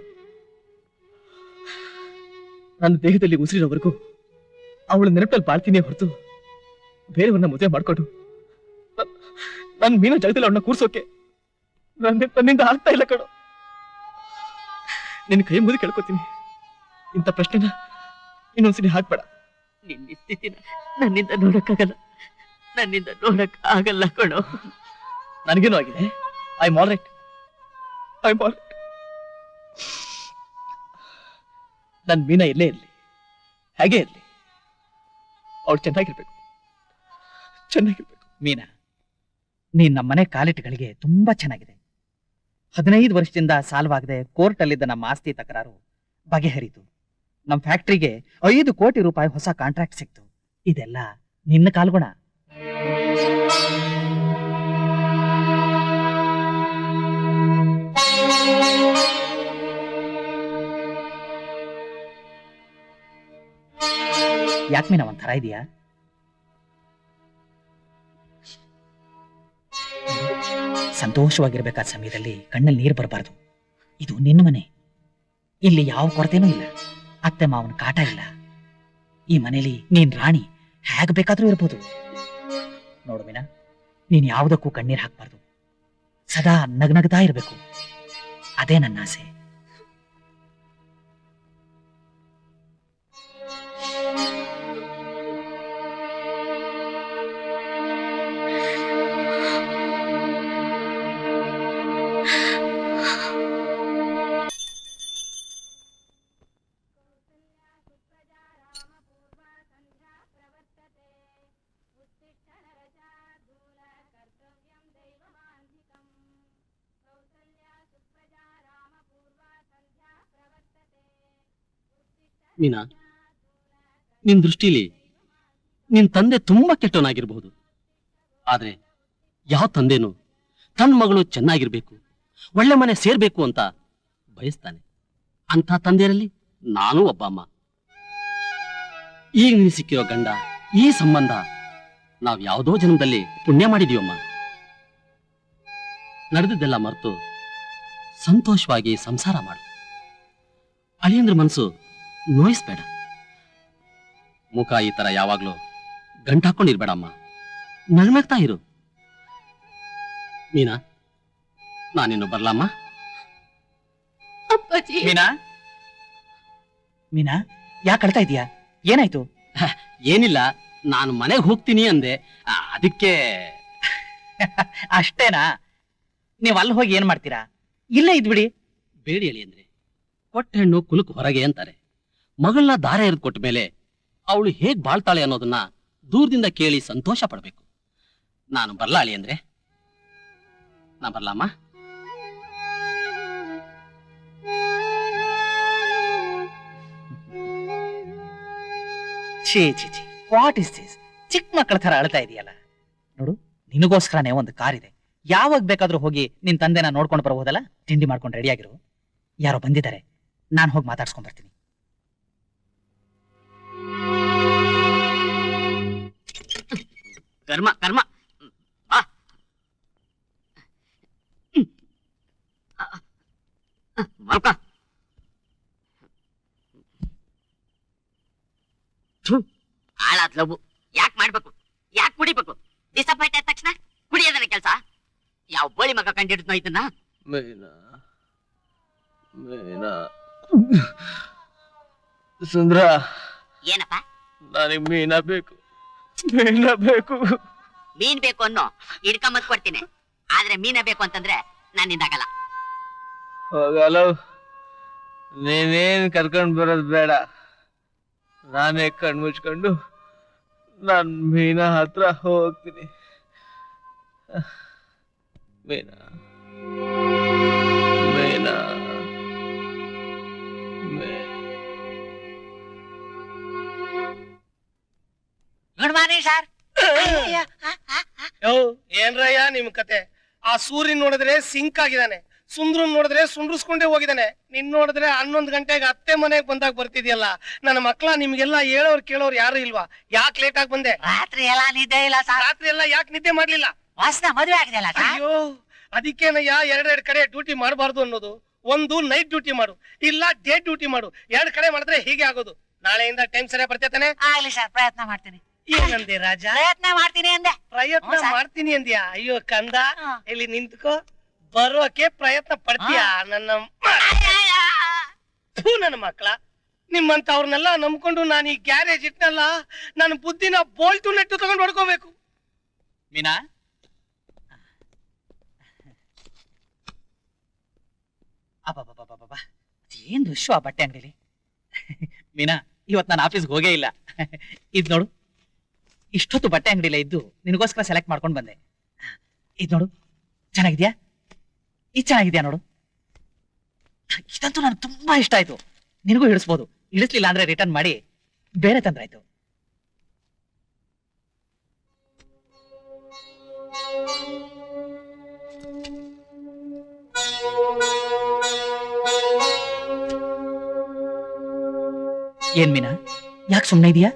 ನನ್ನ ದೇಹದಲ್ಲಿ ಉಸಿರಿರೋವರೆಗೂ ಅವಳ ನೆನಪಲ್ಲಿ ಬಾಳ್ತೀನಿ ಹೊರತು ಬೇರೆಯವ್ರನ್ನ ಮದುವೆ ಮಾಡ್ಕೊಂಡು ನನ್ನ ಮೀನ ಜಗದಲ್ಲಿ ಅವಳನ್ನ ಕೂರ್ಸೋಕೆ ನನ್ನಿಂದ ಆಗ್ತಾ ಇಲ್ಲ ಕಣೋ. ನಿನ್ನ ಕೈ ಮುಗಿ ಕೇಳ್ಕೊತೀನಿ, ಇಂಥ ಪ್ರಶ್ನೆನ ಇನ್ನೊಂದ್ಸಲಿ ಹಾಕ್ಬೇಡ. ನಿನ್ನ ಸ್ಥಿತಿನ ನನ್ನಿಂದ ನೋಡಕ್ಕಾಗಲ್ಲ, ನನ್ನಿಂದ ನೋಡಕ್ ಆಗಲ್ಲ ಕಣೋ. ನನಗೇನು ಆಗಿದೆ? I am all right. ನನ್ ಮೀನ ಎಲ್ಲೇ ಇರ್ಲಿ, ಹಾಗೆ ಇರ್ಲಿ, ಅವಳು ಚೆನ್ನಾಗಿರ್ಬೇಕು. ಮೀನಾ, ನೀನ್ ನಮ್ಮನೆ ಕಾಲಿಟ್ಗಳಿಗೆ ತುಂಬಾ ಚೆನ್ನಾಗಿದೆ. 15 ವರ್ಷದಿಂದ ಸಾಲ್ವಾಗದೆ ಕೋರ್ಟ್ ಅಲ್ಲಿದ್ದ ನಮ್ಮ ಆಸ್ತಿ ತಕರಾರು ಬಗೆಹರಿತು. ನಮ್ ಫ್ಯಾಕ್ಟ್ರಿಗೆ 5 ಕೋಟಿ ರೂಪಾಯಿ ಹೊಸ ಕಾಂಟ್ರಾಕ್ಟ್ ಸಿಕ್ತು. ಇದೆಲ್ಲ ನಿನ್ನ ಕಾಲ್ಗುಣ. ಯಾಕೆ ಮೀನಾ ಒಂಥರ ಇದೆಯಾ? ಸಂತೋಷವಾಗಿರ್ಬೇಕಾದ ಸಮಯದಲ್ಲಿ ಕಣ್ಣಲ್ಲಿ ನೀರು ಬರಬಾರ್ದು. ಇದು ನಿನ್ನ ಮನೆ. ಇಲ್ಲಿ ಯಾವ ಕೊರತೆನೂ ಇಲ್ಲ. ಅತ್ತೆ ಮಾವನ ಕಾಟ ಇಲ್ಲ. ಈ ಮನೇಲಿ ನೀನ್ ರಾಣಿ, ಹೇಗ್ ಬೇಕಾದ್ರೂ ಇರ್ಬೋದು. ನೋಡು ಮೀನಾ, ನೀನ್ ಯಾವುದಕ್ಕೂ ಕಣ್ಣೀರ್ ಹಾಕ್ಬಾರ್ದು. ಸದಾ ನಗ್ನಗ್ತಾ ಇರ್ಬೇಕು. ಅದೇ ನನ್ನ ಆಸೆ. ಮೀನಾ, ನಿನ್ ದೃಷ್ಟಿಲಿ ನಿನ್ ತಂದೆ ತುಂಬಾ ಕೆಟ್ಟವನಾಗಿರ್ಬಹುದು. ಆದ್ರೆ ಯಾವ ತಂದೆನೂ ತನ್ನ ಮಗಳು ಚೆನ್ನಾಗಿರ್ಬೇಕು, ಒಳ್ಳೆ ಮನೆ ಸೇರ್ಬೇಕು ಅಂತ ಬಯಸ್ತಾನೆ. ಅಂತ ತಂದೆಯರಲ್ಲಿ ನಾನೂ ಒಬ್ಬ ಅಮ್ಮ. ಈಗ ನೀನು ಸಿಕ್ಕಿರೋ ಗಂಡ, ಈ ಸಂಬಂಧ ನಾವ್ ಯಾವುದೋ ಜನ್ಮದಲ್ಲಿ ಪುಣ್ಯ ಮಾಡಿದೀವಮ್ಮ. ನಡೆದಿದ್ದೆಲ್ಲ ಮರೆತು ಸಂತೋಷವಾಗಿ ಸಂಸಾರ ಮಾಡು. ಅಳಿಯಂದ್ರ ಮನಸ್ಸು ನೋಯಿಸ್ಬೇಡ. ಮುಖ ಈ ತರ ಯಾವಾಗ್ಲೂ ಗಂಟಾಕೊಂಡಿರ್ಬೇಡಮ್ಮ. ನಗ್ನಗ್ತಾ ಇರು. ಮೀನಾ, ನಾನಿನ್ನು ಬರ್ಲಮ್ಮ? ಅಪ್ಪಾಜಿ, ಮೀನಾ, ಮೀನಾ, ಯಾಕೆ ಅಳ್ತಾ ಇದೀಯಾ? ಏನಾಯ್ತು? ಏನಿಲ್ಲ, ನಾನು ಮನೆಗೆ ಹೋಗ್ತೀನಿ ಅಂದೆ, ಅದಕ್ಕೆ. ಅಷ್ಟೇನಾ? ನೀವ್ ಅಲ್ಲಿ ಹೋಗಿ ಏನ್ ಮಾಡ್ತೀರಾ? ಇಲ್ಲೇ ಇದ್ಬಿಡಿ. ಬೇಡಿ ಹೇಳಿ ಅಂದ್ರೆ, ಕೊಟ್ಟ ಹೆಣ್ಣು ಕುಲಕ್ ಹೊರಗೆ ಅಂತಾರೆ. ಮಗಳನ್ನ ದಾರೆ ಎರೆದು ಕೊಟ್ಟ ಮೇಲೆ ಅವಳು ಹೇಗ್ ಬಾಳ್ತಾಳೆ ಅನ್ನೋದನ್ನ ದೂರದಿಂದ ಕೇಳಿ ಸಂತೋಷ ಪಡ್ಬೇಕು. ನಾನು ಬರ್ಲಾಳಿ ಅಂದ್ರೆ ನಾ ಬರ್ಲಮ್ಮ? ಛೀ ಛೀ ಛೀ, ವಾಟ್ ಇಸ್ ದಿಸ್? ಚಿಕ್ಕ ಮಕ್ಕಳ ತರ ಅಳ್ತಾ ಇದೆಯಲ್ಲ. ನೋಡು, ನಿನಗೋಸ್ಕರನೇ ಒಂದು ಕಾರ್ ಇದೆ. ಯಾವಾಗ ಬೇಕಾದ್ರೂ ಹೋಗಿ ನಿನ್ ತಂದೆನ ನೋಡ್ಕೊಂಡು ಬರ್ಬೋದಲ್ಲ. ತಿಂಡಿ ಮಾಡ್ಕೊಂಡು ರೆಡಿ ಆಗಿರು. ಯಾರೋ ಬಂದಿದ್ದಾರೆ, ನಾನು ಹೋಗಿ ಮಾತಾಡ್ಸ್ಕೊಂಡ್ ಬರ್ತೀನಿ. ಕರ್ಮ ಕರ್ಮ. ಹಾಳಾದ್ ಲವ್ ಯಾಕೆ ಮಾಡ್ಬೇಕು? ಯಾಕೆ ಕುಡಿಬೇಕು? ಡಿಸಪಾಯಿಂಟ್ ಆದ ತಕ್ಷಣ ಕುಡಿಯೋದನ್ನ ಕೆಲಸ? ಯಾವ ಬೋಳಿ ಮಗ ಕಂಡಿಡ್ನೋ ಇದನ್ನ? ಸುಂದ್ರ, ಏನಪ್ಪ? ನನಗೆ ಮೀನಾ ಬೇಕು, ಮೀನಾ ಬೇಕು. ಮೀನ್ ಬೇಕು ಅನ್ನೋ ಹಿಡ್ಕೊಂಬತ್ ಕೊಡ್ತೀನಿ. ಆದ್ರೆ ಮೀನ ಬೇಕು ಅಂತಂದ್ರೆ ನಾನಿಂದಾಗಲ್ಲ. ಹೋಗಲ್ಲ, ನೀನೇನ್ ಕರ್ಕೊಂಡ್ ಬರೋದ್ ಬೇಡ. ನಾನೇ ಕಣ್ ಮುಚ್ಕೊಂಡು ನಾನ್ ಮೀನಾ ಹತ್ರ ಹೋಗ್ತೀನಿ. ಮೀನಾ, ಮೀನಾ, ಗುಡ್ ಮಾರ್ನಿಂಗ್ ಸರ್. ಏನ್ರಯ್ಯ ನಿಮ್ ಕತೆ? ಆ ಸೂರ್ಯನ್ ನೋಡಿದ್ರೆ ಸಿಂಕ್ ಆಗಿದಾನೆ, ಸುಂದ್ರನ್ ನೋಡಿದ್ರೆ ಸುಂಡ್ರಿಸ್ಕೊಂಡೇ ಹೋಗಿದ್ದಾನೆ. ನಿನ್ ನೋಡಿದ್ರೆ 11 ಗಂಟೆಗೆ ಅತ್ತೆ ಮನೆಗೆ ಬಂದಾಗ ಬರ್ತಿದ್ಯಲ್ಲ. ನನ್ನ ಮಕ್ಳ, ನಿಮ್ಗೆಲ್ಲ ಹೇಳೋರ್ ಕೇಳೋರ್ ಯಾರು ಇಲ್ವಾ? ಯಾಕೆ ಲೇಟ್ ಆಗಿ ಬಂದೆ? ರಾತ್ರಿ ಎಲ್ಲ ನಿದ್ದೆ ಇಲ್ಲ ಸರ್. ರಾತ್ರಿ ಎಲ್ಲ ಯಾಕೆ ನಿದ್ದೆ ಮಾಡ್ಲಿಲ್ಲ? ವಾಸನ ಮದುವೆ ಆಗಿದೆಯಲ್ಲ ಸರ್. ಅಯ್ಯೋ, ಅದಕ್ಕೇನಯ್ಯ ಎರಡೆರಡು ಕಡೆ ಡ್ಯೂಟಿ ಮಾಡಬಾರ್ದು ಅನ್ನೋದು. ಒಂದು ನೈಟ್ ಡ್ಯೂಟಿ ಮಾಡು, ಇಲ್ಲ ಡೇ ಡ್ಯೂಟಿ ಮಾಡು. 2 ಕಡೆ ಮಾಡಿದ್ರೆ ಹೀಗೆ ಆಗೋದು. ನಾಳೆಯಿಂದ ಟೈಮ್ ಸರಿಯಾಗಿ ಬರ್ತೇತಾನೆ? ಆಗ್ಲಿ ಸರ್, ಪ್ರಯತ್ನ ಮಾಡ್ತೀನಿ. ಏನಂದೆ ರಾಜ? ಪ್ರಯತ್ನ ಮಾಡ್ತೀನಿ ಅಂದೆ. ಪ್ರಯತ್ನ ಮಾಡ್ತೀನಿ ಅಂದ್ಯಾ? ಅಯ್ಯೋ ಕಂದ, ಇಲ್ಲಿ ನಿಂತ್ಕೋ. ಬರೋಕೆ ಪ್ರಯತ್ನ ಪಡ್ತೀಯಾ? ನನ್ನ ಮಕ್ಕಳ, ನಿಮ್ಮಂತ ಅವ್ರನ್ನೆಲ್ಲ ನಂಬ್ಕೊಂಡು ನಾನು ಈ ಗ್ಯಾರೇಜ್ ಇಟ್ನಲ್ಲ, ನನ್ನ ಬುದ್ಧಿನ ಬೋಲ್ಟು ನೆಟ್ಟು ತಗೊಂಡು ಹೊಡ್ಕೋಬೇಕು. ಮೀನಾ, ಅಬ್ಬಬ್ಬಬ್ಬಬ್ಬ, ಏನ್ ದೃಶ್ಯ ಆ ಬಟ್ಟೆ ಅಂಗಡಿಲಿ. ಮೀನಾ, ಇವತ್ತು ನಾನು ಆಫೀಸ್ಗೆ ಹೋಗೇ ಇಲ್ಲ. ಇದ್ ನೋಡು, ಇಷ್ಟೊತ್ತು ಬಟ್ಟೆ ಅಂಗಡಿಲೇ ಇದ್ದು ನಿನಗೋಸ್ಕರ ಸೆಲೆಕ್ಟ್ ಮಾಡ್ಕೊಂಡು ಬಂದೆ. ಇದ್ ನೋಡು, ಚೆನ್ನಾಗಿದ್ಯಾ? ಇದು ಚೆನ್ನಾಗಿದ್ಯಾ ನೋಡು. ಇದಂತೂ ನನಗೆ ತುಂಬಾ ಇಷ್ಟ ಆಯ್ತು. ನಿನಗೂ ಇಳಿಸ್ಬೋದು. ಇಳಿಸ್ಲಿಲ್ಲ ಅಂದ್ರೆ ರಿಟರ್ನ್ ಮಾಡಿ ಬೇರೆ ತಂದ್ರಾಯ್ತು. ಏನ್ ಮೀನಾ, ಯಾಕೆ ಸುಮ್ಮನೆ ಇದೀಯಾ?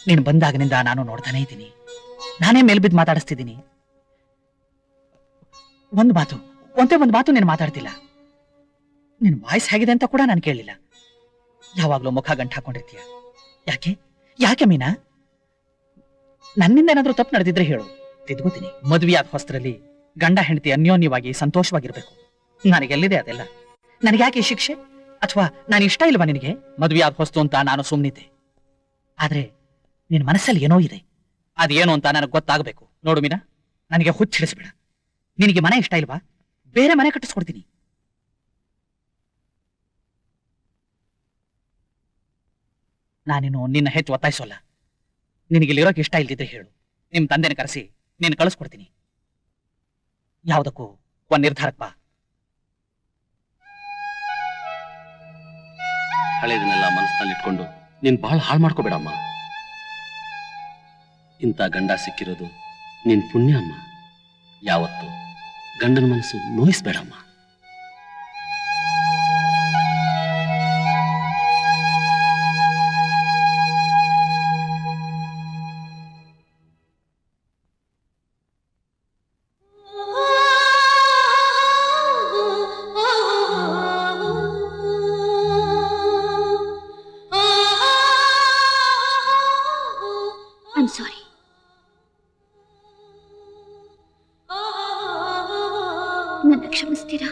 ನೀನು ಬಂದಾಗನಿಂದ ನಾನು ನೋಡ್ತಾನೆ ಇದ್ದೀನಿ. ನಾನೇ ಮೇಲ್ಬಿದ್ದು ಮಾತಾಡಿಸ್ತಿದ್ದೀನಿ. ಒಂದೇ ಒಂದು ಮಾತು ನೀನು ಮಾತಾಡ್ತಿಲ್ಲ. ನಿನ್ ವಾಯ್ಸ್ ಹೇಗಿದೆ ಅಂತ ಕೂಡ ನಾನು ಕೇಳಲಿಲ್ಲ. ಯಾವಾಗ್ಲೂ ಮುಖ ಗಂಟು ಹಾಕೊಂಡಿರ್ತೀಯ. ಯಾಕೆ ಮೀನಾ? ನನ್ನಿಂದ ಏನಾದ್ರೂ ತಪ್ಪು ನಡೆದಿದ್ರೆ ಹೇಳು, ತಿದ್ಕೋತೀನಿ. ಮದುವೆಯಾದ ಹೊಸರಲ್ಲಿ ಗಂಡ ಹೆಂಡತಿ ಅನ್ಯೋನ್ಯವಾಗಿ ಸಂತೋಷವಾಗಿರ್ಬೇಕು. ನನಗೆಲ್ಲಿದೆ ಅದೆಲ್ಲ? ನನಗೆ ಯಾಕೆ ಈ ಶಿಕ್ಷೆ? ಅಥವಾ ನಾನು ಇಷ್ಟ ಇಲ್ವಾ ನಿನಗೆ? ಮದುವೆಯಾದ ಹೊಸ್ತು ಅಂತ ನಾನು ಸುಮ್ಮನಿದ್ದೆ. ಆದ್ರೆ ನಿನ್ ಮನಸ್ಸಲ್ಲಿ ಏನೋ ಇದೆ. ಅದೇನು ಅಂತ ನನಗೆ ಗೊತ್ತಾಗಬೇಕು. ನೋಡು ಮೀನಾ, ನನಗೆ ಹುಚ್ಚಿಡಿಸ್ಬೇಡ. ನಿನಗೆ ಮನೆ ಇಷ್ಟ ಇಲ್ವಾ? ಬೇರೆ ಮನೆ ಕಟ್ಟಿಸ್ಕೊಡ್ತೀನಿ. ನಾನೇನು ನಿನ್ನ ಹೆಚ್ಚು ಒತ್ತಾಯಿಸೋಲ್ಲ. ನಿನಗಿಲ್ಲಿರೋಕೆ ಇಷ್ಟ ಇಲ್ದಿದ್ರೆ ಹೇಳು, ನಿಮ್ ತಂದೆನ ಕರೆಸಿ ನೀನು ಕಳಿಸ್ಕೊಡ್ತೀನಿ. ಯಾವುದಕ್ಕೂ ಒಂದ್ ನಿರ್ಧಾರಕ್ಕೆ ಬಾ. ಹಳೇದನ್ನೆಲ್ಲ ಮನಸ್ಸಿನಲ್ಲಿ ಇಟ್ಕೊಂಡು ನೀನ್ ಬಹಳ ಹಾಳು ಮಾಡ್ಕೋಬೇಡಮ್ಮ. ಇಂಥ ಗಂಡ ಸಿಕ್ಕಿರೋದು ನಿನ್ ಪುಣ್ಯ ಅಮ್ಮ. ಯಾವತ್ತು ಗಂಡನ ಮನಸ್ಸು ನೋಯಿಸ್ಬೇಡಮ್ಮ. I'm sorry. ನನ್ನ ಕ್ಷಮಿಸ್ತೀರಾ?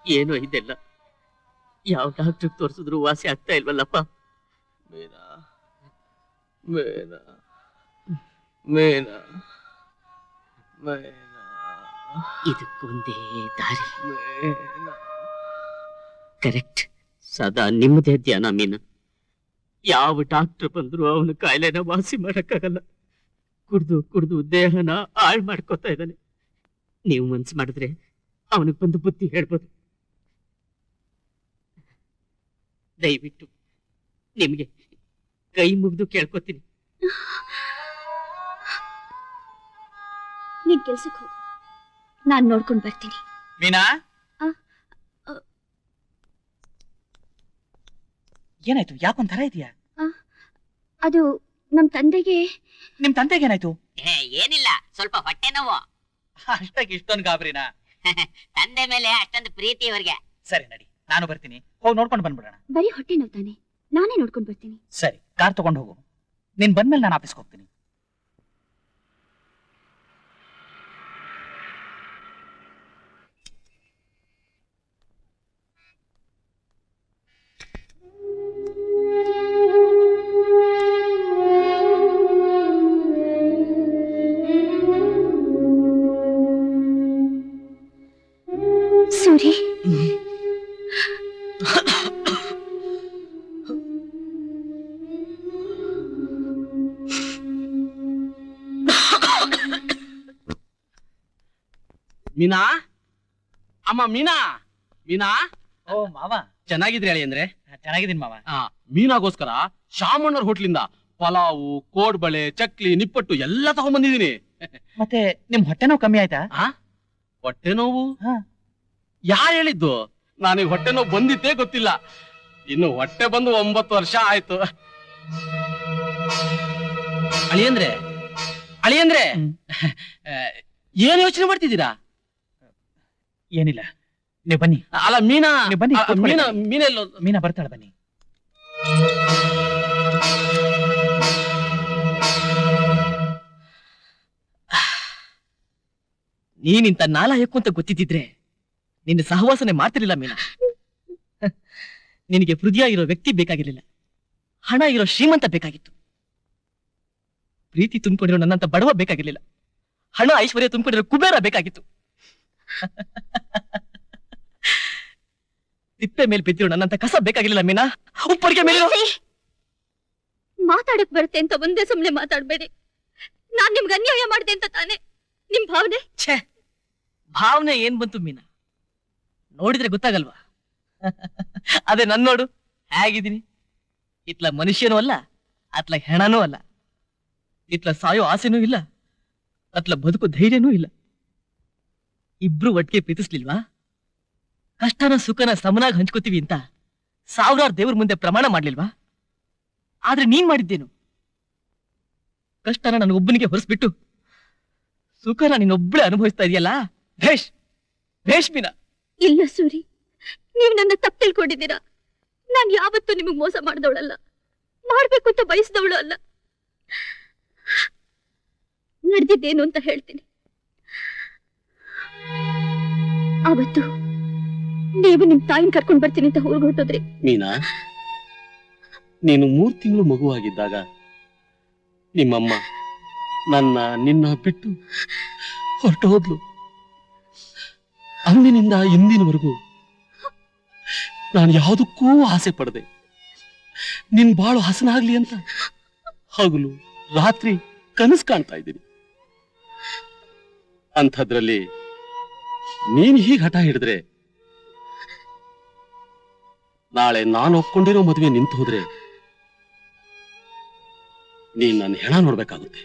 ಏನೋ ಇದೆಲ್ಲ? ಯಾವ ಡಾಕ್ಟರ್ ತೋರಿಸಿದ್ರು ವಾಸಿ ಆಗ್ತಾ ಇಲ್ವಲ್ಲಪ್ಪ? ಮೇನಾ ಮೇನಾ ಮೇನಾ ಮೇನಾ ಇದಕ್ಕೊಂದೇ ದಾರಿ. ಮೇನಾ ಕರೆಕ್ಟ್. ಸದಾ ನಿಮ್ಮದೇ ಧ್ಯಾನ ಮೀನಾ. ಯಾವ ಡಾಕ್ಟರ್ ಬಂದ್ರು ಅವನ ಕಾಯಿಲೆನ ವಾಸಿ ಮಾಡಕ್ಕಾಗಲ್ಲ. ಕುಡ್ದು ಕುಡ್ದು ದೇಹನ ಹಾಳು ಮಾಡ್ಕೋತಾ ಇದ್ದಾನೆ. ನೀವು ಮನ್ಸು ಮಾಡಿದ್ರೆ ಅವನಿಗೆ ಬಂದು ಬುದ್ಧಿ ಹೇಳ್ಬೋದು. ದಯವಿಟ್ಟು ನಿಮ್ಗೆ ಕೈ ಮುಗಿದು ಕೇಳ್ಕೊತೀನಿ. ನೀನ್ ಕೆಲ್ಸಕ್ಕೆ ಹೋಗು, ನಾನ್ ನೋಡ್ಕೊಂಡ್ ಬರ್ತೀನಿ. ಮೀನಾ, ಏನಾಯ್ತು? ಯಾಕೊಂಥರ ಇದೆಯಾ? ಅದು ನಮ್ ತಂದೆಗೆ. ನಿಮ್ ತಂದೆಗೆ ಏನಾಯ್ತು? ಏನಿಲ್ಲ, ಸ್ವಲ್ಪ ಹೊಟ್ಟೆ ನೋವು. ಅಷ್ಟಾಗಿ ಇಷ್ಟೊಂದು ಗಾಬರಿನಾ? ತಂದೆ ಮೇಲೆ ಅಷ್ಟೊಂದು ಪ್ರೀತಿ ಇವ್ರಿಗೆ. ಸರಿ ನಡಿ, ನಾನು ಬರ್ತೀನಿ. ಹೋಗಿ ನೋಡ್ಕೊಂಡು ಬಂದ್ಬಿಡೋಣ. ಬರೀ ಹೊಟ್ಟೆ ನೋವು ತಾನೆ, ನಾನೇ ನೋಡ್ಕೊಂಡ್ ಬರ್ತೀನಿ. ಸರಿ, ಕಾರ್ ತಗೊಂಡು ಹೋಗು. ನೀನ್ ಬಂದ್ಮೇಲೆ ನಾನು ಆಫೀಸ್ಗೆ ಹೋಗ್ತೀನಿ. ಸೂರಿ, ಮೀನಾ, ಅಮ್ಮ ಮೀನಾ, ಮೀನಾ. ಓ ಮಾವ, ಚೆನ್ನಾಗಿದ್ರಿ ಹೇಳಿ ಅಂದ್ರೆ? ಚೆನ್ನಾಗಿದ್ದೀನಿ ಮಾವ. ಮೀನಾಗೋಸ್ಕರ ಶಾಮಣ್ಣವ್ರ ಹೋಟ್ಲಿಂದ ಪಲಾವು, ಕೋಡ್ಬಳೆ, ಚಕ್ಲಿ, ನಿಪ್ಪಟ್ಟು ಎಲ್ಲ ತಗೊಂಡ್ಬಂದಿದೀನಿ. ಮತ್ತೆ ನಿಮ್ ಹೊಟ್ಟೆ ನೋವು ಕಮ್ಮಿ ಆಯ್ತಾ? ಹೊಟ್ಟೆ ನೋವು ಹಾ. ಯಾರು ಹೇಳಿದ್ದು? ನನಗೆ ಹೊಟ್ಟೆ ನೋವು ಬಂದಿದ್ದೇ ಗೊತ್ತಿಲ್ಲ. ಇನ್ನು ಹೊಟ್ಟೆ ಬಂದು 9 ವರ್ಷ ಆಯ್ತು. ಅಳಿಯಂದ್ರೆ ಅಳಿಯಂದ್ರೆ ಏನ್ ಯೋಚನೆ ಮಾಡ್ತಿದ್ದೀರಾ? ಏನಿಲ್ಲ, ನೀವು ಬನ್ನಿ. ಅಲ್ಲ ಮೀನಾ, ನೀವು ಬನ್ನಿ, ಕೂತ್ಕೊಳ್ಳಿ. ಮೀನೆಲ್ಲೋ ಮೀನಾ ಬರ್ತಾಳೆ, ಬನ್ನಿ. ನೀನಿಂತ ನಾಲಾಯಕ್ಕು ಅಂತ ಗೊತ್ತಿದ್ದಿದ್ರೆ ನಿನ್ನ ಸಹವಾಸನೆ ಮಾಡ್ತಿರ್ಲಿಲ್ಲ ಮೀನಾ. ನಿನಗೆ ಹೃದಯ ಇರೋ ವ್ಯಕ್ತಿ ಬೇಕಾಗಿರ್ಲಿಲ್ಲ, ಹಣ ಇರೋ ಶ್ರೀಮಂತ ಬೇಕಾಗಿತ್ತು. ಪ್ರೀತಿ ತುಂಬಿಕೊಂಡಿರೋ ನನ್ನಂತ ಬಡವ ಬೇಕಾಗಿರ್ಲಿಲ್ಲ, ಹಣ ಐಶ್ವರ್ಯ ತುಂಬಿಕೊಂಡಿರೋ ಕುಬೇರ ಬೇಕಾಗಿತ್ತು. ತಿಪ್ಪೆ ಮೇಲೆ ಬಿದ್ದಿರೋ ನನ್ನಂತ ಕಸ ಬೇಕಾಗಿರ್ಲಿಲ್ಲ ಮೀನಾ. ಉಪ್ಪರಿಗೆ ಮೇಲೆ ಮಾತಾಡಕ್ ಬರುತ್ತೆ ಅಂತ ಒಂದೇ ಸುಮ್ನೆ ಮಾತಾಡ್ಬೇಡಿ. ನಾನ್ ನಿಮ್ಗೆ ಅನ್ಯಾಯ ಮಾಡಿದೆ ಅಂತ ತಾನೇ ನಿಮ್ ಭಾವನೆ? ಛೇ, ಭಾವನೆ ಏನ್ ಬಂತು ಮೀನಾ? ನೋಡಿದ್ರೆ ಗೊತ್ತಾಗಲ್ವಾ? ಅದೇ ನನ್ ನೋಡು ಹೇಗಿದ್ದೀನಿ. ಇತ್ಲ ಮನುಷ್ಯನೂ ಅಲ್ಲ, ಅತ್ಲ ಹೆಣನೂ ಅಲ್ಲ, ಇತ್ಲ ಸಾಯೋ ಆಸೆನೂ ಇಲ್ಲ, ಅತ್ಲ ಬದುಕು ಧೈರ್ಯನೂ ಇಲ್ಲ. ಇಬ್ರು ಒಟ್ಟಿಗೆ ಪ್ರೀತಿಸ್ಲಿಲ್ವಾ? ಕಷ್ಟನ ಸುಖನ ಸಮನಾಗಿ ಹಂಚ್ಕೋತೀವಿ ಅಂತ ಸಾವಿರಾರು ದೇವ್ರ ಮುಂದೆ ಪ್ರಮಾಣ ಮಾಡ್ಲಿಲ್ವಾ? ಆದ್ರೆ ನೀನ್ ಮಾಡಿದ್ದೇನು? ಕಷ್ಟನ ನನಗೊಬ್ಬನಿಗೆ ಹೊರಿಸ್ಬಿಟ್ಟು ಸುಖನ ನೀನೊಬ್ಬಳೇ ಅನುಭವಿಸ್ತಾ ಇದೆಯಲ್ಲ. ಭೇಷ್ ಭೇಷ್ ಮೀನಾ. ಇಲ್ಲ ಸೂರಿ, ನೀವ್ ನನ್ನ ತಪ್ಪು ತಿಳ್ಕೊಂಡಿದ್ದೀರಾ. ನಾನ್ ಯಾವತ್ತೂ ನಿಮಗ್ ಮೋಸ ಮಾಡಿದವಳಲ್ಲ, ಮಾಡ್ಬೇಕು ಅಂತ ಬಯಸಿದವಳು ಅಲ್ಲ. ನಡೆದಿದ್ದೇನು ಅಂತ ಹೇಳ್ತೀನಿ. ಅವತ್ತು ನೀವು ನಿಮ್ ತಾಯಿನ ಕರ್ಕೊಂಡ್ ಬರ್ತೀನಿ ಅಂತ ಊರ್ಗ್ ಹೊರಟೋದ್ರಿ. ಮೀನಾ, ನೀನು 3 ತಿಂಗಳು ಮಗುವಾಗಿದ್ದಾಗ ನಿಮ್ಮಮ್ಮ ನಿನ್ನ ಬಿಟ್ಟು ಹೊರಟು ಹೋದ್ಲು. ಅಂದಿನಿಂದ ಇಂದಿನವರೆಗೂ ನಾನು ಯಾವುದಕ್ಕೂ ಆಸೆ ಪಡದೆ ನಿನ್ ಬಾಳು ಹಸನಾಗ್ಲಿ ಅಂತ ಹಗಲು ರಾತ್ರಿ ಕನಸು ಕಾಣ್ತಾ ಇದ್ದೀನಿ. ಅಂಥದ್ರಲ್ಲಿ ನೀನ್ ಹೀಗೆ ಹಠ ಹಿಡಿದ್ರೆ ನಾಳೆ ನಾನು ಒಪ್ಕೊಂಡಿರೋ ಮದುವೆ ನಿಂತು ಹೋದ್ರೆ ನೀನ್ ನನ್ನ ಹೆಣ ನೋಡ್ಬೇಕಾಗುತ್ತೆ.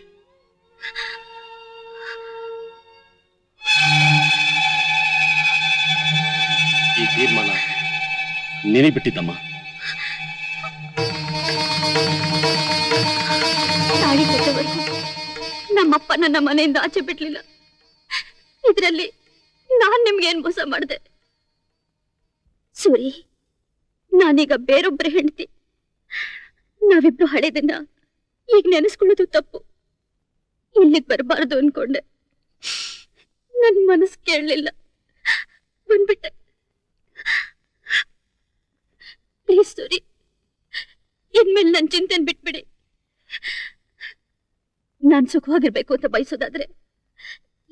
ಈ ತೀರ್ಮಾನ ನಿನಗೆ ಬಿಟ್ಟಿದ್ದಮ್ಮ. ತಾಳಿ ಕಟ್ಟುವರೆಗೂ ನಮ್ಮಪ್ಪ ನನ್ನ ಮನೆಯಿಂದ ಆಚೆ ಬಿಡ್ಲಿಲ್ಲ. ಇದ್ರಲ್ಲಿ ನಾನ್ ನಿಮ್ಗೆ ಏನ್ ಮೋಸ ಮಾಡಿದೆ? ಸೂರಿ, ನಾನೀಗ ಬೇರೊಬ್ಬರ ಹೆಂಡತಿ. ನಾವಿಬ್ರು ಹಳೆದನ್ನ ಈಗ ನೆನೆಸ್ಕೊಳ್ಳೋದು ತಪ್ಪು. ಇಲ್ಲಿಗೆ ಬರಬಾರದು ಅನ್ಕೊಂಡೆ, ನನ್ ಮನಸ್ಸು ಕೇಳಲಿಲ್ಲ, ಬಂದ್ಬಿಟ್ಟೆ. ಪ್ಲೀಸ್ ಸೂರಿ, ಇನ್ಮೇಲೆ ನನ್ ಚಿಂತೆನ್ ಬಿಟ್ಬಿಡಿ. ನಾನ್ ಸುಖವಾಗಿರ್ಬೇಕು ಅಂತ ಬಯಸೋದಾದ್ರೆ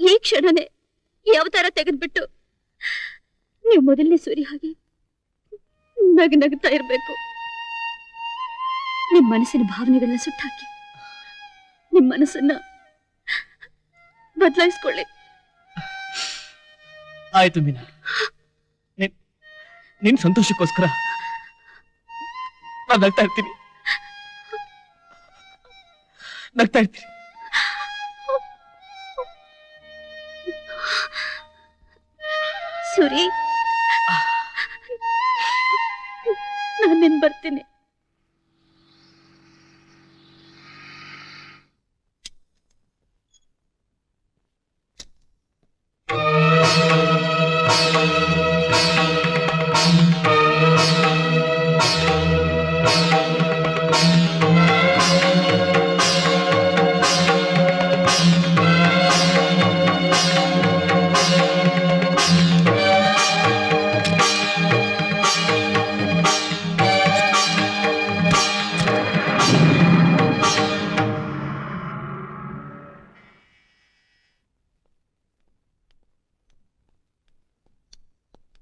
ಈ ಕ್ಷಣನೇ ಈ ಅವತಾರ ತೆಗೆದ್ಬಿಟ್ಟು ನೀವು ಮೊದಲನೇ ಸೂರಿ ಹಾಗೆ ನಗ್ತಾ ಇರ್ಬೇಕು. ನಿಮ್ ಮನಸ್ಸಿನ ಭಾವನೆಗಳನ್ನ ಸುಟ್ಟಾಕಿ ನಿಮ್ ಮನಸ್ಸನ್ನ ಬದಲಾಯಿಸ್ಕೊಳ್ಳಿ. ಆಯ್ತು ಮೀನಾ, ನಿನ್ ಸಂತೋಷಕ್ಕೋಸ್ಕರ ನಾನು ನಗ್ತಾ ಇರ್ತೀನಿ. ಸೂರಿ, ನಾನೇನ್ ಬರ್ತೀನಿ.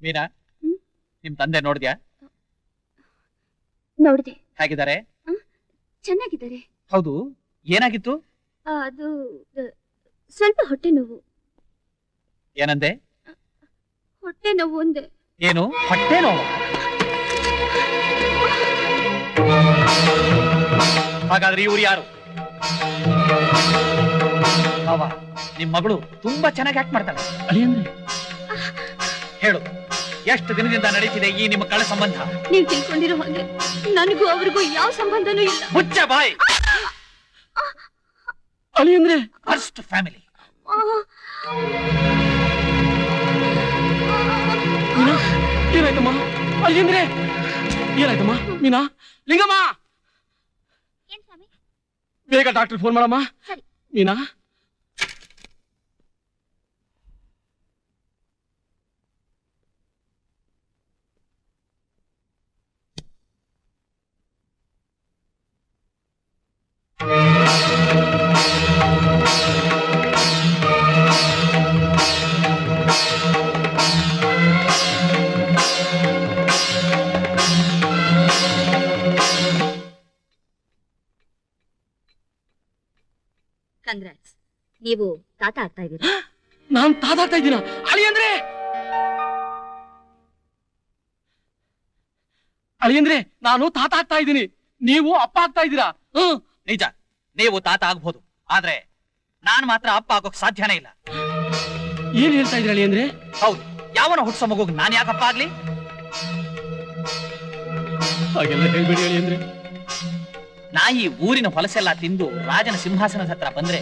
ಮೀನಾ, ನಿಮ್ ತಂದೆ ನೋಡಿದ್ಯಾ? ನೋಡಿದೆ. ಹೇಗಿದ್ದಾರೆ? ಚೆನ್ನಾಗಿದ್ದಾರೆ. ಹೌದು, ಏನಾಗಿತ್ತು? ಅದು ಸ್ವಲ್ಪ ಹೊಟ್ಟೆ ನೋವು. ಏನಂದೆ? ಹೊಟ್ಟೆ ನೋವು ಅಂದೆ. ಏನು ಹೊಟ್ಟೆ ನೋವು? ಹಾಗಾದ್ರೆ ಇವ್ರು ಯಾರು? ಮಾವ, ನಿಮ್ ಮಗಳು ತುಂಬಾ ಚೆನ್ನಾಗಿ ಆಕ್ಟ್ ಮಾಡ್ತಾಳೆ. ಅಳಿಯಂದ್ರೆ ಹೇಳು, ಎಷ್ಟು ದಿನದಿಂದ ನಡೀತಿದೆ ಈ ನಿಮ್ಮ ಕಳ್ಳ ಸಂಬಂಧ? ನೀವ್ ತಿಳ್ಕೊಂಡಿರೋ ಹಾಗೆ ನನಗೂ ಅವ್ರಿಗೂ ಯಾವ ಸಂಬಂಧನೂ ಇಲ್ಲ. ಮುಚ್ಚ ಬಾಯ್. ಅಳಿಯಂದ್ರೆ ಫಸ್ಟ್ ಫ್ಯಾಮಿಲಿ. ಮೀನಾ ಏನಾಯ್ತಮ್ಮ? ಅಳಿಯಂದ್ರೆ ಏನಾಯ್ತಮ್ಮ? ಮೀನಾ, ಲಿಂಗಮ್ಮ, ಏನ್ ಸ್ವಾಮಿ? ಬೇಗ ಡಾಕ್ಟರ್ ಫೋನ್ ಮಾಡಮ್ಮ. ಸರಿ. ಮೀನಾ, ಕಂಗ್ರಾಟ್ಸ್, ನೀವು ತಾತ ಆಗ್ತಾ ಇದ್ದೀರಾ. ನಾನ್ ತಾದಾಗ್ತಾ ಇದ್ದೀನ? ಅಳಿಯಂದ್ರೆ ಅಳಿಯಂದ್ರೆ ನಾನು ತಾತ ಆಗ್ತಾ ಇದ್ದೀನಿ, ನೀವು ಅಪ್ಪ ಆಗ್ತಾ ಇದ್ದೀರಾ. ನಿಜ, ನೀವು ತಾತ ಆಗ್ಬೋದು, ಆದ್ರೆ ನಾನ್ ಮಾತ್ರ ಅಪ್ಪ ಆಗೋಕ್ ಸಾಧ್ಯನೇ ಇಲ್ಲ. ಏನ್ ಹೇಳ್ತಾ ಇದ್ರಿ ಅಳಿಯಂದ್ರೆ? ಹೌದು, ಯಾವನ ಹುಟ್ಸೋ ಮಗುಗ್ ನಾನ್ ಯಾಕಪ್ಪ ಆಗ್ಲಿ? ಹಾಗೆಲ್ಲ ಹೇಳ್ಬೇಡಿ ಅಳಿಯಂದ್ರೆ. ನಾಯಿ ಊರಿನ ಹೊಲಸೆಲ್ಲ ತಿಂದು ರಾಜನ ಸಿಂಹಾಸನದ ಹತ್ರ ಬಂದ್ರೆ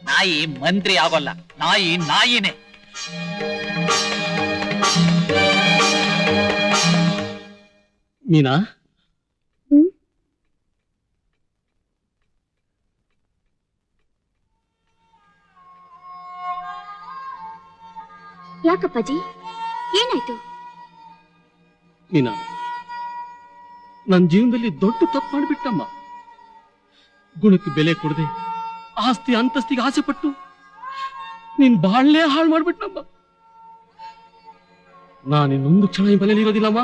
ನಾಯಿ ಮಂತ್ರಿ ಆಗೋಲ್ಲ, ನಾಯಿ ನಾಯಿನೇ. ಮೀನಾ, ಯಾಕಪ್ಪಾಜಿ, ಏನಾಯ್ತು? ಮೀನಾ, ನನ್ನ ಜೀವನದಲ್ಲಿ ದೊಡ್ಡ ತಪ್ಪು ಮಾಡ್ಬಿಟ್ಟಮ್ಮ. ಗುಣಕ್ಕೆ ಬೆಲೆ ಕೊಡದೆ ಆಸ್ತಿ ಅಂತಸ್ತಿಗೆ ಆಸೆ ಪಟ್ಟು ನೀನ್ ಬಾಳ್ನೇ ಹಾಳು ಮಾಡ್ಬಿಟ್ಟಮ್ಮ. ನಾನಿನ್ನೊಂದು ಕ್ಷಣ ಈ ಮನೇಲಿ ಇರೋದಿಲ್ಲಮ್ಮ,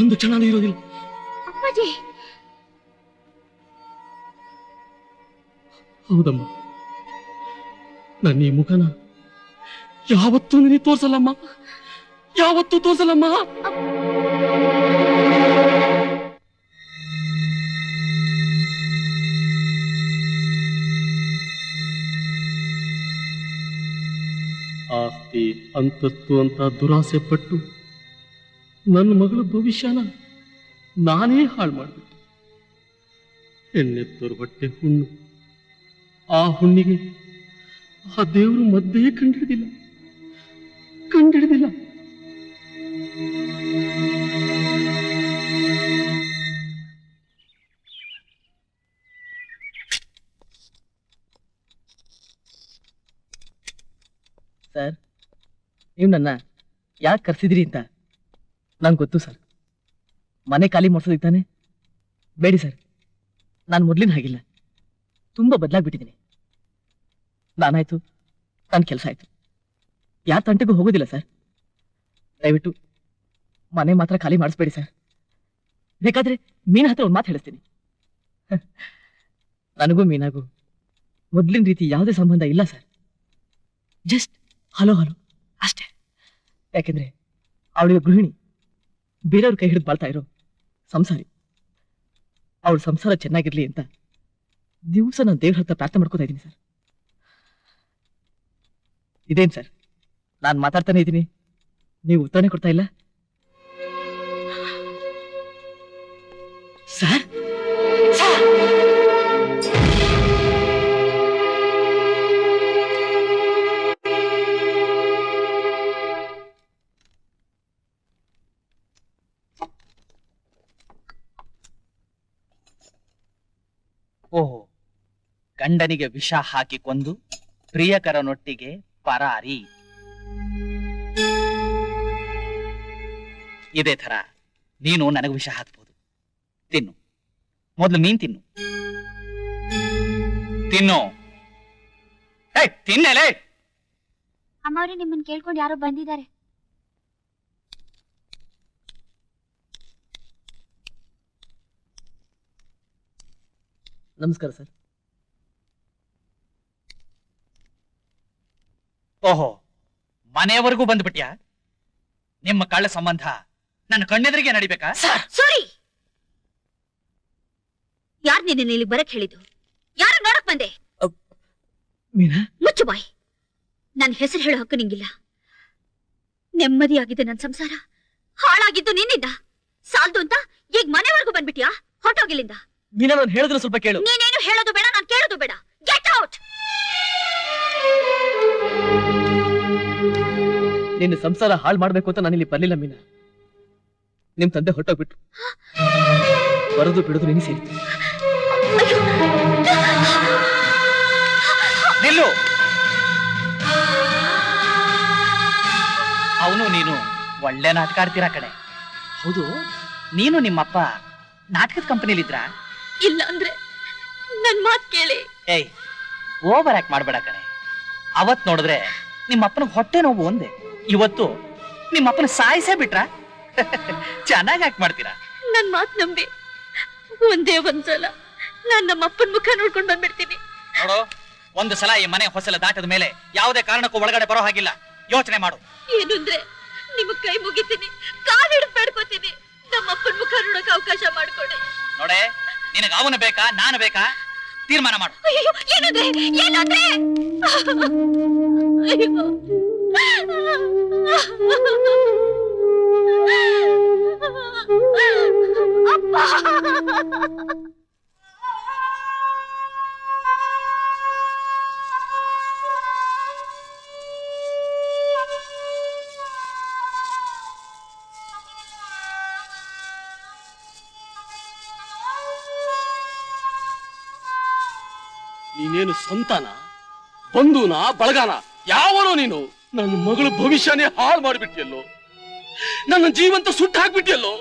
ಒಂದು ಕ್ಷಣನೂ ಇರೋದಿಲ್ಲ. ಅಪ್ಪಾಜಿ, ಹೌದಮ್ಮ, ನನ್ನ ಈ ಮುಖನ ಯಾವತ್ತೂ ನಿನಗೆ ತೋರ್ಸಲ್ಲಮ್ಮ, ಯಾವತ್ತೂ ತೋರ್ಸಲ್ಲಮ್ಮ. ಆಸ್ತಿ ಅಂತಸ್ತು ಅಂತ ದುರಾಸೆ ಪಟ್ಟು ನನ್ನ ಮಗಳ ಭವಿಷ್ಯನ ನಾನೇ ಹಾಳು ಮಾಡ್ಬಿಟ್ಟೆ. ಹೆಣ್ಣೆತ್ತೋರು ಹೊಟ್ಟೆ ಹುಣ್ಣು, ಆ ಹುಣ್ಣಿಗೆ ಆ ದೇವರು ಮದ್ದೇ ಕಂಡಿಡಿದಿಲ್ಲ. ಸರ್, ನೀವು ನನ್ನ ಯಾಕೆ ಕರ್ಸಿದ್ರಿ ಅಂತ ನಂಗೆ ಗೊತ್ತು ಸರ್. ಮನೆ ಖಾಲಿ ಮಾಡಿಸೋದಿಕ್ ತಾನೆ? ಬೇಡಿ ಸರ್, ನಾನು ಮೊದ್ಲಿನ ಹಾಗಿಲ್ಲ, ತುಂಬಾ ಬದಲಾಗ್ಬಿಟ್ಟಿದ್ದೀನಿ. ನಾನಾಯ್ತು, ನನ್ನ ಕೆಲಸ ಆಯ್ತು, ಯಾರ ತಂಟೆಗೂ ಹೋಗೋದಿಲ್ಲ ಸರ್. ದಯವಿಟ್ಟು ಮನೆ ಮಾತ್ರ ಖಾಲಿ ಮಾಡಿಸ್ಬೇಡಿ ಸರ್. ಬೇಕಾದ್ರೆ ಮೀನ ಹತ್ರ ಒಂದು ಮಾತು ಹೇಳಿಸ್ತೀನಿ. ನನಗೂ ಮೀನಾಗೂ ಮೊದ್ಲಿನ ರೀತಿ ಯಾವುದೇ ಸಂಬಂಧ ಇಲ್ಲ ಸರ್. ಜಸ್ಟ್ ಹಲೋ ಅಷ್ಟೇ. ಯಾಕೆಂದ್ರೆ ಅವಳಿಗೆ ಗೃಹಿಣಿ, ಬೇರೆಯವ್ರ ಕೈ ಹಿಡಿದು ಬಾಳ್ತಾ ಇರೋ ಸಂಸಾರಿ. ಅವಳ ಸಂಸಾರ ಚೆನ್ನಾಗಿರ್ಲಿ ಅಂತ ದಿವಸ ನಾನು ದೇವ್ರ ಹತ್ರ ಪ್ರಾರ್ಥನೆ ಮಾಡ್ಕೋತಾ ಇದ್ದೀನಿ ಸರ್. ಇದೇನ್ ಸರ್, ನಾನು ಮಾತಾಡ್ತಾನೆ ಇದ್ದೀನಿ, ನೀವು ಉತ್ತರನೇ ಕೊಡ್ತಾ ಇಲ್ಲ ಸರ್. ಓಹೋ, ಗಂಡನಿಗೆ ವಿಷ ಹಾಕಿ ಕೊಂದು ಪ್ರಿಯಕರನೊಟ್ಟಿಗೆ ಪರಾರಿ. ಇದೇ ತರ ನೀನು ನನಗೆ ವಿಷ ಹಾಕ್ಬೋದು. ತಿನ್ನು, ಮೊದಲು ನೀನ್ ತಿನ್ನು. ತಿನ್ನೇಲೆ. ಅಮ್ಮವ್ರೆ, ನಿಮ್ಮನ್ನ ಕೇಳ್ಕೊಂಡು ಯಾರೋ ಬಂದಿದ್ದಾರೆ. ನಮಸ್ಕಾರ ಸರ್. ಓಹೋ, ಮನೆಯವರೆಗೂ ಬಂದ್ಬಿಟ್ಯಾ? ನಿಮ್ಮ ಕಳ್ಳ ಸಂಬಂಧ ನನ್ನ ಕಣ್ಣೆದುರಿಗೆ ನಡಿಬೇಕಾ? ಸಾರಿ, ಯಾರು ನಿನ್ನ ಇಲ್ಲಿ ಬರಕ್ ಹೇಳಿದ್ದು? ಯಾರು ನೋಡಕ್ ಬಂದೆ? ಮೀನಾ, ಮುಚ್ಚು ಬಾಯ್. ನನ್ನ ಹೆಸರು ಹೇಳೋ ಹಕ್ಕು ನಿಂಗಿಲ್ಲ. ನೆಮ್ಮದಿಯಾಗಿದ್ದು ನನ್ನ ಸಂಸಾರ ಹಾಳಾಗಿದ್ದು ನಿನ್ನಿಂದ. ಸಾಲ್ದು ಅಂತ ಈಗ ಮನೆವರೆಗೂ ಬಂದ್ಬಿಟ್ಯಾ? ಹೊಟ್ಟೋಗಿಲ್ಲಿಂದ. ಮೀನಾ, ನಾನು ಹೇಳಿದ್ರೆ ಸ್ವಲ್ಪ ಕೇಳು. ನೀನೇನು ಹೇಳೋದು ಬೇಡ, ನಾನು ಕೇಳೋದು ಬೇಡ. Get out. ನಿನ್ನ ಸಂಸಾರ ಹಾಳು ಮಾಡ್ಬೇಕು ಅಂತ ನಾನಿಲ್ಲಿ ಬರ್ಲಿಲ್ಲ ಮೀನಾ. ನಿಮ್ ತಂದೆ ಹೊಟ್ಟೋಗ್ಬಿಟ್ರು. ಬರೋದು ಬಿಡೋದು ನಿನ್ನ ಸೇರಿತು. ನಿಲ್ಲು. ಅವನು ನೀನು ಒಳ್ಳೆ ನಾಟಕ ಆಡ್ತೀರಾ ಕಣೆ. ಹೌದು, ನೀನು ನಿಮ್ಮಪ್ಪ ನಾಟಕದ ಕಂಪನಿಲಿದ್ರ? ಇಲ್ಲ ಅಂದ್ರೆ ನನ್ ಮಾತ್ ಕೇಳಿ. ಏಯ್, ಓವರ್ ಆಕ್ಟ್ ಮಾಡ್ಬೇಡ ಕಣೆ. ಅವತ್ ನೋಡಿದ್ರೆ ನಿಮ್ಮಪ್ಪನ ಹೊಟ್ಟೆ ನೋವು ಒಂದೇ, ಇವತ್ತು ನಿಮ್ಮಪ್ಪನ ಸಾಯಿಸೇ ಬಿಟ್ರ? ಚೆನ್ನಾಗಿ ಆಕ್ಟ್ ಮಾಡ್ತೀರಾ. ನನ್ ಮಾತ್ ನಂಬಿ ಒಂದೇ ಒಂದ್ಸಲ ನಾನ್ ನಮ್ಮ ಅಪ್ಪನ ಮುಖ ನೋಡ್ಕೊಂಡ್ ಬಂದ್ಬಿಡ್ತೀನಿ. ನೋಡು, ಒಂದು ಸಲ ಈ ಮನೆ ಹೊಸಲ ದಾಟದ ಮೇಲೆ ಯಾವುದೇ ಕಾರಣಕ್ಕೂ ಒಳಗಡೆ ಬರೋ ಹಾಗಿಲ್ಲ. ಯೋಚನೆ ಮಾಡು. ಏನು ಅಂದ್ರೆ ನಿಮಗ್ ಕೈ ಮುಗಿತೀನಿ, ಕಾಲ್ ಹಿಡಿದು ಬೇಡ್ಕೋತೀನಿ, ನಮ್ಮ ಅಪ್ಪನ ಮುಖ ನೋಡಕ್ ಅವಕಾಶ ಮಾಡ್ಕೊಡಿ. ನೋಡೆ, ನಿನಗೆ ಅವನು ಬೇಕಾ ನಾನು ಬೇಕಾ ತೀರ್ಮಾನ ಮಾಡು. ಅಯ್ಯೋ, ಏನಂದ್ರೆ ಏನಂದ್ರೆ ಅಯ್ಯೋ. ಅಪ್ಪ. ನೀನೇನು ಸಂತಾನ, ಬಂಧುನ, ಬಳಗಾನ, ಯಾವನೋ ನೀನು? ನನ್ನ ಮಗಳ ಭವಿಷ್ಯನೇ ಹಾಳು ಮಾಡಿಬಿಟ್ಟಿಯಲ್ಲೋ, ನನ್ನ ಜೀವಂತ ಸುಟ್ಟು ಹಾಕ್ಬಿಟ್ಟಿಯಲ್ಲೋ.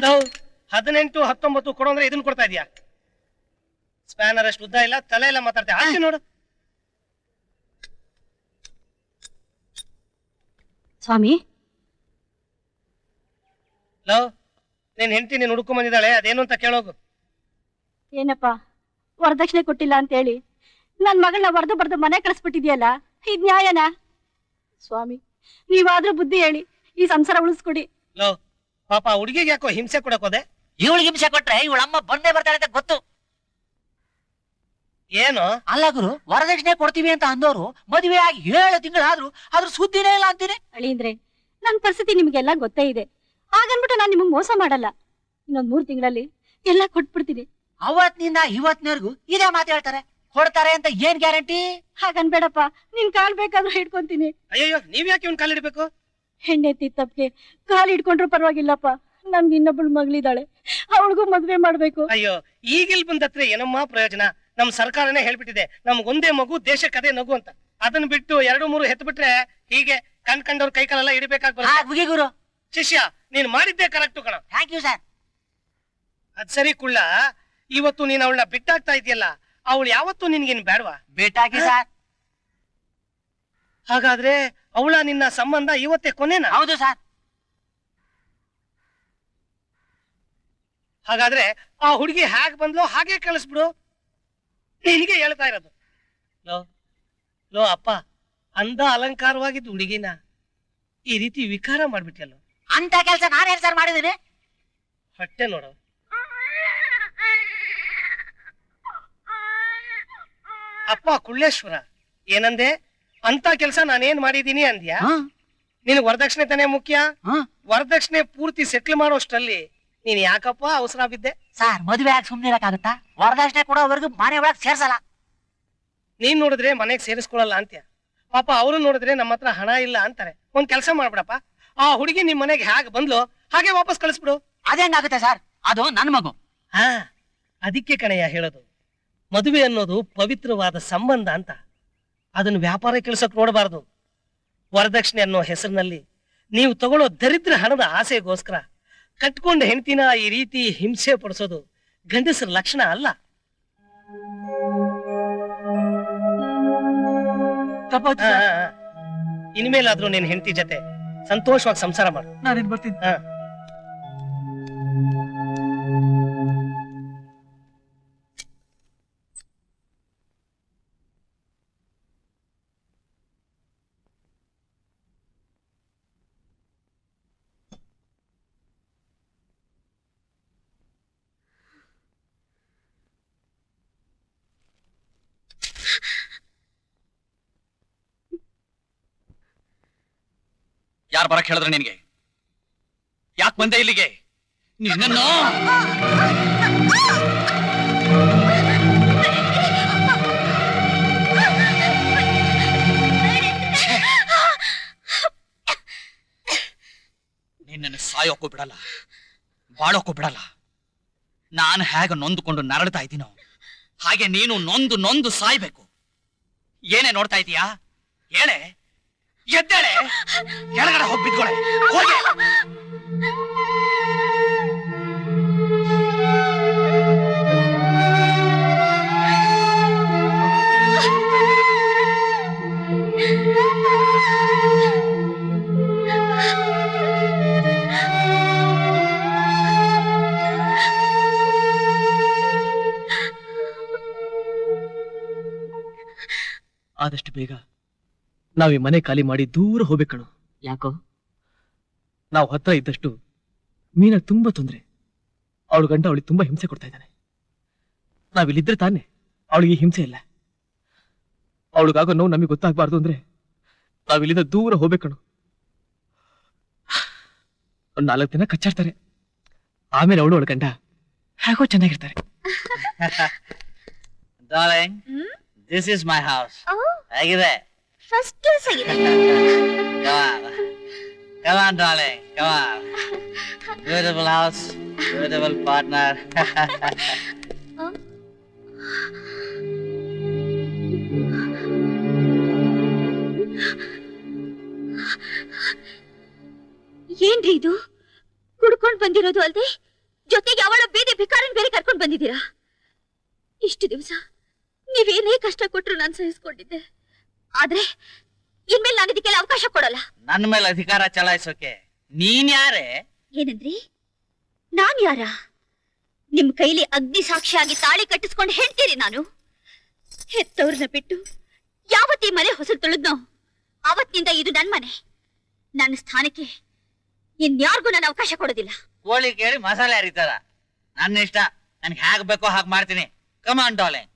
ನಾವು 18, 19 ಕೊಡು ಅಂದ್ರೆ ಇದನ್ನ ಕೊಡ್ತಾ ಇದೀಯಾ? ಸ್ಪ್ಯಾನರ್ ಅಷ್ಟು ಉದ್ದ ಇಲ್ಲ, ತಲೆ ಎಲ್ಲ ಮಾತಾಡ್ತಾ ಆಚೆ ನೋಡು. ಸ್ವಾಮಿ, ಲವ್, ನೀನ್ ಹೆಂಡತಿ ನೀನ್ ಹುಡ್ಕೊಂಡ್ ಬಂದಿದ್ದಾಳೆ, ಅದೇನು ಅಂತ ಕೇಳೋಗು. ಏನಪ್ಪ ವರದಕ್ಷಿಣೆ ಕೊಟ್ಟಿಲ್ಲ ಅಂತ ಹೇಳಿ ನನ್ ಮಗಳನ್ನ ವರದು ಬರ್ದು ಮನೆ ಕಳಿಸ್ಬಿಟ್ಟಿದ್ಯಲ್ಲ, ಇದ್ ನ್ಯಾಯನಾ? ಸ್ವಾಮಿ, ನೀವಾದ್ರೂ ಬುದ್ಧಿ ಹೇಳಿ ಈ ಸಂಸಾರ ಉಳಿಸ್ಕೊಡಿ. ಲವ್, ಪಾಪ ಹುಡುಗಿಗೆ ಯಾಕೋ ಹಿಂಸೆ ಕೊಡಕ್ ಹೋದೆ? ಇವಳಿಗೆ ಹಿಂಸೆ ಕೊಟ್ರೆ ಇವಳಮ್ಮ ಬಂದೇ ಬರ್ತಾಳೆ ಅಂತ ಗೊತ್ತು. ಏನು ಅಲ್ಲ ಗುರು, ವರದಕ್ಷಿಣೆ ಕೊಡ್ತೀವಿ ಅಂತ ಅಂದವರು ಮದುವೆ ಆಗಿ 7 ತಿಂಗಳಾದ್ರೂ ಅದ್ರ ಸುದ್ದಿನೇ ಇಲ್ಲ ಅಂತೀನಿ. ಅಳಿಂದ್ರೆ, ನನ್ ಪರಿಸ್ಥಿತಿ ನಿಮ್ಗೆಲ್ಲ ಗೊತ್ತೇ ಇದೆ. ಹಾಗನ್ಬಿಟ್ಟು ನಾನ್ ನಿಮಗ್ ಮೋಸ ಮಾಡಲ್ಲ. ಇನ್ನೊಂದ್ 3 ತಿಂಗಳಲ್ಲಿ ಎಲ್ಲ ಕೊಟ್ಬಿಡ್ತೀನಿ. ಅವತ್ತಿನಿಂದ ಇವತ್ತಿನವರೆಗೂ ಇದೇ ಮಾತು ಹೇಳ್ತಾರೆ, ಕೊಡ್ತಾರೆ ಅಂತ ಏನ್ ಗ್ಯಾರಂಟಿ? ಹಾಗನ್ಬೇಡಪ್ಪ, ನಿನ್ ಕಾಲ್ ಬೇಕಾದ್ರೂ ಹಿಡ್ಕೊಂತೀನಿ. ಅಯ್ಯಯ್ಯೋ, ನೀವ್ ಯಾಕೆ ಇವ್ನ ಕಾಲಿಡ್ಬೇಕು? ಹೆಣ್ಣೆ ತಿತ್ತಪ್ಗೆ ಕಾಲ್ ಹಿಡ್ಕೊಂಡ್ರು ಪರವಾಗಿಲ್ಲಪ್ಪ. ನನ್ಗೆ ಇನ್ನೊಬ್ಬಳು ಮಗಳಿದ್ದಾಳೆ, ಅವಳಿಗೂ ಮದ್ವೆ ಮಾಡ್ಬೇಕು. ಅಯ್ಯೋ, ಈಗಿಲ್ ಬಂದತ್ರ ಏನಮ್ಮ ಪ್ರಯೋಜನ? ನಮ್ ಸರ್ಕಾರನೇ ಹೇಳ್ಬಿಟ್ಟಿದೆ, ನಮ್ಗೊಂದೇ ಮಗು ದೇಶಕ್ಕೆ ಅದೇ ನಗು ಅಂತ. ಅದನ್ನ ಬಿಟ್ಟು 2-3 ಹೆತ್ ಬಿಟ್ರೆ ಹೀಗೆ ಕಂಡ್ಕಂಡವ್ರ ಕೈ ಕಾಲೆಲ್ಲ ಇಡಬೇಕಾಗಿ ಬರುತ್ತೆ. ಗುರು, ಶಿಷ್ಯ, ನೀನ್ ಮಾಡಿದ್ದೆ ಕರೆಕ್ಟ್ ಕಣ. Thank you sir. ಅದ್ ಸರಿ ಕುಳ್ಳ, ಇವತ್ತು ನೀನ್ ಅವಳನ್ನ ಬಿಟ್ಟಾಗ್ತಾ ಇದೆಯಲ್ಲ, ಅವಳು ಯಾವತ್ತೂ ನಿನ್ಗೇನ್ ಬೇಡವಾ? ಬಿಟ್ಟಾಕಿ ಸರ್. ಹಾಗಾದ್ರೆ ಅವಳ ನಿನ್ನ ಸಂಬಂಧ ಇವತ್ತೇ ಕೊನೆನಾ? ಹೌದು ಸರ್. ಹಾಗಾದ್ರೆ ಆ ಹುಡುಗಿ ಹೇಗ್ ಬಂದ್ಲೋ ಹಾಗೆ ಕಳಿಸ್ಬಿಡು. ನಿನಗೆ ಹೇಳ್ತಾ ಇರೋದು. ಲೋ ಲೋ ಅಪ್ಪ, ಅಂದ ಅಲಂಕಾರವಾಗಿದ್ದು ಹುಡುಗಿನ ಈ ರೀತಿ ವಿಕಾರ ಮಾಡ್ಬಿಟ್ಟಿಯಲ್ಲೋ. ಅಂತ ಕೆಲಸ ನಾನೇನ್ ಸರ್ ಮಾಡಿದ್ದೀನಿ? ಹೊಟ್ಟೆ ನೋಡು. ಅಪ್ಪ ಕುಳ್ಳೇಶ್ವರ, ಏನಂದೆ? ಅಂತ ಕೆಲಸ ನಾನೇನ್ ಮಾಡಿದೀನಿ ಅಂದ್ಯಾ? ನಿನಗ್ ವರದಕ್ಷಿಣೆ ತಾನೇ ಮುಖ್ಯ. ವರದಕ್ಷಿಣೆ ಪೂರ್ತಿ ಸೆಟ್ಲ್ ಮಾಡೋಷ್ಟರಲ್ಲಿ ನೀನ್ ಯಾಕಪ್ಪ ಅವಸರ ಬಿದ್ದೆ? ಸರ್, ಮದುವೆ ಆಗಿ ಸುಮ್ನೆ ಇರಕ್ಕಾಗತ್ತಾ? ವರದಕ್ಷಿಣೆ ಕೊಡೋವರೆಗೂ ಮನೆ ಒಳಗ್ ಸೇರ್ಸಲ್ಲ. ನೀನ್ ನೋಡಿದ್ರೆ ಮನೆಗ್ ಸೇರಿಸ್ಕೊಳಲ್ಲ ಅಂತ್ಯ. ಪಾಪ ಅವರು ನೋಡಿದ್ರೆ ನಮ್ಮ ಹತ್ರ ಹಣ ಇಲ್ಲ ಅಂತಾರೆ. ಒಂದ್ ಕೆಲಸ ಮಾಡ್ಬಿಡಪ್ಪ, ಆ ಹುಡುಗಿ ನಿಮ್ ಮನೆಗೆ ಹೇಗೆ ಬಂದ್ಲು ಹಾಗೆ ವಾಪಸ್ ಕಳಿಸ್ಬಿಡು. ಅದೇಂಗಾಗುತ್ತೆ ಸರ್? ಅದು ನನ್ ಮಗು. ಹಾ, ಅದಕ್ಕೆ ಕಣಯ್ಯ ಹೇಳೋದು, ಮದುವೆ ಅನ್ನೋದು ಪವಿತ್ರವಾದ ಸಂಬಂಧ ಅಂತ. ಅದನ್ನು ವ್ಯಾಪಾರ ಕೆಲ್ಸಕ್ ನೋಡಬಾರದು. ವರದಕ್ಷಿಣೆ ಅನ್ನೋ ಹೆಸರಿನಲ್ಲಿ ನೀವು ತಗೊಳ್ಳೋ ದರಿದ್ರ ಹಣದ ಆಸೆಗೋಸ್ಕರ ಕಟ್ಕೊಂಡ ಹೆಂಡತಿನ ಈ ರೀತಿ ಹಿಂಸೆ ಪಡಿಸೋದು ಗಂಡಸರ ಲಕ್ಷಣ ಅಲ್ಲ. ಇನ್ಮೇಲಾದ್ರೂ ನಿನ್ ಹೆಂಡತಿ ಜೊತೆ ಸಂತೋಷವಾಗಿ ಸಂಸಾರ ಮಾಡು. ನಾನೇನ್ ಬರ್ತೀನಿ. ಯಾರು ಬರಕ್ ಹೇಳಿದ್ರೆ ನಿನಗೆ? ಯಾಕೆ ಬಂದೆ ಇಲ್ಲಿಗೆ? ನಿನ್ನನ್ನು ನಿನ್ನನ್ನು ಸಾಯೋಕ್ಕೂ ಬಿಡಲ್ಲ, ಬಾಳೋಕ್ಕೂ ಬಿಡಲ್ಲ. ನಾನು ಹೇಗೆ ನೊಂದುಕೊಂಡು ನರಳ್ತಾ ಇದ್ದೀನೋ ಹಾಗೆ ನೀನು ನೊಂದು ನೊಂದು ಸಾಯ್ಬೇಕು. ಏನೇ ನೋಡ್ತಾ ಇದೀಯಾ? ಹೇಳೆ, ಎದ್ದೇಳೆ, ಕೆಳಗಡೆ ಹೋಗಿ ಬಿದ್ಕೊಳೆ, ಹೋಗಿ. ಆದಷ್ಟು ಬೇಗ ನಾವ್ ಈ ಮನೆ ಖಾಲಿ ಮಾಡಿ ದೂರ ಹೋಗ್ಬೇಕಣು. ಯಾಕೋ? ನಾವು ಹತ್ರ ಇದ್ದಷ್ಟು ಮೀನಾಗ್ ತುಂಬಾ ತೊಂದ್ರೆ. ಅವಳು ಗಂಡ ಅವಳಿಗೆ ತುಂಬಾ ಹಿಂಸೆ ಕೊಡ್ತಾ ಇದ್ದಾನೆ. ನಾವಿಲ್ಲಿದ್ರೆ ತಾನೆ ಅವಳಿಗೆ ಹಿಂಸೆ ಇಲ್ಲ. ಅವಳಿಗಾಗೋ ನೋವು ನಮಗೆ ಗೊತ್ತಾಗಬಾರ್ದು ಅಂದ್ರೆ ನಾವಿಲ್ಲಿಂದ ದೂರ ಹೋಗ್ಬೇಕಣು. ಒಂದ್ 4 ದಿನ ಕಚ್ಚಾಡ್ತಾರೆ, ಆಮೇಲೆ ಅವಳು ಅವಳ ಗಂಡ ಹೇಗೋ ಚೆನ್ನಾಗಿರ್ತಾರೆ. Darling, this is my house. ಹೇಗಿದೆ? ಫಸ್ಟ್ ಕ್ಲಾಸ್ ಆಗಿದೆ. Come on, darling. Come on. Beautiful house, beautiful partner. ಏನ್ರಿ ಇದು? ಕುಡ್ಕೊಂಡ್ ಬಂದಿರೋದು ಅಲ್ದೆ ಜೊತೆಗೆ ಅವಳ ಬೀದಿ ಭಿಕಾರನ್ ಬೇರೆ ಕರ್ಕೊಂಡ್ ಬಂದಿದ್ದೀರಾ? ಇಷ್ಟು ದಿವಸ ನೀವೇನೇ ಕಷ್ಟ ಕೊಟ್ರು ನಾನು ಸಹಿಸ್ಕೊಂಡಿದ್ದೆ. ಆದ್ರೆ ಇನ್ಮೇಲೆ ನಾನು ಇದಕ್ಕೆಲ್ಲ ಅವಕಾಶ ಕೊಡಲ್ಲ. ನನ್ನ ಮೇಲೆ ಅಧಿಕಾರ ಚಲಾಯಿಸೋಕೆ ನೀನ್ ಯಾರೇ? ಏನಂದ್ರಿ? ನಾನ್ ಯಾರ? ನಿಮ್ ಕೈಲಿ ಅಗ್ನಿ ಸಾಕ್ಷಿಯಾಗಿ ತಾಳಿ ಕಟ್ಟಿಸ್ಕೊಂಡು ಹೇಳ್ತೀರಿ ನಾನು? ಹೆತ್ತವ್ರನ್ನ ಬಿಟ್ಟು ಯಾವತ್ತೀ ಮನೆ ಹೊಸಲು ತುಳಿದ್ನೋ ಅವತ್ತಿನಿಂದ ಇದು ನನ್ ಮನೆ. ನನ್ನ ಸ್ಥಾನಕ್ಕೆ ಇನ್ಯಾರಿಗೂ ನಾನು ಅವಕಾಶ ಕೊಡೋದಿಲ್ಲ. ಕೋಳಿ ಕೇಳಿ ಮಸಾಲೆ ಹರಿತಾರ. ನನ್ನ ಇಷ್ಟ, ನನ್ಗೆ ಹೇಗ್ ಬೇಕೋ ಹಾಗೆ ಮಾಡ್ತೀನಿ. ಕಮಾನ್ ಡಾರ್ಲಿಂಗ್.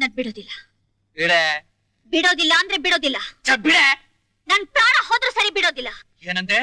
ನಾನ್ ಬಿಡೋದಿಲ್ಲ. ಬಿಡೆ. ಬಿಡೋದಿಲ್ಲ ಅಂದ್ರೆ ಬಿಡೋದಿಲ್ಲ. ಬಿಡೆ. ನನ್ ಪ್ರಾಣ ಹೋದ್ರೂ ಸರಿ ಬಿಡೋದಿಲ್ಲ. ಏನಂತೆ?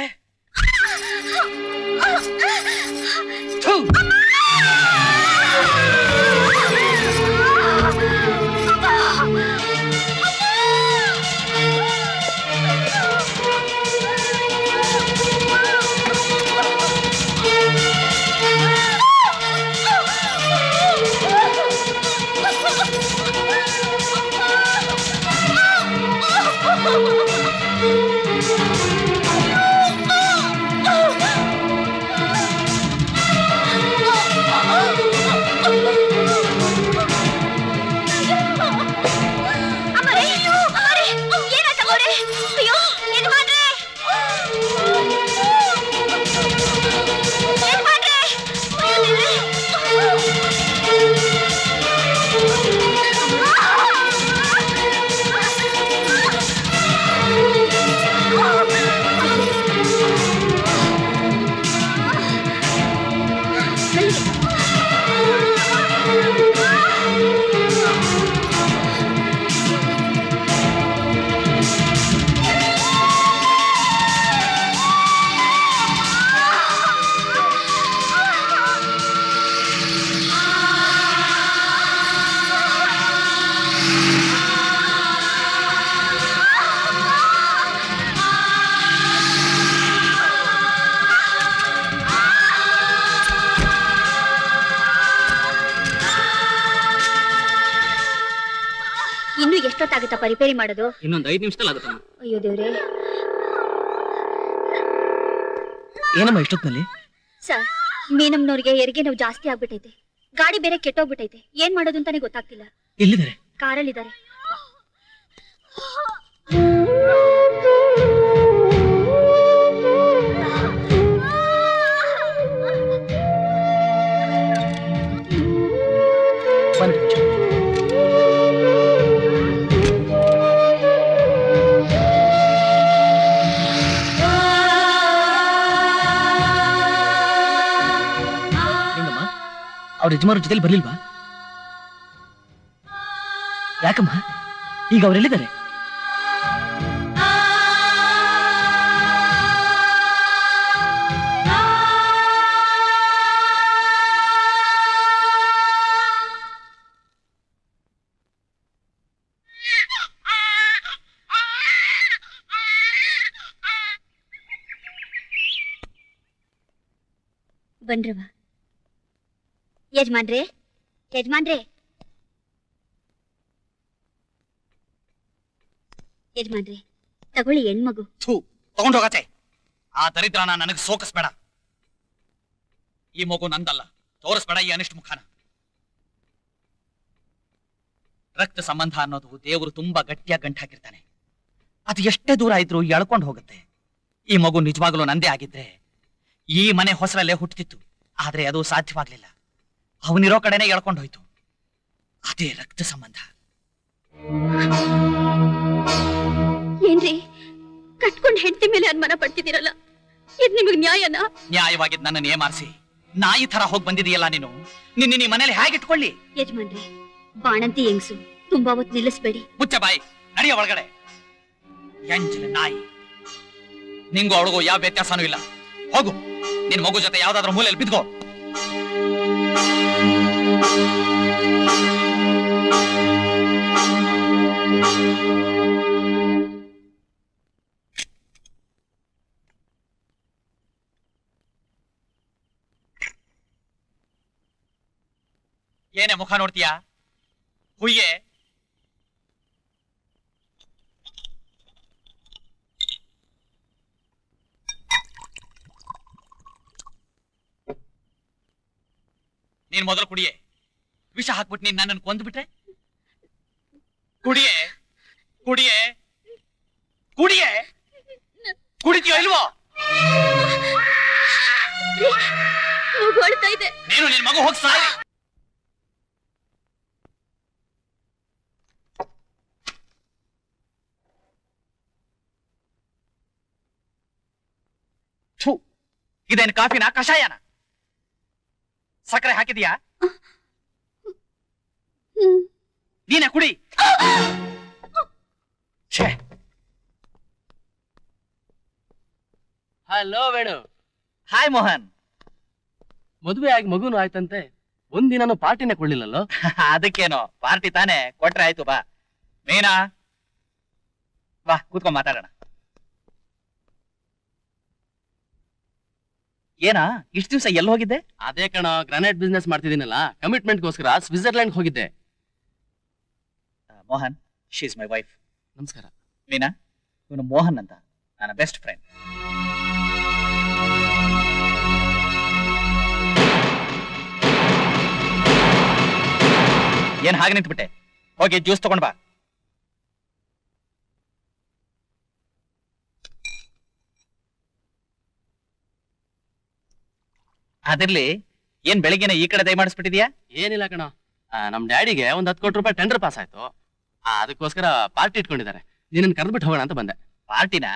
ಇನ್ನು ಎಷ್ಟೊತ್ತಾಗುತ್ತಪ್ಪ ರಿಪೇರಿ ಮಾಡೋದು? ಇನ್ನೊಂದು 5 ನಿಮಿಷದಲ್ಲಿ ಆಗುತ್ತಮ್ಮ. ಅಯ್ಯೋ ದೇವ್ರೆ. ಏನಮ್ಮ ಇಷ್ಟೊತ್ತಿನಲ್ಲಿ? ಸರ್, ಮೀನಮ್ನವ್ರಿಗೆ ಹೆರಿಗೆ ನೋವು ಜಾಸ್ತಿ ಆಗ್ಬಿಟ್ಟೈತೆ. ಗಾಡಿ ಬೇರೆ ಕೆಟ್ಟೋಗ್ಬಿಟ್ಟೈತೆ. ಏನ್ ಮಾಡೋದು ಅಂತಾನೆ ಗೊತ್ತಾಗ್ತಿಲ್ಲ. ಎಲ್ಲಿದ್ದಾರೆ? ಕಾರಲ್ಲಿದ್ದಾರೆ. ಅವ್ರ ಯಜಮಾನ್ರ ಜೊತೆಲಿ ಬರ್ಲಿಲ್ವಾ? ಯಾಕಮ್ಮ? ಈಗ ಅವರೆಲ್ಲಿದ್ದಾರೆ? ಬನ್ರವ. ಯಜಮಾನ್ರೆ, ಯಜಮಾನ್ರೆ, ಯಜಮಾನ್ರೆ, ತಗೊಳ್ಳಿ ಹೆಣ್ಮಗು. ತಗೊಂಡೋಗತ್ತೆ. ಆ ದರಿದ್ರನ ನನಗೆ ಸೋಕಿಸ್ಬೇಡ. ಈ ಮಗು ನಂದಲ್ಲ, ತೋರಿಸ್ಬೇಡ ಈ ಅನಿಷ್ಟ ಮುಖಾನ. ರಕ್ತ ಸಂಬಂಧ ಅನ್ನೋದು ದೇವರು ತುಂಬಾ ಗಟ್ಟಿಯಾಗಿ ಗಂಟು ಹಾಕಿರ್ತಾನೆ. ಅದು ಎಷ್ಟೇ ದೂರ ಇದ್ರೂ ಎಳ್ಕೊಂಡು ಹೋಗುತ್ತೆ. ಈ ಮಗು ನಿಜವಾಗ್ಲೂ ನಂದೇ ಆಗಿದ್ರೆ ಈ ಮನೆ ಹೊಸರಲ್ಲೇ ಹುಟ್ಟುತ್ತಿತ್ತು. ಆದ್ರೆ ಅದು ಸಾಧ್ಯವಾಗ್ಲಿಲ್ಲ. ಅವನಿರೋ ಕಡೆನೆ ಎಳ್ಕೊಂಡು ಹೋಯ್ತು. ಅದೇ ರಕ್ತ ಸಂಬಂಧ. ಏನ್ರಿ, ಕಟ್ಕೊಂಡ್ ಹೆಂಡತಿ ಮೇಲೆ ಅನುಮಾನ ಪಡ್ತಿದ್ದೀರಲ್ಲ, ಇದ್ ನಿಮಗ್ ನ್ಯಾಯನಾ? ನ್ಯಾಯವಾಗಿದ್ ನನ್ನನ್ನು ಏಮಾರಿಸಿ ನಾಯಿ ತರ ಹೋಗಿ ಬಂದಿದೆಯಲ್ಲ ನೀನು. ನಿನ್ನ ನೀ ಮನೇಲಿ ಹೇಗಿಟ್ಕೊಳ್ಳಿ? ಯಜಮಾನ್ರೆ, ಬಾಣಂತಿ ಹೆಂಗ್ಸು ತುಂಬಾ ಹೊತ್ತು ನಿಲ್ಲಿಸ್ಬೇಡಿ. ಮುಚ್ಚ ಬಾಯಿ, ನಡೆಯ ಒಳಗಡೆ. ಎಂಜಲ ನಾಯಿ, ನಿಂಗೂ ಅವಳಿಗೂ ಯಾವ ವ್ಯತ್ಯಾಸನೂ ಇಲ್ಲ. ಹೋಗು, ನಿನ್ ಮಗು ಜೊತೆ ಯಾವ್ದಾದ್ರೂ ಮೂಲೆಯಲ್ಲಿ ಬಿದ್ಕೋ. ಏನೇ ಮುಖ ನೋಡ್ತೀಯಾ? ಹುಯ್ಯೆ. ನೀನ್ ಮೊದಲು ಕುಡಿಯೇ. ವಿಷ ಹಾಕ್ಬಿಟ್ಟು ನೀನ್ ನನ್ನನ್ನು ಕೊಂದ್ಬಿಟ್ರೆ? ಕುಡಿಯೇ, ಕುಡಿಯೇ, ಕುಡಿಯೇ. ಕುಡಿತೀಯೋ ಇಲ್ವೋ? ಮಗು ಅಳ್ತಾ ಇದೆ. ನೀನು ನಿನ್ ಮಗು ಹೋಗಿ ಸಾಯಿ. ಇದೇನು ಕಾಫಿನ ಕಷಾಯನ? ಸಕ್ಕರೆ ಹಾಕಿದೀಯಾ? ನೀನೇ ಕುಡಿ. ಹಲೋ ವೇಣು. ಹಾಯ್ ಮೋಹನ್. ಮದುವೆ ಆಗಿ ಮಗುನು ಆಯ್ತಂತೆ, ಒಂದಿನೂ ಪಾರ್ಟಿನೇ ಕೊಡ್ಲಿಲ್ಲಲ್ಲೋ? ಅದಕ್ಕೇನೋ, ಪಾರ್ಟಿ ತಾನೆ, ಕೊಟ್ರೆ ಆಯ್ತು. ಬಾ ಮೀನಾ, ಬಾ ಕೂತ್ಕೊಂಡ್ ಮಾತಾಡೋಣ. ಏನಾ ಇಷ್ಟು ದಿವಸ ಎಲ್ಲಿ ಹೋಗಿದ್ದೆ? ಅದೇ ಕಣ, ಗ್ರಾನೈಟ್ ಬಿಸ್ನೆಸ್ ಮಾಡ್ತಿದ್ದೀನಲ್ಲ, ಕಮಿಟ್ಮೆಂಟ್ಗೋಸ್ಕರ ಸ್ವಿಟ್ಜರ್ಲ್ಯಾಂಡ್ ಹೋಗಿದ್ದೆ. Mohan, she is my wife. ನಮಸ್ಕಾರ. ಮೀನಾ, ಇವನು ಮೋಹನ್ ಅಂತ, ನನ್ನ ಬೆಸ್ಟ್ ಫ್ರೆಂಡ್. ಏನ್ ಹಾಗೆ ನಿಂತ್ಬಿಟ್ಟೆ? ಹೋಗಿ ಜ್ಯೂಸ್ ತಗೊಂಡ್ ಬಾ. ಅದಿರ್ಲಿ, ಏನ್ ಬೆಳಿಗ್ಗೆನೆ ಈ ಕಡೆ ದಯಮಾಡಿಸ್ಬಿಟ್ಟಿದ್ಯಾ? ಏನಿಲ್ಲ ಕಣ, ನಮ್ ಡ್ಯಾಡಿಗೆ ಒಂದ್ 10 ಕೋಟಿ ರೂಪಾಯಿ ಟೆಂಡರ್ ಪಾಸ್ ಆಯ್ತು. ಅದಕ್ಕೋಸ್ಕರ ಪಾರ್ಟಿ ಇಟ್ಕೊಂಡಿದ್ದಾರೆ. ನಿನ್ನ ಕರೆದ್ಬಿಟ್ಟು ಹೋಗೋಣ ಅಂತ ಬಂದೆ. ಪಾರ್ಟಿನ?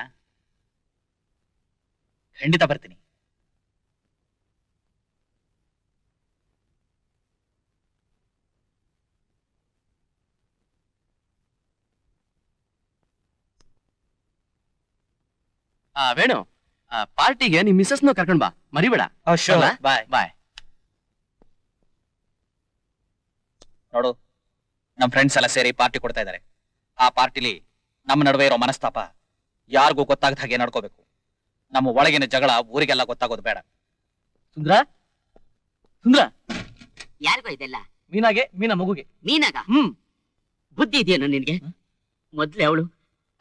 ಖಂಡಿತ ಬರ್ತೀನಿ. ವೇಣು, ಪಾರ್ಟಿಗೆ ನಿಮ್ ಮಿಸಸ್ನು ಕರ್ಕೊಂಡ್ ಬಾ, ಮರಿಬೇಡ. ಬಾಯ್ ಬಾಯ್. ನೋಡು, ನಮ್ ಫ್ರೆಂಡ್ಸ್ ಎಲ್ಲ ಸೇರಿ ಪಾರ್ಟಿ ಕೊಡ್ತಾ ಇದ್ದಾರೆ. ಆ ಪಾರ್ಟಿಲಿ ನಮ್ಮ ನಡುವೆ ಇರೋ ಮನಸ್ತಾಪ ಯಾರಿಗೂ ಗೊತ್ತಾಗದ ಹಾಗೆ ನಡ್ಕೋಬೇಕು. ನಮ್ಮ ಒಳಗಿನ ಜಗಳ ಊರಿಗೆಲ್ಲ ಗೊತ್ತಾಗೋದು ಬೇಡ. ಸುಂದ್ರ, ಸುಂದ್ರ. ಯಾರಿಗೋ ಇದೆಲ್ಲ? ಮೀನಾಗೆ, ಮೀನಾ ಮಗುಗೆ. ನೀನಾಗ? ಬುದ್ಧಿ ಇದೆಯೇನು ನಿನ್ಗೆ? ಮೊದ್ಲೇ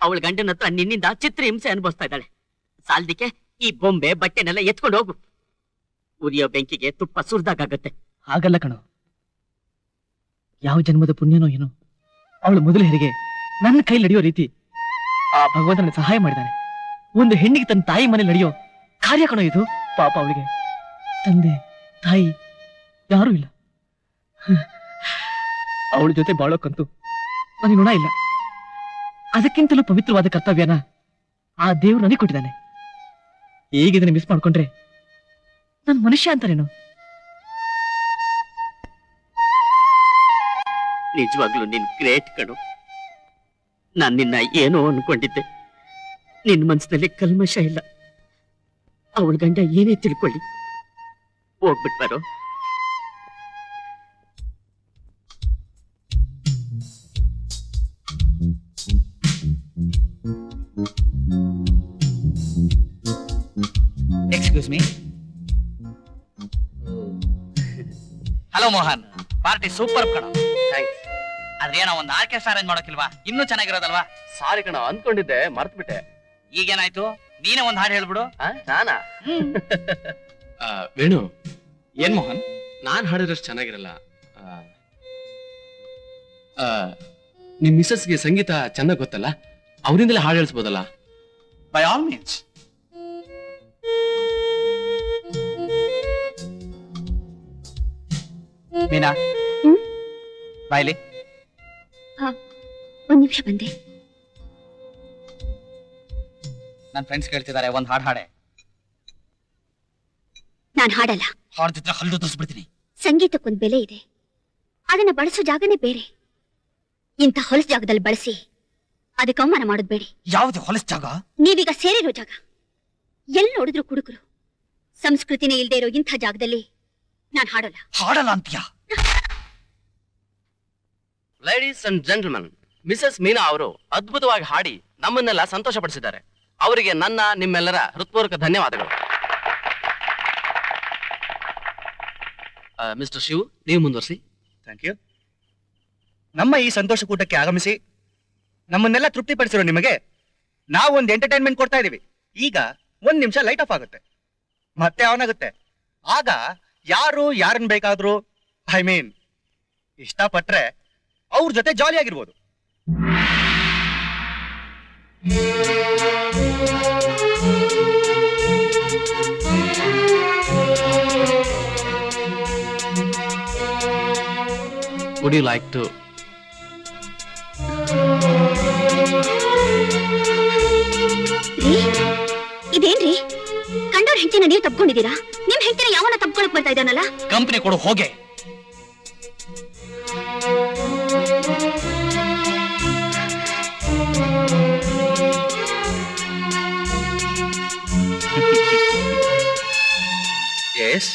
ಅವಳ ಗಂಡನ ಹತ್ರ ನಿನ್ನಿಂದ ಚಿತ್ರ ಹಿಂಸೆ ಅನುಭವಿಸ್ತಾ ಇದ್ದಾಳೆ. ಸಾಲ್ದಿಕ್ಕೆ ಈ ಬೊಂಬೆ ಬಟ್ಟೆನೆಲ್ಲ ಎತ್ಕೊಂಡು ಹೋಗು. ಉರಿಯೋ ಬೆಂಕಿಗೆ ತುಪ್ಪ ಸುರಿದಾಗತ್ತೆ. ಹಾಗಲ್ಲ ಕಣೋ, ಯಾವ ಜನ್ಮದ ಪುಣ್ಯನೋ ಏನೋ, ಅವಳು ಮೊದಲು ಹೆರಿಗೆ ನನ್ನ ಕೈ ನಡೆಯೋ ರೀತಿ ಆ ಭಗವಂತನ ಸಹಾಯ ಮಾಡಿದ್ದಾನೆ. ಒಂದು ಹೆಣ್ಣಿಗೆ ತನ್ನ ತಾಯಿ ಮನೆ ನಡೆಯೋ ಕಾರ್ಯ ಕಣೋ ಇದು. ಪಾಪ ಅವಳಿಗೆ ತಂದೆ ತಾಯಿ ಯಾರೂ ಇಲ್ಲ. ಅವಳ ಜೊತೆ ಬಾಳೋಕ್ಕಂತೂ ನನಗೆ ಋಣ ಇಲ್ಲ. ಅದಕ್ಕಿಂತಲೂ ಪವಿತ್ರವಾದ ಕರ್ತವ್ಯನ ಆ ದೇವ್ರು ನನಗೆ ಕೊಟ್ಟಿದ್ದಾನೆ. ಈಗ ಇದನ್ನ ಮಿಸ್ ಮಾಡ್ಕೊಂಡ್ರೆ ನನ್ ಮನುಷ್ಯ ಅಂತಾರೇನು? ನಿಜವಾಗ್ಲೂ ನಿನ್ ಗ್ರೇಟ್ ಕಣು. ನಾನ್ ನಿನ್ನ ಏನೋ ಅನ್ಕೊಂಡಿದ್ದೆ. ನಿನ್ ಮನ್ಸಿನಲ್ಲಿ ಕಲ್ಮಶ ಇಲ್ಲ. ಅವಳ ಗಂಡ ಏನೇ ತಿಳ್ಕೊಳ್ಳಿ, ಹೋಗ್ಬಿಟ್ ಬರೋ. Excuse me. Hello Mohan, party super ಕಣ. ಥ್ಯಾಂಕ್ಸ್. ಅದೇನೋ ಒಂದು ಆರ್ಕೆಸ್ಟ್ರಾ ಅರೇಂಜ್ ಮಾಡೋಕಿಲ್ವಾ? ಇನ್ನೂ ಚೆನ್ನಾಗಿರೋದಲ್ವಾ? ಸಾರಿ ಕಣ, ಅನ್ಕೊಂಡಿದ್ದೆ, ಮರ್ತ್ಬಿಟ್ಟೆ. ಈಗೇನಾಯ್ತು? ನೀನೇ ಒಂದ್ ಹಾಡು ಹೇಳ್ಬಿಡು. ನಾನಾ? ವೇಣು, ಏನ್ ಮೋಹನ್? ನಾನ್ ಹಾಡಿದ್ರಷ್ಟು ಚೆನ್ನಾಗಿರಲ್ಲ. ನಿಮ್ ಮಿಸಸ್ಗೆ ಸಂಗೀತ ಚೆನ್ನಾಗ್ ಗೊತ್ತಲ್ಲ, ಅವರಿಂದಲೇ ಹಾಡು ಹೇಳಿಸ್ಬೋದಲ್ಲ? By all means. ಮೀನಾ, ಬಾಯ್ಲಿ. ಒಂದ್ ನಿಮಿಷ ಬಂದೆ. ನನ್ ಫ್ರೆಂಡ್ಸ್ ಕೇಳ್ತಿದ್ದಾರೆ, ಒಂದ್ ಹಾಡು ಹಾಡೆ. ನಾನ್ ಹಾಡಲ್ಲ. ಹಾಡ್ತಿದ್ರೆ ಹಲ್ಲು ತೋರಿಸ್ಬಿಡ್ತೀನಿ. ಸಂಗೀತಕ್ಕೊಂದ್ ಬೆಲೆ ಇದೆ, ಅದನ್ನ ಬಳಸೋ ಜಾಗನೇ ಬೇರೆ. ಇಂಥ ಹೊಲಸ್ ಜಾಗದಲ್ಲಿ ಬಳಸಿ ಅದಕ್ಕೆ ಅವಮಾನ ಮಾಡೋದ್ ಬೇಡಿ. ಯಾವ್ದು ಹೊಲಸ್ ಜಾಗ? ನೀವೀಗ ಸೇರಿರೋ ಜಾಗ. ಎಲ್ಲಿ ನೋಡಿದ್ರು ಕುಡುಕರು. ಸಂಸ್ಕೃತಿನೇ ಇಲ್ದೇ ಇರೋ ಇಂಥ ಜಾಗದಲ್ಲಿ ನಾನ್ ಹಾಡಲ್ಲ. ಹಾಡಲ್ಲ ಅಂತೀಯಾ? ಲೇಡೀಸ್ ಅಂಡ್ ಜೆಂಟಲ್ಮನ್, ಮಿಸಸ್ ಮೀನಾ ಅವರು ಅದ್ಭುತವಾಗಿ ಹಾಡಿ ನಮ್ಮನ್ನೆಲ್ಲ ಸಂತೋಷ ಪಡಿಸಿದ್ದಾರೆ. ಅವರಿಗೆ ನನ್ನ ನಿಮ್ಮೆಲ್ಲರ ಹೃತ್ಪೂರ್ವಕ ಧನ್ಯವಾದಗಳು. ಮಿಸ್ಟರ್ ಶಿವ್, ನೀವು ಮುಂದುವರಿಸಿ. Thank you. ನಮ್ಮ ಈ ಸಂತೋಷ ಕೂಟಕ್ಕೆ ಆಗಮಿಸಿ ನಮ್ಮನ್ನೆಲ್ಲ ತೃಪ್ತಿಪಡಿಸಿರೋ ನಿಮಗೆ ನಾವು ಒಂದು ಎಂಟರ್ಟೈನ್ಮೆಂಟ್ ಕೊಡ್ತಾ ಇದೀವಿ. ಈಗ 1 ನಿಮಿಷ ಲೈಟ್ ಆಫ್ ಆಗುತ್ತೆ, ಮತ್ತೆ ಆನ್ ಆಗುತ್ತೆ. ಆಗ ಯಾರು ಯಾರನ್ನ ಬೇಕಾದ್ರೂ, ಐ ಮೀನ್ ಇಷ್ಟಪಟ್ರೆ ಅವ್ರ ಜೊತೆ ಜಾಲಿ ಆಗಿರ್ಬೋದು. Would you like to? ಇದೇನ್ರಿ, ಕಂಡವ್ರ ಹೆಂಡತಿನ ನೀವು ತಪ್ಕೊಂಡಿದ್ದೀರಾ? ನಿಮ್ ಹೆಂಡತಿನ ಯಾವನ ತಪ್ಕೊಳಕ್ ಬರ್ತಾ ಇದ್ದಾನಲ್ಲ? ಕಂಪನಿ ಕೊಡು ಹೋಗೆ. Yes,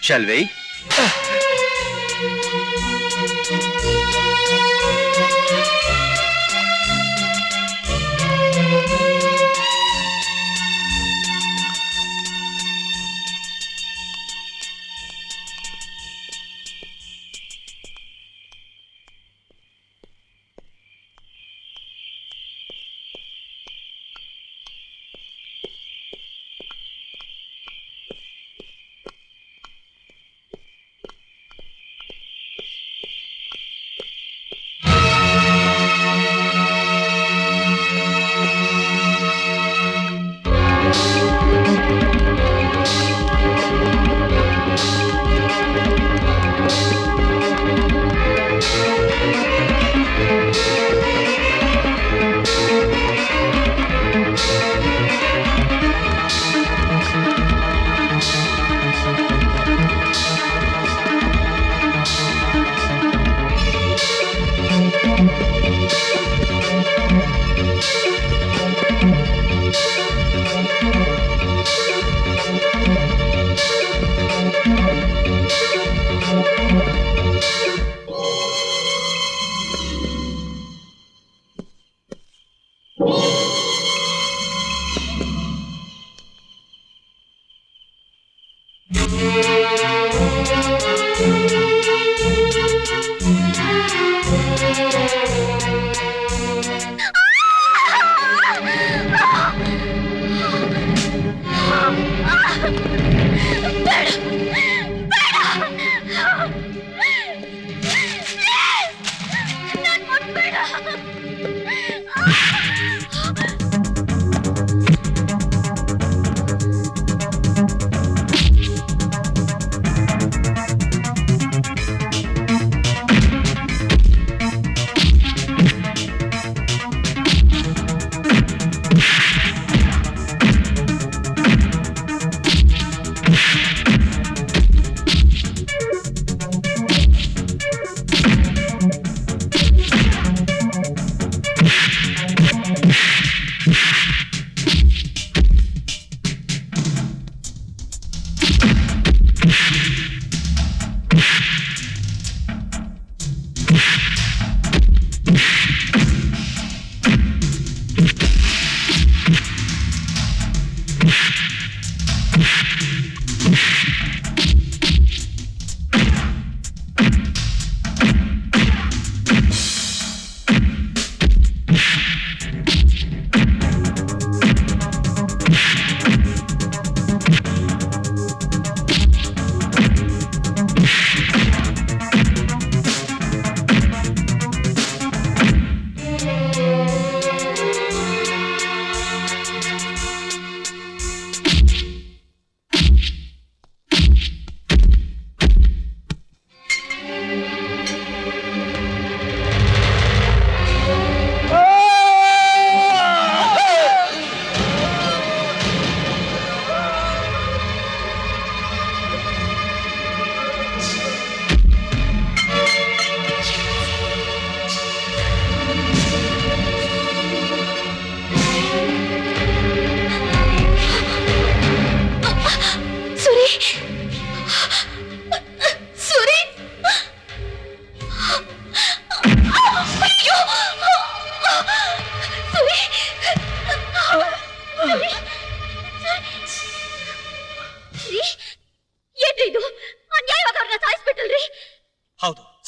shall we?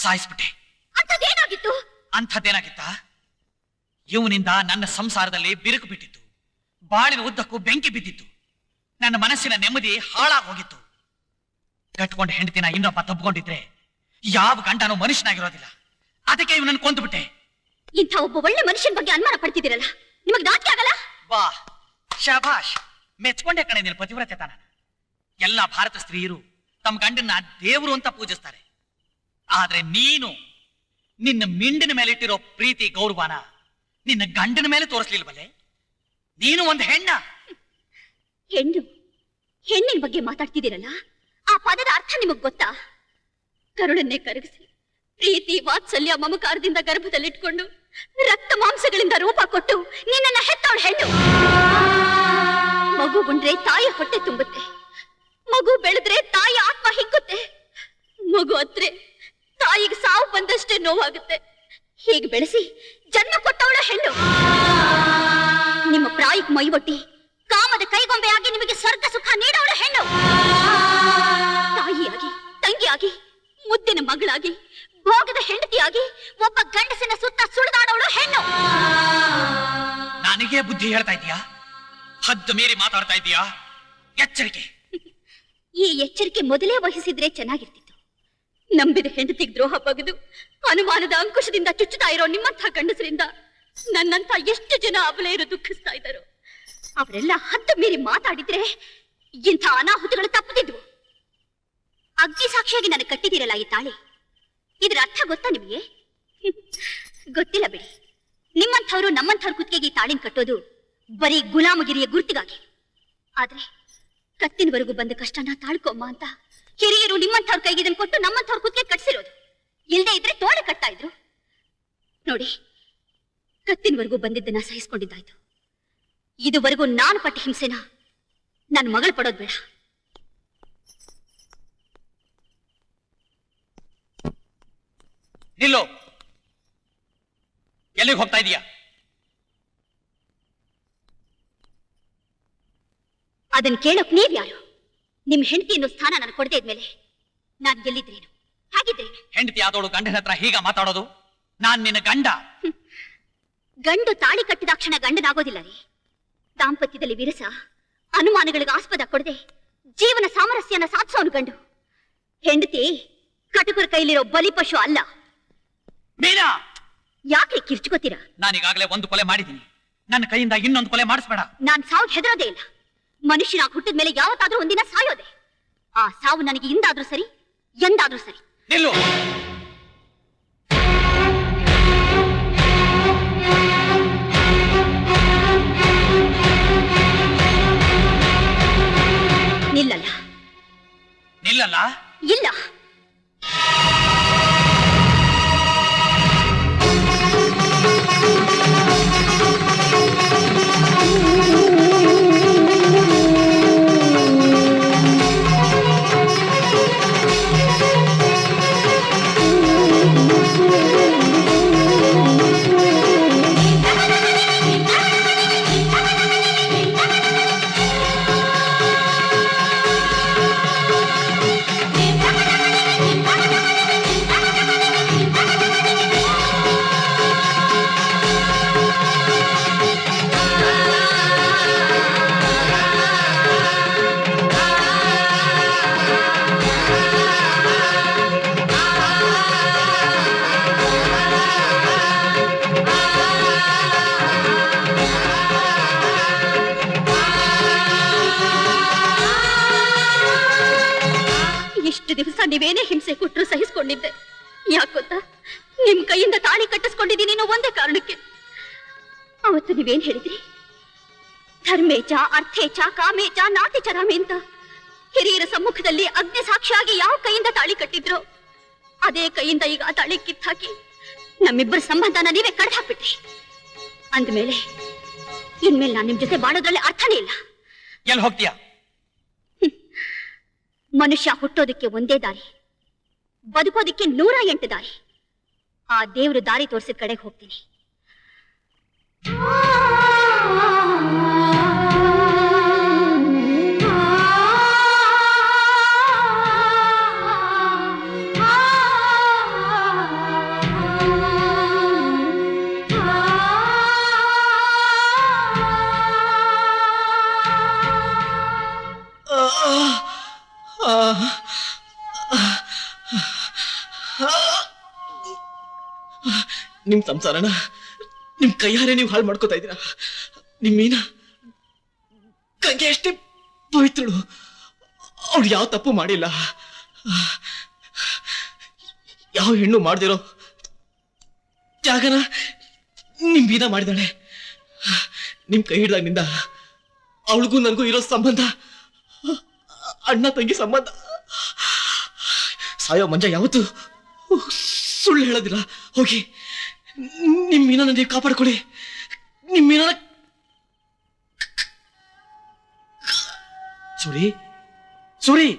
ಸಾಯಿಸ್ಬಿಟ್ಟೆ. ಅಂತದೇನಾಗಿತ್ತು? ಅಂಥದ್ದೇನಾಗಿತ್ತ? ಇವನಿಂದ ನನ್ನ ಸಂಸಾರದಲ್ಲಿ ಬಿರುಕು ಬಿಟ್ಟಿತ್ತು, ಬಾಳಿನ ಉದ್ದಕ್ಕೂ ಬೆಂಕಿ ಬಿದ್ದಿತ್ತು, ನನ್ನ ಮನಸ್ಸಿನ ನೆಮ್ಮದಿ ಹಾಳಾಗಿ ಹೋಗಿತ್ತು. ಕಟ್ಕೊಂಡ ಹೆಂಡತಿನ ಇನ್ನೊಬ್ಬ ತಬ್ಕೊಂಡಿದ್ರೆ ಯಾವ ಗಂಡನೂ ಮನುಷ್ಯನಾಗಿರೋದಿಲ್ಲ. ಅದಕ್ಕೆ ಇವನನ್ನು ಕೊಂದುಬಿಟ್ಟೆ. ಇಂಥ ಒಬ್ಬ ಒಳ್ಳೆ ಮನುಷ್ಯನ ಬಗ್ಗೆ ಅನುಮಾನ ಪಡ್ತಿದ್ದೀರಲ್ಲ, ನಿಮಗೆ ನಾಚಿಕೆ ಆಗಲ್ಲ? ಬಾ, ಶಾಬಾಷ್, ಮೆಚ್ಕೊಂಡೆ ಕಣೆ ನಿನ್ನ ಪತಿವ್ರತೆತನ. ಎಲ್ಲ ಭಾರತ ಸ್ತ್ರೀಯರು ತಮ್ಮ ಗಂಡನ್ನ ದೇವರು ಅಂತ ಪೂಜಿಸ್ತಾರೆ. ಆದ್ರೆ ನೀನು ನಿನ್ನ ಮಿಂಡಿನ ಮೇಲೆ ಇಟ್ಟಿರೋ ಪ್ರೀತಿ ಗೌರವನ ನಿನ್ನ ಗಂಡನ ಮೇಲೆ ತೋರಿಸ್ಲಿಲ್ವಲ್ಲೇ? ನೀನು ಒಂದು ಹೆಣ್ಣ. ಹೆಣ್ಣಿನ ಬಗ್ಗೆ ಮಾತಾಡ್ತಿದ್ದೀರಲ್ಲ, ಆ ಪದದ ಅರ್ಥ ನಿಮಗ್ ಗೊತ್ತಾ? ಕರುಳನ್ನೇ ಕರಗಿಸಿ ಪ್ರೀತಿ ವಾತ್ಸಲ್ಯ ಮಮಕಾರದಿಂದ ಗರ್ಭದಲ್ಲಿಟ್ಕೊಂಡು ರಕ್ತ ಮಾಂಸಗಳಿಂದ ರೂಪ ಕೊಟ್ಟು ನಿನ್ನನ್ನ ಹೆತ್ತವಳು ಹೆಣ್ಣು. ಮಗು ಉಂಡ್ರೆ ತಾಯಿ ಹೊಟ್ಟೆ ತುಂಬುತ್ತೆ, ಮಗು ಬೆಳೆದ್ರೆ ತಾಯಿ ಆತ್ಮ ಹಿಗ್ಗುತ್ತೆ, ಮಗು ಅತ್ರೆ ತಾಯಿಗೆ ಸಾವು ಬಂದಷ್ಟೇ ನೋವಾಗುತ್ತೆ. ಹೀಗೆ ಬೆಳೆಸಿ ಜನ್ಮ ಕೊಟ್ಟವಳ ಹೆಣ್ಣು. ನಿಮ್ಮ ಪ್ರಾಯಕ್ಕೆ ಮೈ ಒಟ್ಟಿ ಕಾಮದ ಕೈಗೊಂಬೆಯಾಗಿ ನಿಮಗೆ ಸ್ವರ್ಗ ಸುಖ ನೀಡವಳ ಹೆಣ್ಣು. ತಾಯಿಯಾಗಿ, ತಂಗಿಯಾಗಿ, ಮುದ್ದಿನ ಮಗಳಾಗಿ, ಭೋಗದ ಹೆಂಡತಿಯಾಗಿ ಒಬ್ಬ ಗಂಡಸಿನ ಸುತ್ತ ಸುಳಿದಾಡವಳು ಹೆಣ್ಣು. ನನಗೆ ಬುದ್ಧಿ ಹೇಳ್ತಾ ಇದೀಯಾ? ಹದ್ದು ಮೀರಿ ಮಾತಾಡ್ತಾ ಇದೀಯಾ? ಎಚ್ಚರಿಕೆ. ಈ ಎಚ್ಚರಿಕೆ ಮೊದಲೇ ವಹಿಸಿದ್ರೆ ಚೆನ್ನಾಗಿರ್ತಿತ್ತು. ನಂಬಿದ ಹೆಂಡತಿಗೆ ದ್ರೋಹ ಬಗೆದು ಅನುಮಾನದ ಅಂಕುಶದಿಂದ ಚುಚ್ಚುತ್ತಾ ಇರೋ ನಿಮ್ಮಂಥ ಗಂಡಸರಿಂದ ನನ್ನಂತ ಎಷ್ಟು ಜನ ಅಬಲೆಯರು ದುಃಖಿಸ್ತಾ ಇದ್ದಾರೋ. ಅವರೆಲ್ಲ ಹದ್ದು ಮೀರಿ ಮಾತಾಡಿದ್ರೆ ಇಂಥ ಅನಾಹುತಗಳು ತಪ್ಪದಿದ್ವು. ಅಗ್ನಿ ಸಾಕ್ಷಿಯಾಗಿ ನನಗೆ ಕಟ್ಟಿದಿರಲ್ಲ ಈ ತಾಳಿ, ಇದರ ಅರ್ಥ ಗೊತ್ತಾ ನಿಮಗೆ? ಗೊತ್ತಿಲ್ಲ ಬಿಡಿ. ನಿಮ್ಮಂಥವ್ರು ನಮ್ಮಂಥವ್ರ ಕುತ್ತಿಗೆಗೆ ಈ ತಾಳಿನ ಕಟ್ಟೋದು ಬರೀ ಗುಲಾಮಗಿರಿಯ ಗುರ್ತಿಗಾಗಿ. ಆದ್ರೆ ಕತ್ತಿನವರೆಗೂ ಬಂದ ಕಷ್ಟನ ತಾಳ್ಕೊಮ್ಮ ಅಂತ ಹಿರಿಯರು ನಿಮ್ಮಂಥವ್ರ ಕೈಗೆ ಇದನ್ನು ಕೊಟ್ಟು ನಮ್ಮಂಥವ್ರ ಕುತ್ತಿಗೆ ಕಟ್ಸಿರೋದು. ಇಲ್ಲದೆ ಇದ್ರೆ ತೋಳೆ ಕಟ್ತಾ ಇದ್ರು. ನೋಡಿ, ಕತ್ತಿನವರೆಗೂ ಬಂದಿದ್ದನ್ನ ಸಹಿಸ್ಕೊಂಡಿದ್ದಾಯ್ತು. ಇದುವರೆಗೂ ನಾನು ಪಟ್ಟ ಹಿಂಸೆನ ನನ್ನ ಮಗಳು ಪಡೋದು ಬೇಡ. ನಿಲ್ಲೋ, ಎಲ್ಲಿಗೆ ಹೋಗ್ತಾ ಇದೀಯಾ? ಅದನ್ನ ಕೇಳೋಕ್ ನೀವ್ ಯಾರು? ನಿಮ್ ಹೆಂಡತಿ ಅನ್ನೋ ಸ್ಥಾನ ನಾನು ಕೊಡದೇ ಇದ್ಮೇಲೆ ನಾನ್ ಗೆಲ್ಲಿದ್ರೇನು? ಹಾಗಿದ್ರೇನು? ಹೆಂಡತಿ ಆದವಳು ಗಂಡನ ಹತ್ರ ಹೀಗ ಮಾತಾಡೋದು? ನಾನ್ ನಿನ್ನ ಗಂಡ. ಗಂಡು ತಾಳಿ ಕಟ್ಟಿದಾಕ್ಷಣ ಗಂಡನಾಗೋದಿಲ್ಲ ರೀ. ದಾಂಪತ್ಯದಲ್ಲಿ ವಿರಸ, ಅನುಮಾನಗಳಿಗೆ ಆಸ್ಪದ ಕೊಡದೆ ಜೀವನ ಸಾಮರಸ್ಯನ ಸಾಧಿಸೋನು ಗಂಡು. ಹೆಂಡತಿ ಕಟುಕರ ಕೈಲಿರೋ ಬಲಿಪಶು ಅಲ್ಲ. ಮೀನಾ, ಯಾಕೆ ಕಿರ್ಚ್ಕೋತೀರಾ? ನಾನೀಗಾಗಲೇ ಒಂದು ಕೊಲೆ ಮಾಡಿದ್ದೀನಿ, ನನ್ನ ಕೈಯಿಂದ ಇನ್ನೊಂದು ಕೊಲೆ ಮಾಡಿಸ್ಬೇಡ. ನಾನ್ ಸಾವು ಹೆದರೋದೇ ಇಲ್ಲ. ಮನುಷ್ಯನಾಗಿ ಹುಟ್ಟಿದ ಮೇಲೆ ಯಾವತ್ತಾದ್ರೂ ಒಂದಿನ ಸಾಯೋದೆ. ಆ ಸಾವು ನನಗೆ ಇಂದಾದ್ರೂ ಸರಿ, ಎಂದಾದ್ರೂ ಸರಿ. ನಿಲ್ಲು. ನಿಲ್ಲಲ್ಲ. ನಿಲ್ಲಲ್ಲ? ಇಲ್ಲ. ದಿವಸ ನೀವೇನೇ ಹಿಂಸೆ ಕೊಟ್ಟರು ಸಹಿಸ್ಕೊಂಡಿದ್ದೆ. ಯಾಕೆ ಗೊತ್ತಾ? ನಿಮ್ ಕೈಯಿಂದ ತಾಳಿ ಕಟ್ಟಿಸ್ಕೊಂಡಿದ್ದೀನಿ ಅನ್ನೋ ಒಂದೇ ಕಾರಣಕ್ಕೆ. ಅವತ್ತು ನೀವೇನ್ ಹೇಳಿದ್ರಿ? ಧರ್ಮೇಚ ಅರ್ಥೇಚ ಕಾಮೇಚ ನಾತಿಚರಾಮಿ ಅಂತ ಹಿರಿಯರ ಸಮ್ಮುಖದಲ್ಲಿ ಅಗ್ನಿ ಸಾಕ್ಷಿಯಾಗಿ ಯಾವ ಕೈಯಿಂದ ತಾಳಿ ಕಟ್ಟಿದ್ರೋ ಅದೇ ಕೈಯಿಂದ ಈಗ ಆ ತಾಳಿ ಕಿತ್ತಾಕಿ ನಮ್ಮಿಬ್ಬರ ಸಂಬಂಧನ ನೀವೇ ಕಡ್ದು ಹಾಕ್ಬಿಟ್ರಿ. ಅಂದ್ಮೇಲೆ ಇನ್ಮೇಲೆ ನಾನು ನಿಮ್ ಜೊತೆ ಬಾಳೋದ್ರಲ್ಲಿ ಅರ್ಥನೇ ಇಲ್ಲ. ಎಲ್ಲಿ ಹೋಗ್ತೀಯಾ? ಮನುಷ್ಯ ಹುಟ್ಟೋದಕ್ಕೆ ಒಂದೇ ದಾರಿ, ಬದುಕೋದಕ್ಕೆ 108 ದಾರಿ. ಆ ದೇವರು ದಾರಿ ತೋರಿಸಿದ ಕಡೆಗೆ ಹೋಗ್ತೀನಿ. ನಿಮ್ ಸಂಸಾರನ ನಿಮ್ ಕೈಯಾರೆ ನೀವು ಹಾಳು ಮಾಡ್ಕೋತಾ ಇದ್ದೀರಾ. ನಿಮ್ ಮೀನಾ ಗಂಗೆ ಅಷ್ಟೇ ಪವಿತ್ರಳು. ಅವಳು ಯಾವ ತಪ್ಪು ಮಾಡಿಲ್ಲ. ಯಾವ ಹೆಣ್ಣು ಮಾಡ್ದಿರೋ ತ್ಯಾಗನ ನಿಮ್ ಮೀನಾ ಮಾಡಿದಾಳೆ. ನಿಮ್ ಕೈ ಹಿಡ್ದಾಗಿನಿಂದ ಅವಳಿಗೂ ನನಗೂ ಇರೋ ಸಂಬಂಧ ಅಣ್ಣ ತಂಗಿ ಸಂಬಂಧ. ಸಾಯೋ ಮಂಜ ಯಾವತ್ತು ಸುಳ್ಳು ಹೇಳೋದಿಲ್ಲ. ಹೋಗಿ ನಿಮ್ ಮೀನನ್ನ ನೀವು ಕಾಪಾಡ್ಕೊಳ್ಳಿ. ನಿಮ್ ಮೀನನ ಸೂರಿ ಸೂರಿ